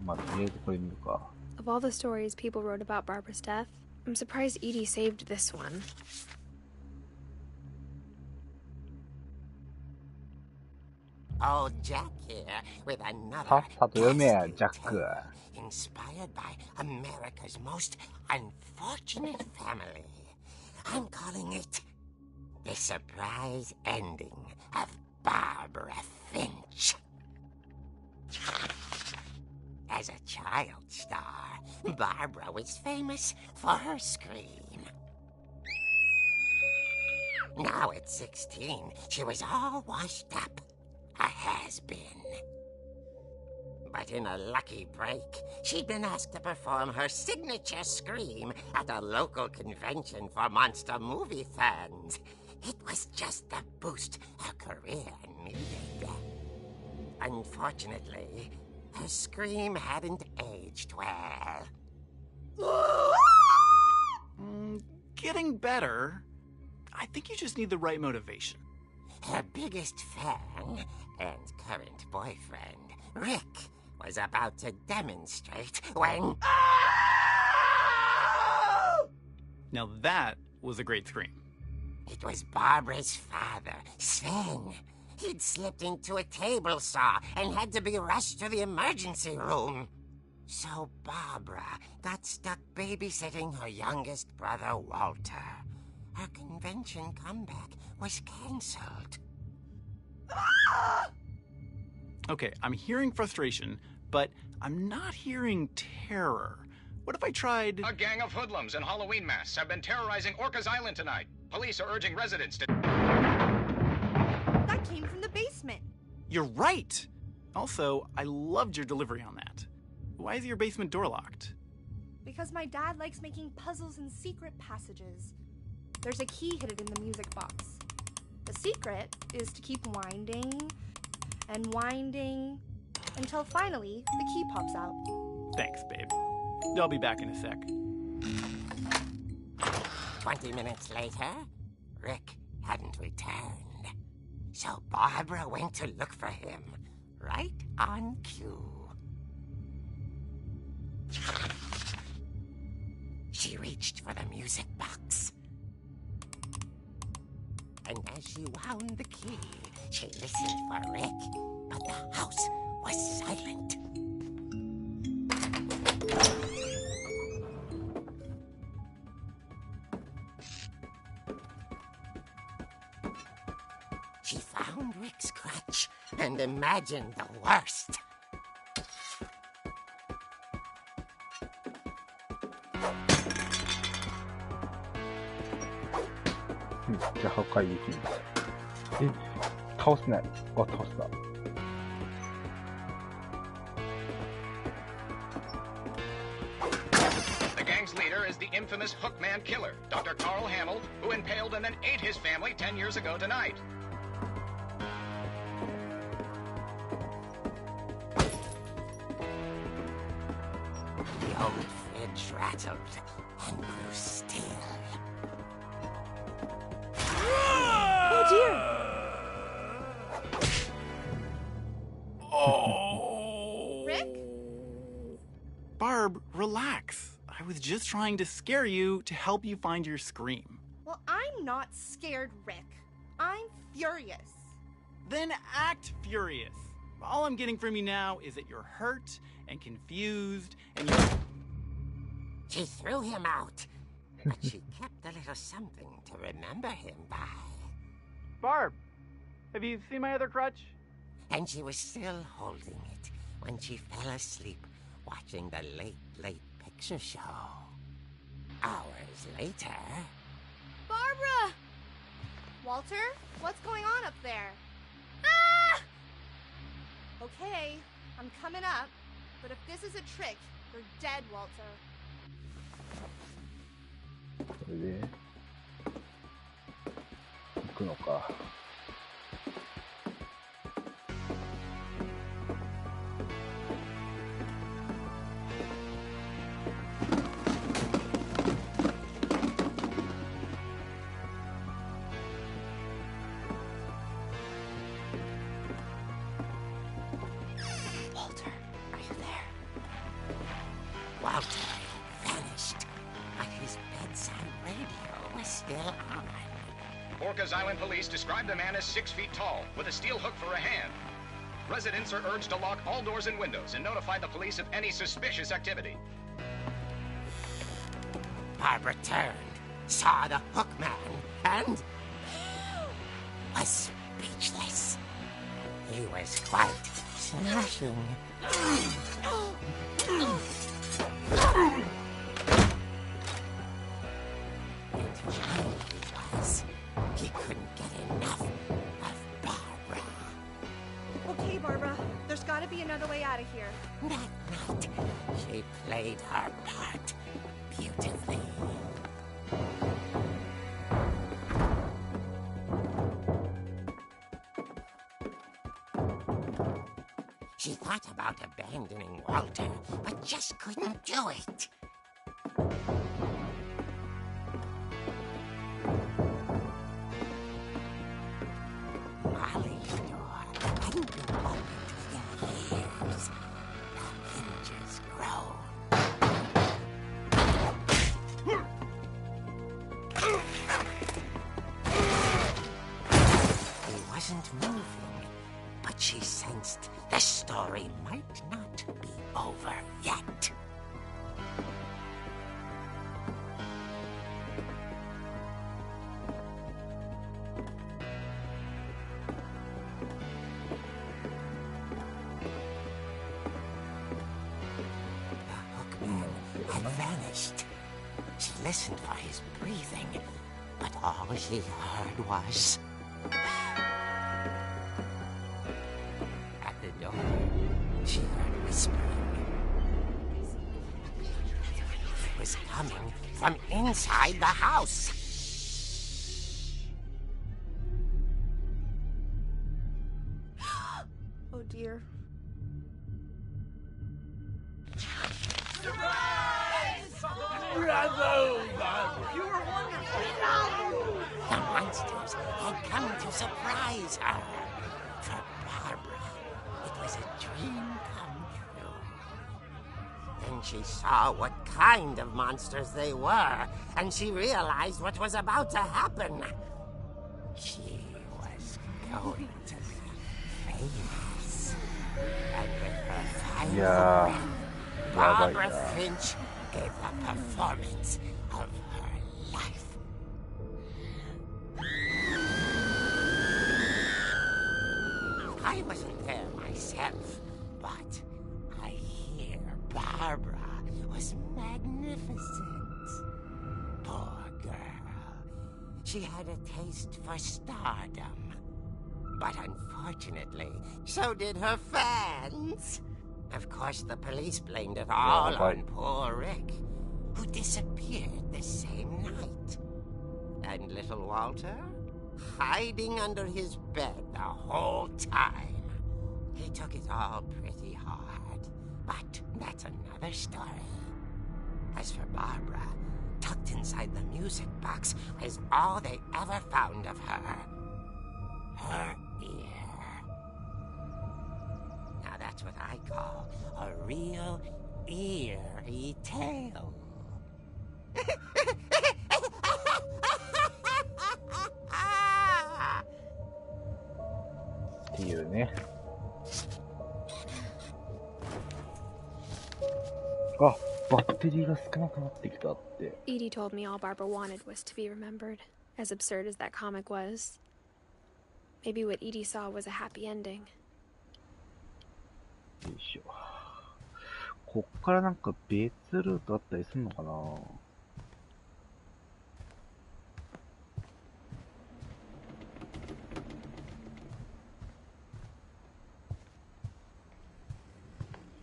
まあ、とりあえずこれ見るか。Of all the stories people wrote about Barbara's death, I'm surprised Edie saved this one. Old Jack here with another さっさと読めや、ジャック。 inspired by America's most unfortunate family. I'm calling it The Surprise Ending of Barbara Finch. As a child star, Barbara was famous for her scream. Now at 16, she was all washed up, a has-been. But in a lucky break, she'd been asked to perform her signature scream at a local convention for monster movie fans. It was just the boost her career needed. Unfortunately, her scream hadn't aged well. Getting better. I think you just need the right motivation. Her biggest fan and current boyfriend, Rick, was about to demonstrate when... Now that was a great scream. It was Barbara's father, Sven. He'd slipped into a table saw and had to be rushed to the emergency room. So Barbara got stuck babysitting her youngest brother, Walter. Her convention comeback was cancelled. Okay, I'm hearing frustration, but I'm not hearing terror. What if I tried... A gang of hoodlums in Halloween masks have been terrorizing Orcas Island tonight. Police are urging residents to... came from the basement. You're right! Also, I loved your delivery on that. Why is your basement door locked? Because my dad likes making puzzles and secret passages. There's a key hidden in the music box. The secret is to keep winding and winding until finally the key pops out. Thanks, babe. I'll be back in a sec. 20 minutes later, Rick hadn't returned. So Barbara went to look for him, right on cue. She reached for the music box. And as she wound the key, she listened for Rick, but the house was silent. She found Rick's crutch and imagined the worst. The gang's leader is the infamous Hookman killer, Dr. Carl Hamill, who impaled and then ate his family 10 years ago tonight. The old fridge rattled and grew still. Oh dear! Oh! Rick? Barb, relax. I was just trying to scare you to help you find your scream. Well, I'm not scared, Rick. I'm furious. Then act furious. All I'm getting from you now is that you're hurt and confused and you're... She threw him out, but she kept a little something to remember him by. Barb, have you seen my other crutch? And she was still holding it when she fell asleep watching the late picture show. Hours later... Barbara! Walter, what's going on up there? Ah! Okay, I'm coming up, but if this is a trick, you're dead, Walter. それで行くのか。Walter, are you there? Walter vanished, but his bedside radio was still on. Orcas Island police describe the man as 6 feet tall, with a steel hook for a hand. Residents are urged to lock all doors and windows and notify the police of any suspicious activity. Barbara turned, saw the hook man, and was speechless. He was quite smashing. He couldn't get enough of Barbara. Okay, Barbara, there's gotta be another way out of here. That night, she played her part beautifully. She thought about abandoning Walter, but just couldn't do it. Molly's door hadn't been opened in years. The hinges groaned. He wasn't moving, but she sensed the story might not be over yet. The hookman had vanished. She listened for his breathing, but all she heard was... coming from inside the house. Oh dear. Bravo, Barbara! You were wonderful! The monsters had come to surprise her. For Barbara, it was a dream come true. Then she saw what kind of monsters they were, and she realized what was about to happen. She was going to be famous. And with her final breath, Barbara Finch gave the performance of her life. I wasn't there myself, but I hear Barbara was magnificent. Poor girl. She had a taste for stardom. But unfortunately, so did her fans. Of course, the police blamed it all on poor Rick, who disappeared the same night. And little Walter, hiding under his bed the whole time. He took it all pretty hard, but that's another story. As for Barbara, tucked inside the music box is all they ever found of her. Her ear. Now that's what I call a real eerie tale.っていうね。あ、バッテリーが少なくなってきたって。Edie told me all Barbara wanted was to be remembered, as absurd as that comic was. Maybe what Edie saw was a happy ending. よいしょ。こっからなんか別ルートあったりするのかな。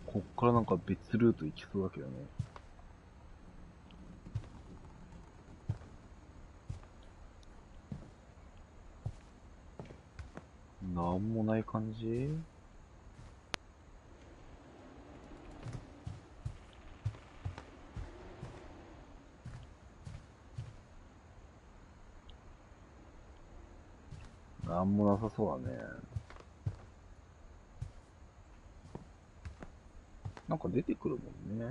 こっからなんか別ルート行きそうだけどね。なんもない感じ？なんもなさそうだね。なんか出てくるもんね。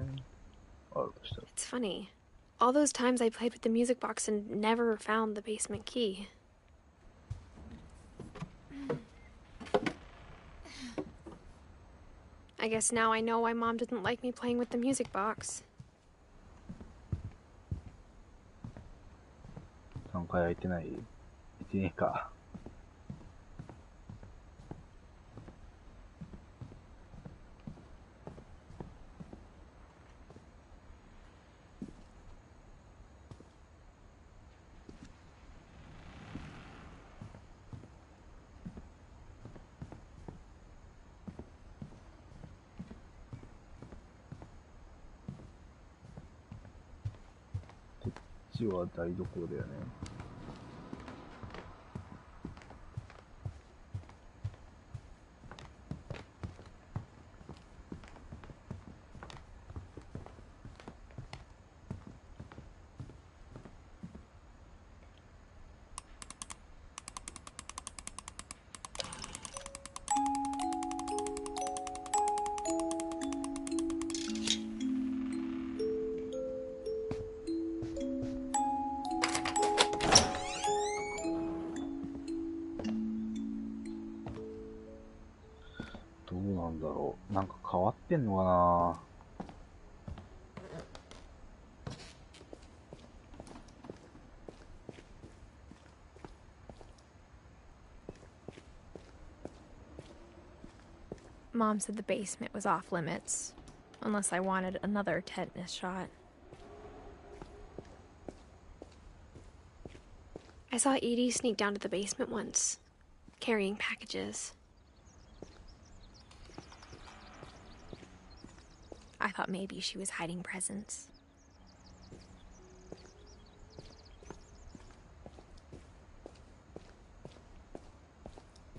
あるとしたら。It's funny. All those times I played with the music box and never found the basement key. I guess now I know why Mom didn't like me playing with the music box. 3回開いてない？開いてねえか。こっちは台所だよね。どうなんだろう。なんか変わってんのかな。Mom said the basement was off limits, unless I wanted another tetanus shot. I saw Edie sneak down to the basement once, carrying packages. I thought maybe she was hiding presents.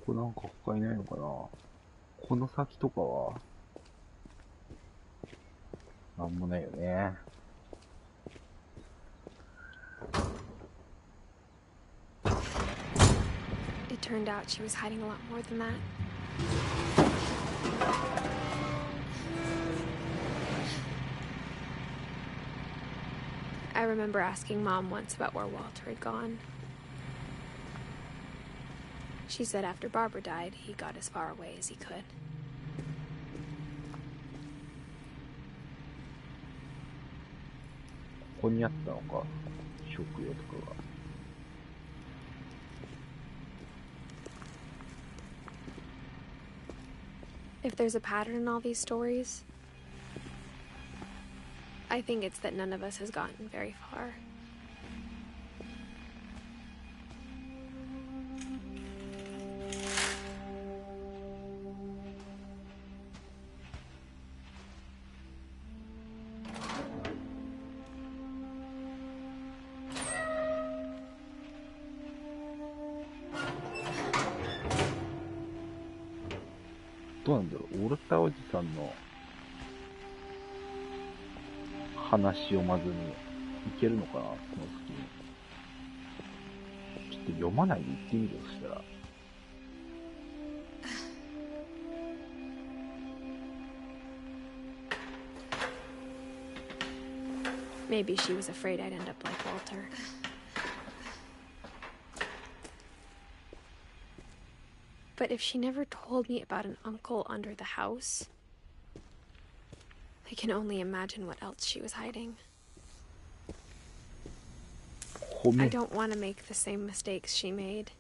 こなんか他いないのかな。この先とかはなんもないよね。It turned out she was hiding a lot more than that. I remember asking Mom once about where Walter had gone. She said after Barbara died, he got as far away as he could. If there's a pattern in all these stories, I think it's that none of us has gotten very far. What do you think? オルタおじさんの話をまずにいけるのかな、その時に。ちょっと読まないで言ってみるよ、そしたら。Maybe she was afraid I'd end up like Walter. But if she never told me about an uncle under the house, I can only imagine what else she was hiding. I don't want to make the same mistakes she made.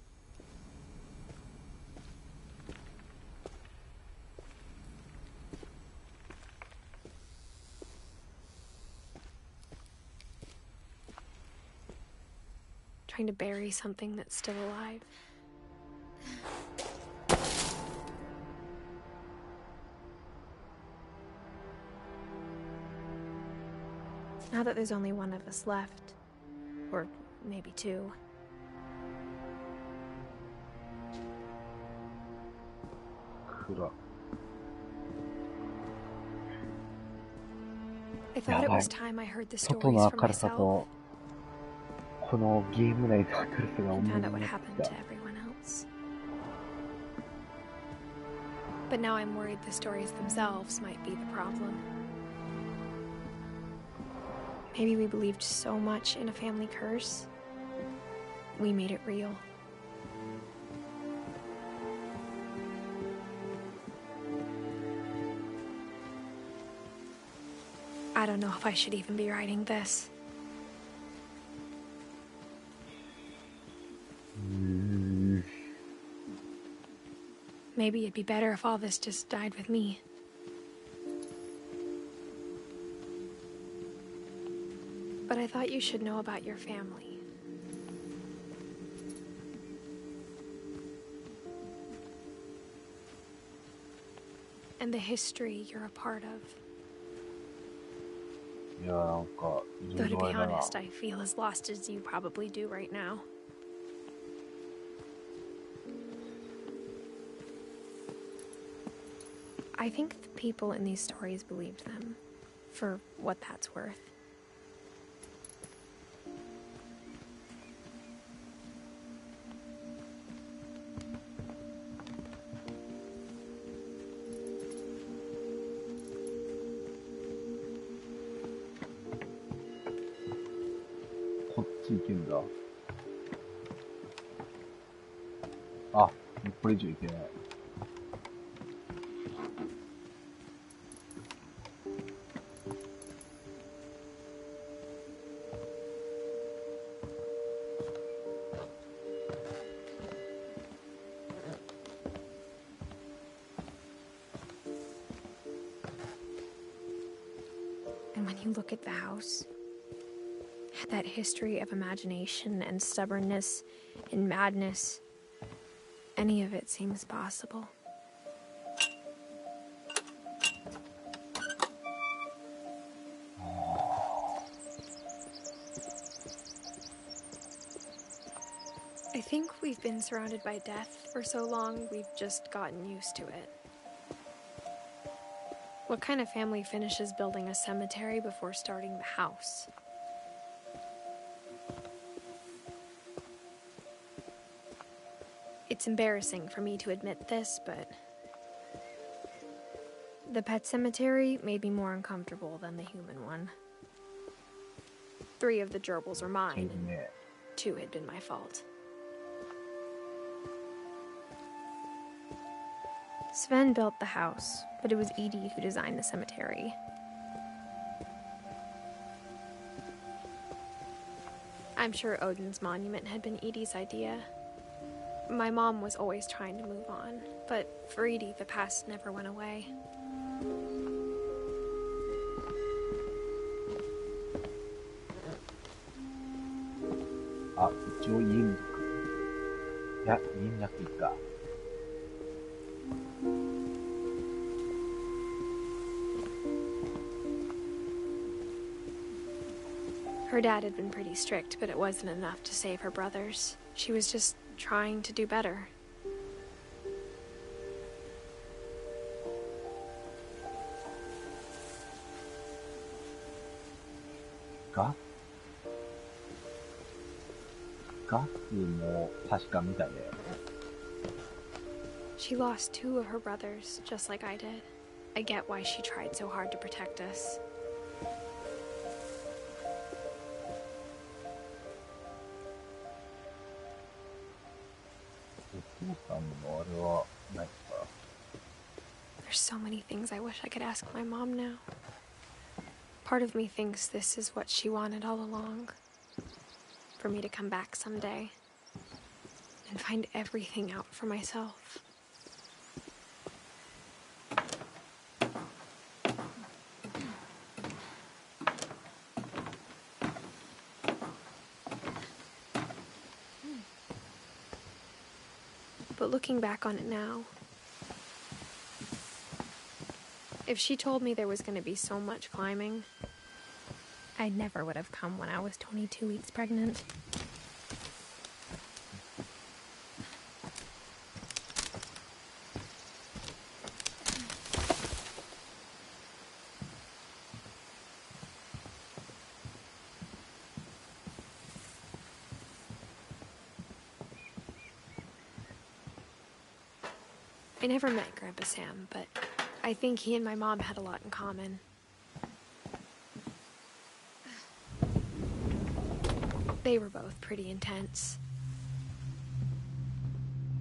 Trying to bury something that's still alive. Now that there's only one of us left, or maybe two, I thought it was time I heard the stories for myself. And found out what happened to everyone else. But now I'm worried the stories themselves might be the problem. Maybe we believed so much in a family curse, we made it real. I don't know if I should even be writing this. Maybe it'd be better if all this just died with me. But I thought you should know about your family. And the history you're a part of. Though to be honest, I feel as lost as you probably do right now. I think the people in these stories believed them, for what that's worth. And when you look at the house, that history of imagination and stubbornness and madness, any of it seems possible. I think we've been surrounded by death for so long, we've just gotten used to it. What kind of family finishes building a cemetery before starting the house? It's embarrassing for me to admit this, but the pet cemetery made me more uncomfortable than the human one. 3 of the gerbils were mine, and 2 had been my fault. Sven built the house, but it was Edie who designed the cemetery. I'm sure Odin's monument had been Edie's idea. My mom was always trying to move on, but for Edie, the past never went away. Her dad had been pretty strict, but it wasn't enough to save her brothers. She was just trying to do better. Gas? ガスも確かみたいだよ。She lost 2 of her brothers, just like I did. I get why she tried so hard to protect us. お父さんのあれはないか。There's so many things I wish I could ask my mom now. Part of me thinks this is what she wanted all along. For me to come back someday and find everything out for myself. But looking back on it now, if she told me there was going to be so much climbing, I never would have come when I was 22 weeks pregnant. I never met Grandpa Sam, but I think he and my mom had a lot in common. They were both pretty intense.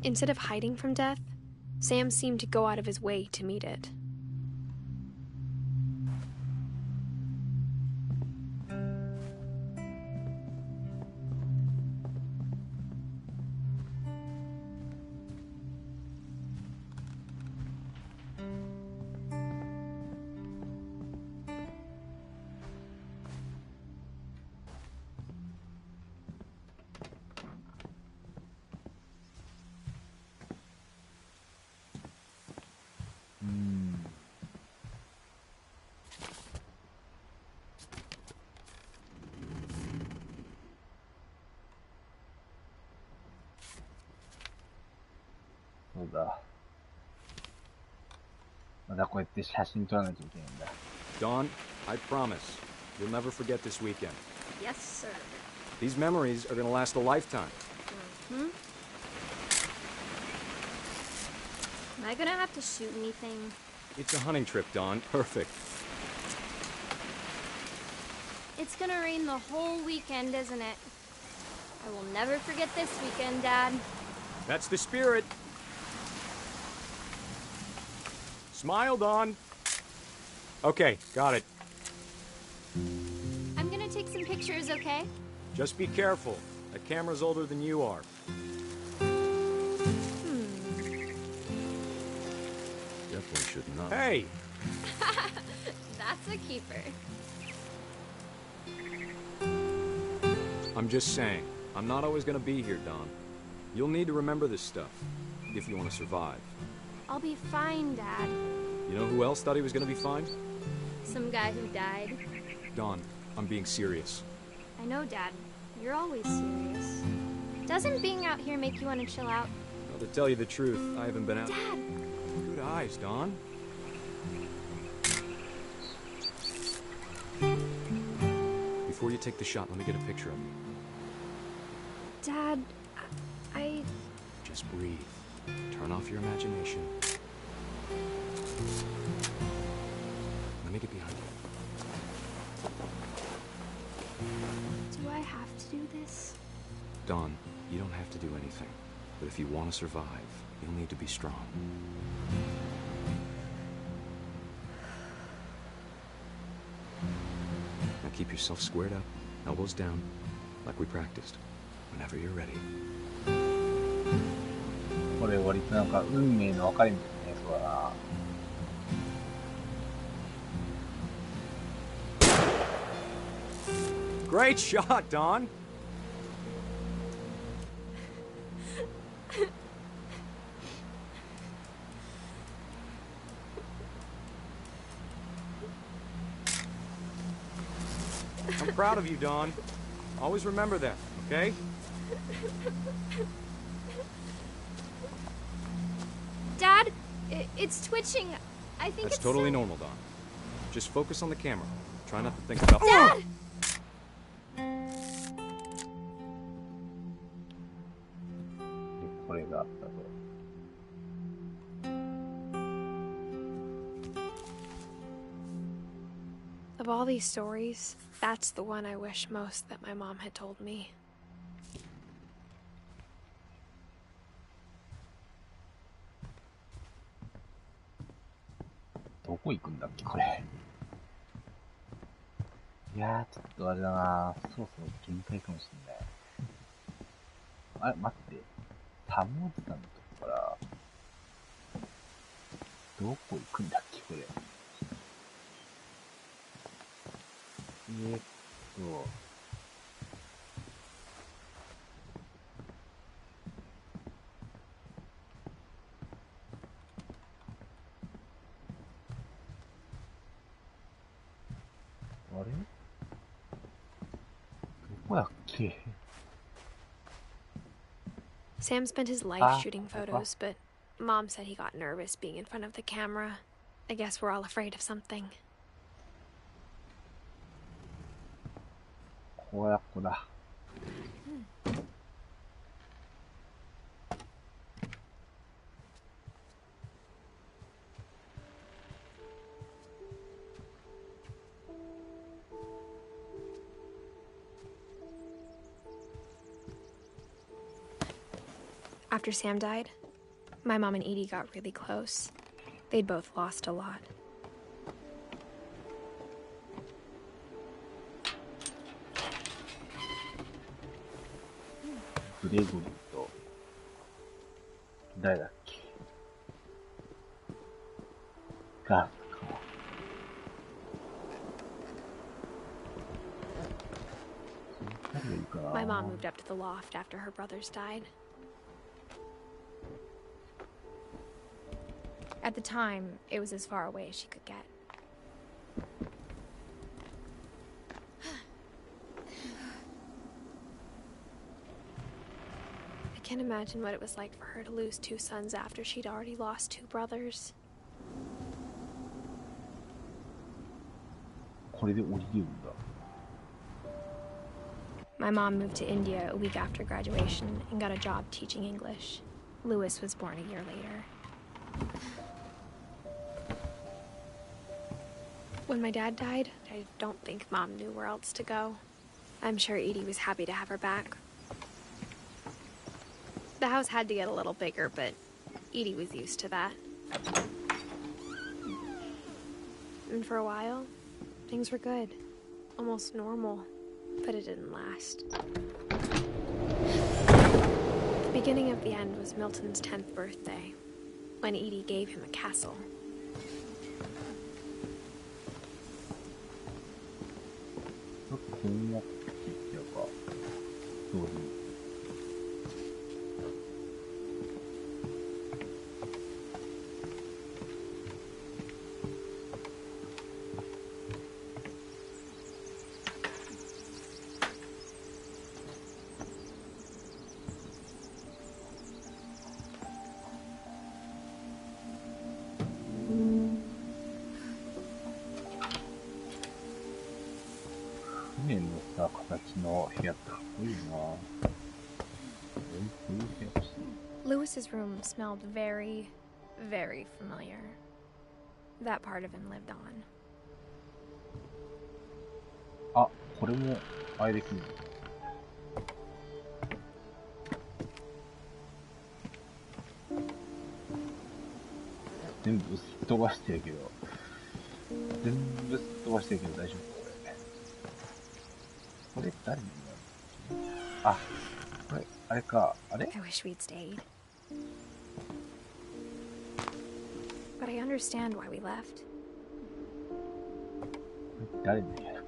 Instead of hiding from death, Sam seemed to go out of his way to meet it. Dawn, I promise, you'll never forget this weekend. Yes, sir. These memories are gonna last a lifetime. Hmm? Am I gonna have to shoot anything? It's a hunting trip, Dawn. Perfect. It's gonna rain the whole weekend, isn't it? I will never forget this weekend, Dad. That's the spirit. Smile, Dawn. Okay, got it. I'm gonna take some pictures, okay? Just be careful. That camera's older than you are. Definitely should not. Hey! That's a keeper. I'm just saying, I'm not always gonna be here, Dawn. You'll need to remember this stuff, if you want to survive. I'll be fine, Dad. You know who else thought he was gonna be fine? Some guy who died. Dawn, I'm being serious. I know, Dad. You're always serious. Doesn't being out here make you want to chill out? Well, to tell you the truth, I haven't been out. Dad! Good eyes, Dawn. Before you take the shot, let me get a picture of you. Dad, I... Just breathe. Turn off your imagination. Let me get behind you. Do I have to do this? Dawn, you don't have to do anything. But if you want to survive, you'll need to be strong. Now keep yourself squared up, elbows down, like we practiced. Whenever you're ready. これ割となんか運命の分かれ道ね、そうだな。Great shot, Dawn! I'm proud of you, Dawn. Always remember that, okay? Dad, it's twitching. I think That's it's totally normal, Dawn. Just focus on the camera. Try not to think about— Dad! Of all these stories, that's the one I wish most that my mom had told me. どこ行くんだっけこれ。いやー、ちょっとあれだな、そろそろ限界かもしれない。あれ、待って。タモズタのとこから、どこ行くんだっけこれ。あれ？どこだっけ？ Sam spent his life shooting photos, but Mom said he got nervous being in front of the camera. I guess we're all afraid of something. ここだ。After Sam died, my mom and Edie got really close. They'd both lost a lot. グレゴリーと誰だっけ？ガースか。誰がいいかな。 My mom moved up to the loft after her brothers died. At the time, it was as far away as she could get. I can't imagine what it was like for her to lose 2 sons after she'd already lost 2 brothers. これで降りるんだ。 My mom moved to India a week after graduation and got a job teaching English. Louis was born a year later. When my dad died, I don't think Mom knew where else to go. I'm sure Edie was happy to have her back. The house had to get a little bigger, but Edie was used to that. And for a while, things were good. Almost normal. But it didn't last. The beginning of the end was Milton's 10th birthday, when Edie gave him a castle. Lewis's room smelled very, very familiar. That part of him lived on. あ、これもあれできる。全部すっ飛ばしてるけど、全部すっ飛ばしてるけど大丈夫これ誰になる？あ、これ、あれか、あれ？ I wish we'd stayed. But I understand why we left. 誰になる？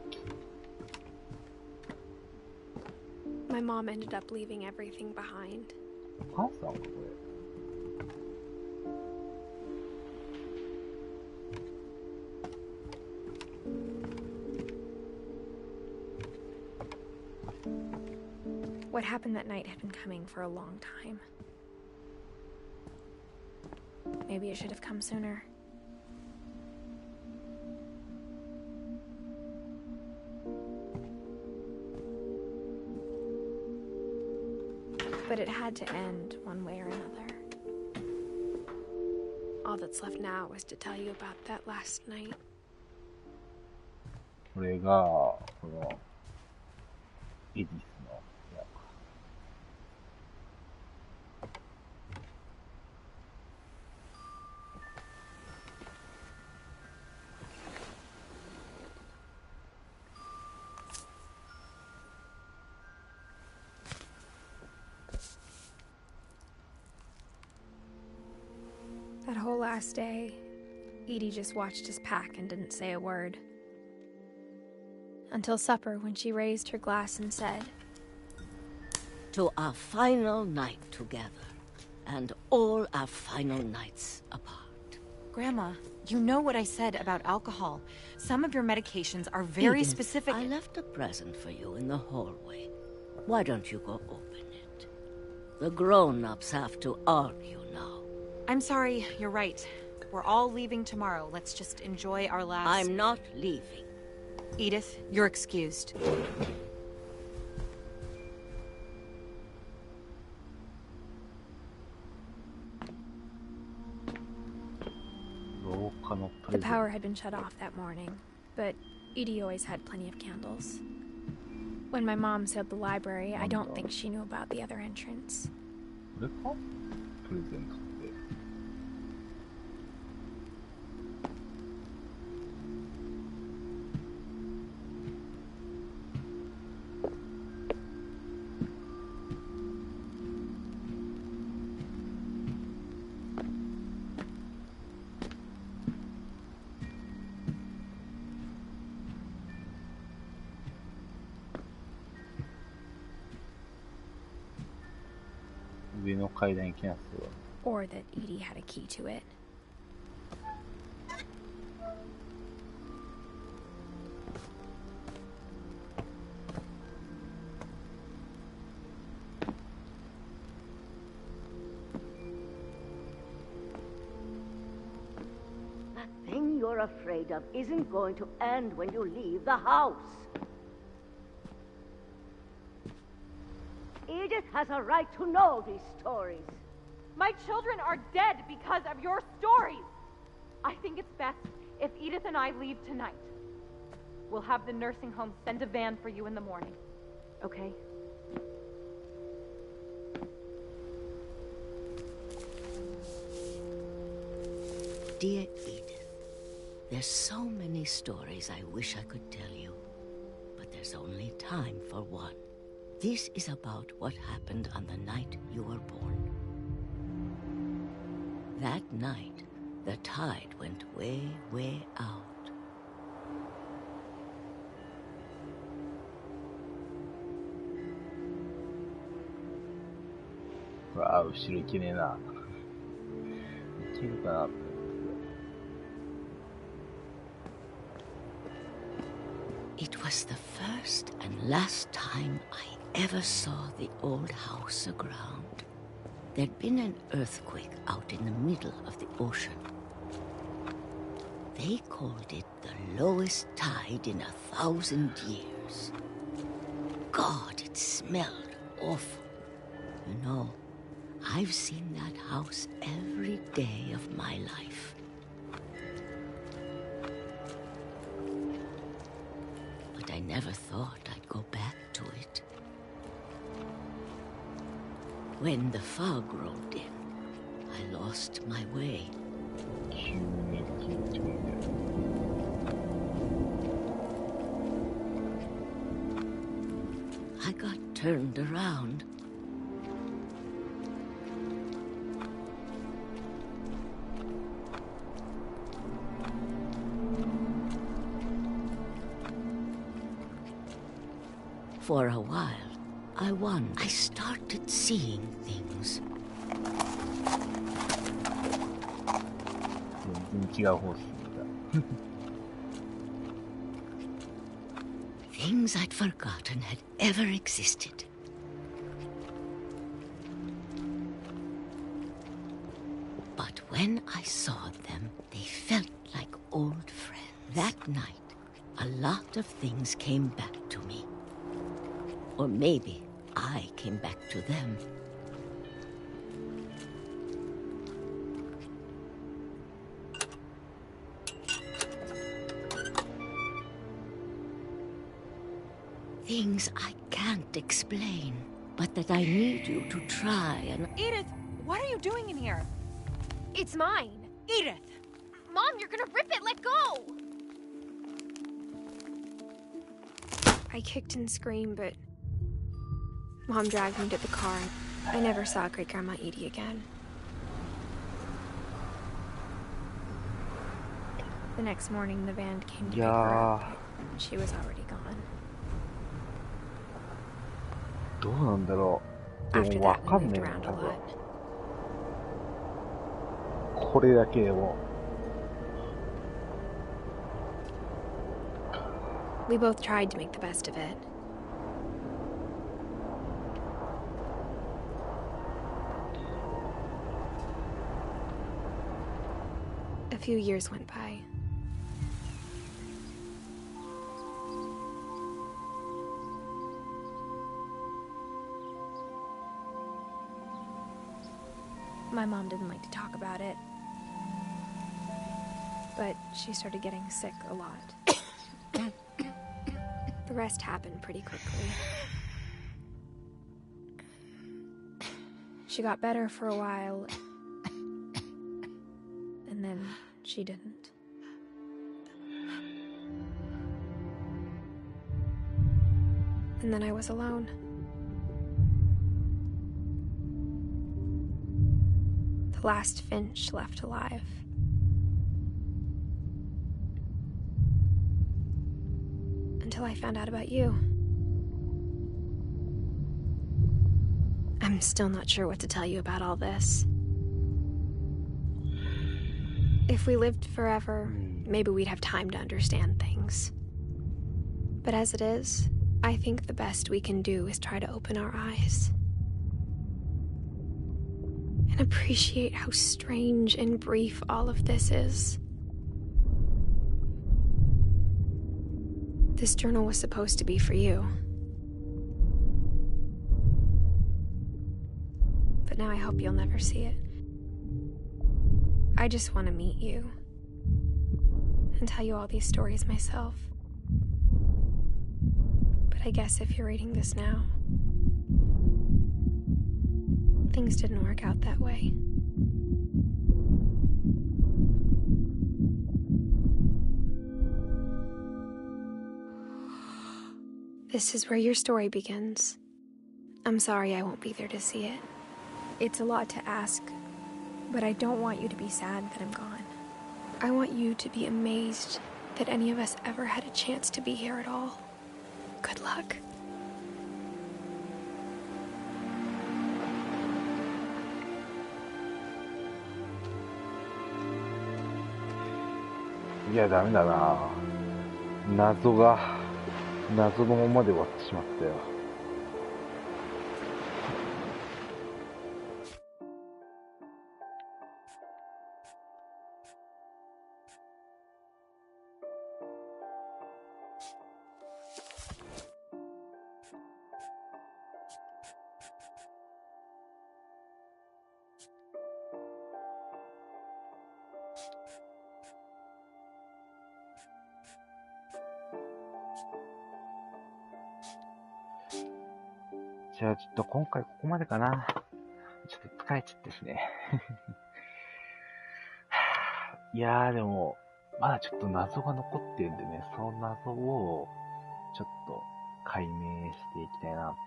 My mom ended up leaving everything behind. お母さんはこれ。What happened that night had been coming for a long time. Maybe it should have come sooner. But it had to end one way or another. All that's left now is to tell you about that last night. これが、この、エディスの部屋か。That whole last day, Edie just watched us pack and didn't say a word. Until supper, when she raised her glass and said, "To our final night together, and all our final nights apart." Grandma, you know what I said about alcohol. Some of your medications are very Edith, specific. I left a present for you in the hallway. Why don't you go open it? The grown-ups have to argue now. I'm sorry, you're right. We're all leaving tomorrow. Let's just enjoy our last... I'm not leaving. Edith, you're excused. The power had been shut off that morning, but Edie always had plenty of candles. When my mom sealed the library, I don't think she knew about the other entrance. Or that Edie had a key to it. That thing you're afraid of isn't going to end when you leave the house. Edith has a right to know these stories. My children are dead because of your stories. I think it's best if Edith and I leave tonight. We'll have the nursing home send a van for you in the morning. Okay? Dear Edith, there's so many stories I wish I could tell you, but there's only time for one. This is about what happened on the night you were born. That night, the tide went way, way out. Wow, 後ろ行けねえな。行けるかな。It was the first and last time I ever saw the old house aground. There'd been an earthquake out in the middle of the ocean. They called it the lowest tide in 1,000 years. God, it smelled awful. You know, I've seen that house every day of my life. But I never thought I'd go back to it. When the fog rolled in, I lost my way. I got turned around. For a while, I won. I started seeing things. Things I'd forgotten had ever existed. But when I saw them, they felt like old friends. That night, a lot of things came back to me. Or maybe I came back to them. Things I can't explain, but that I need you to try and... Edith, what are you doing in here? It's mine. Edith! Mom, you're gonna rip it! Let go! I kicked and screamed, but Mom dragged me to the car. I never saw Great-Grandma Edie again. The next morning, the van came to pick her up, but she was already gone. どうなんだろう。でもわかんないよ、多分。これだけでも。We both tried to make the best of it. A few years went by. My mom didn't like to talk about it, but she started getting sick a lot. The rest happened pretty quickly. She got better for a while, and then she didn't. And then I was alone. The last Finch left alive. Until I found out about you. I'm still not sure what to tell you about all this. If we lived forever, maybe we'd have time to understand things. But as it is, I think the best we can do is try to open our eyes. And appreciate how strange and brief all of this is. This journal was supposed to be for you. But now I hope you'll never see it. I just want to meet you and tell you all these stories myself. But I guess if you're reading this now, things didn't work out that way. This is where your story begins. I'm sorry I won't be there to see it. It's a lot to ask, but I don't want you to be sad that I'm gone. I want you to be amazed that any of us ever had a chance to be here at all. Good luck. Yeah, ダメだな。謎のままで終わってしまったよ。じゃあちょっと今回ここまでかな。ちょっと疲れちゃってですね。いやーでも、まだちょっと謎が残ってるんでね、その謎をちょっと解明していきたいなって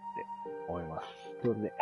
思います。ということで、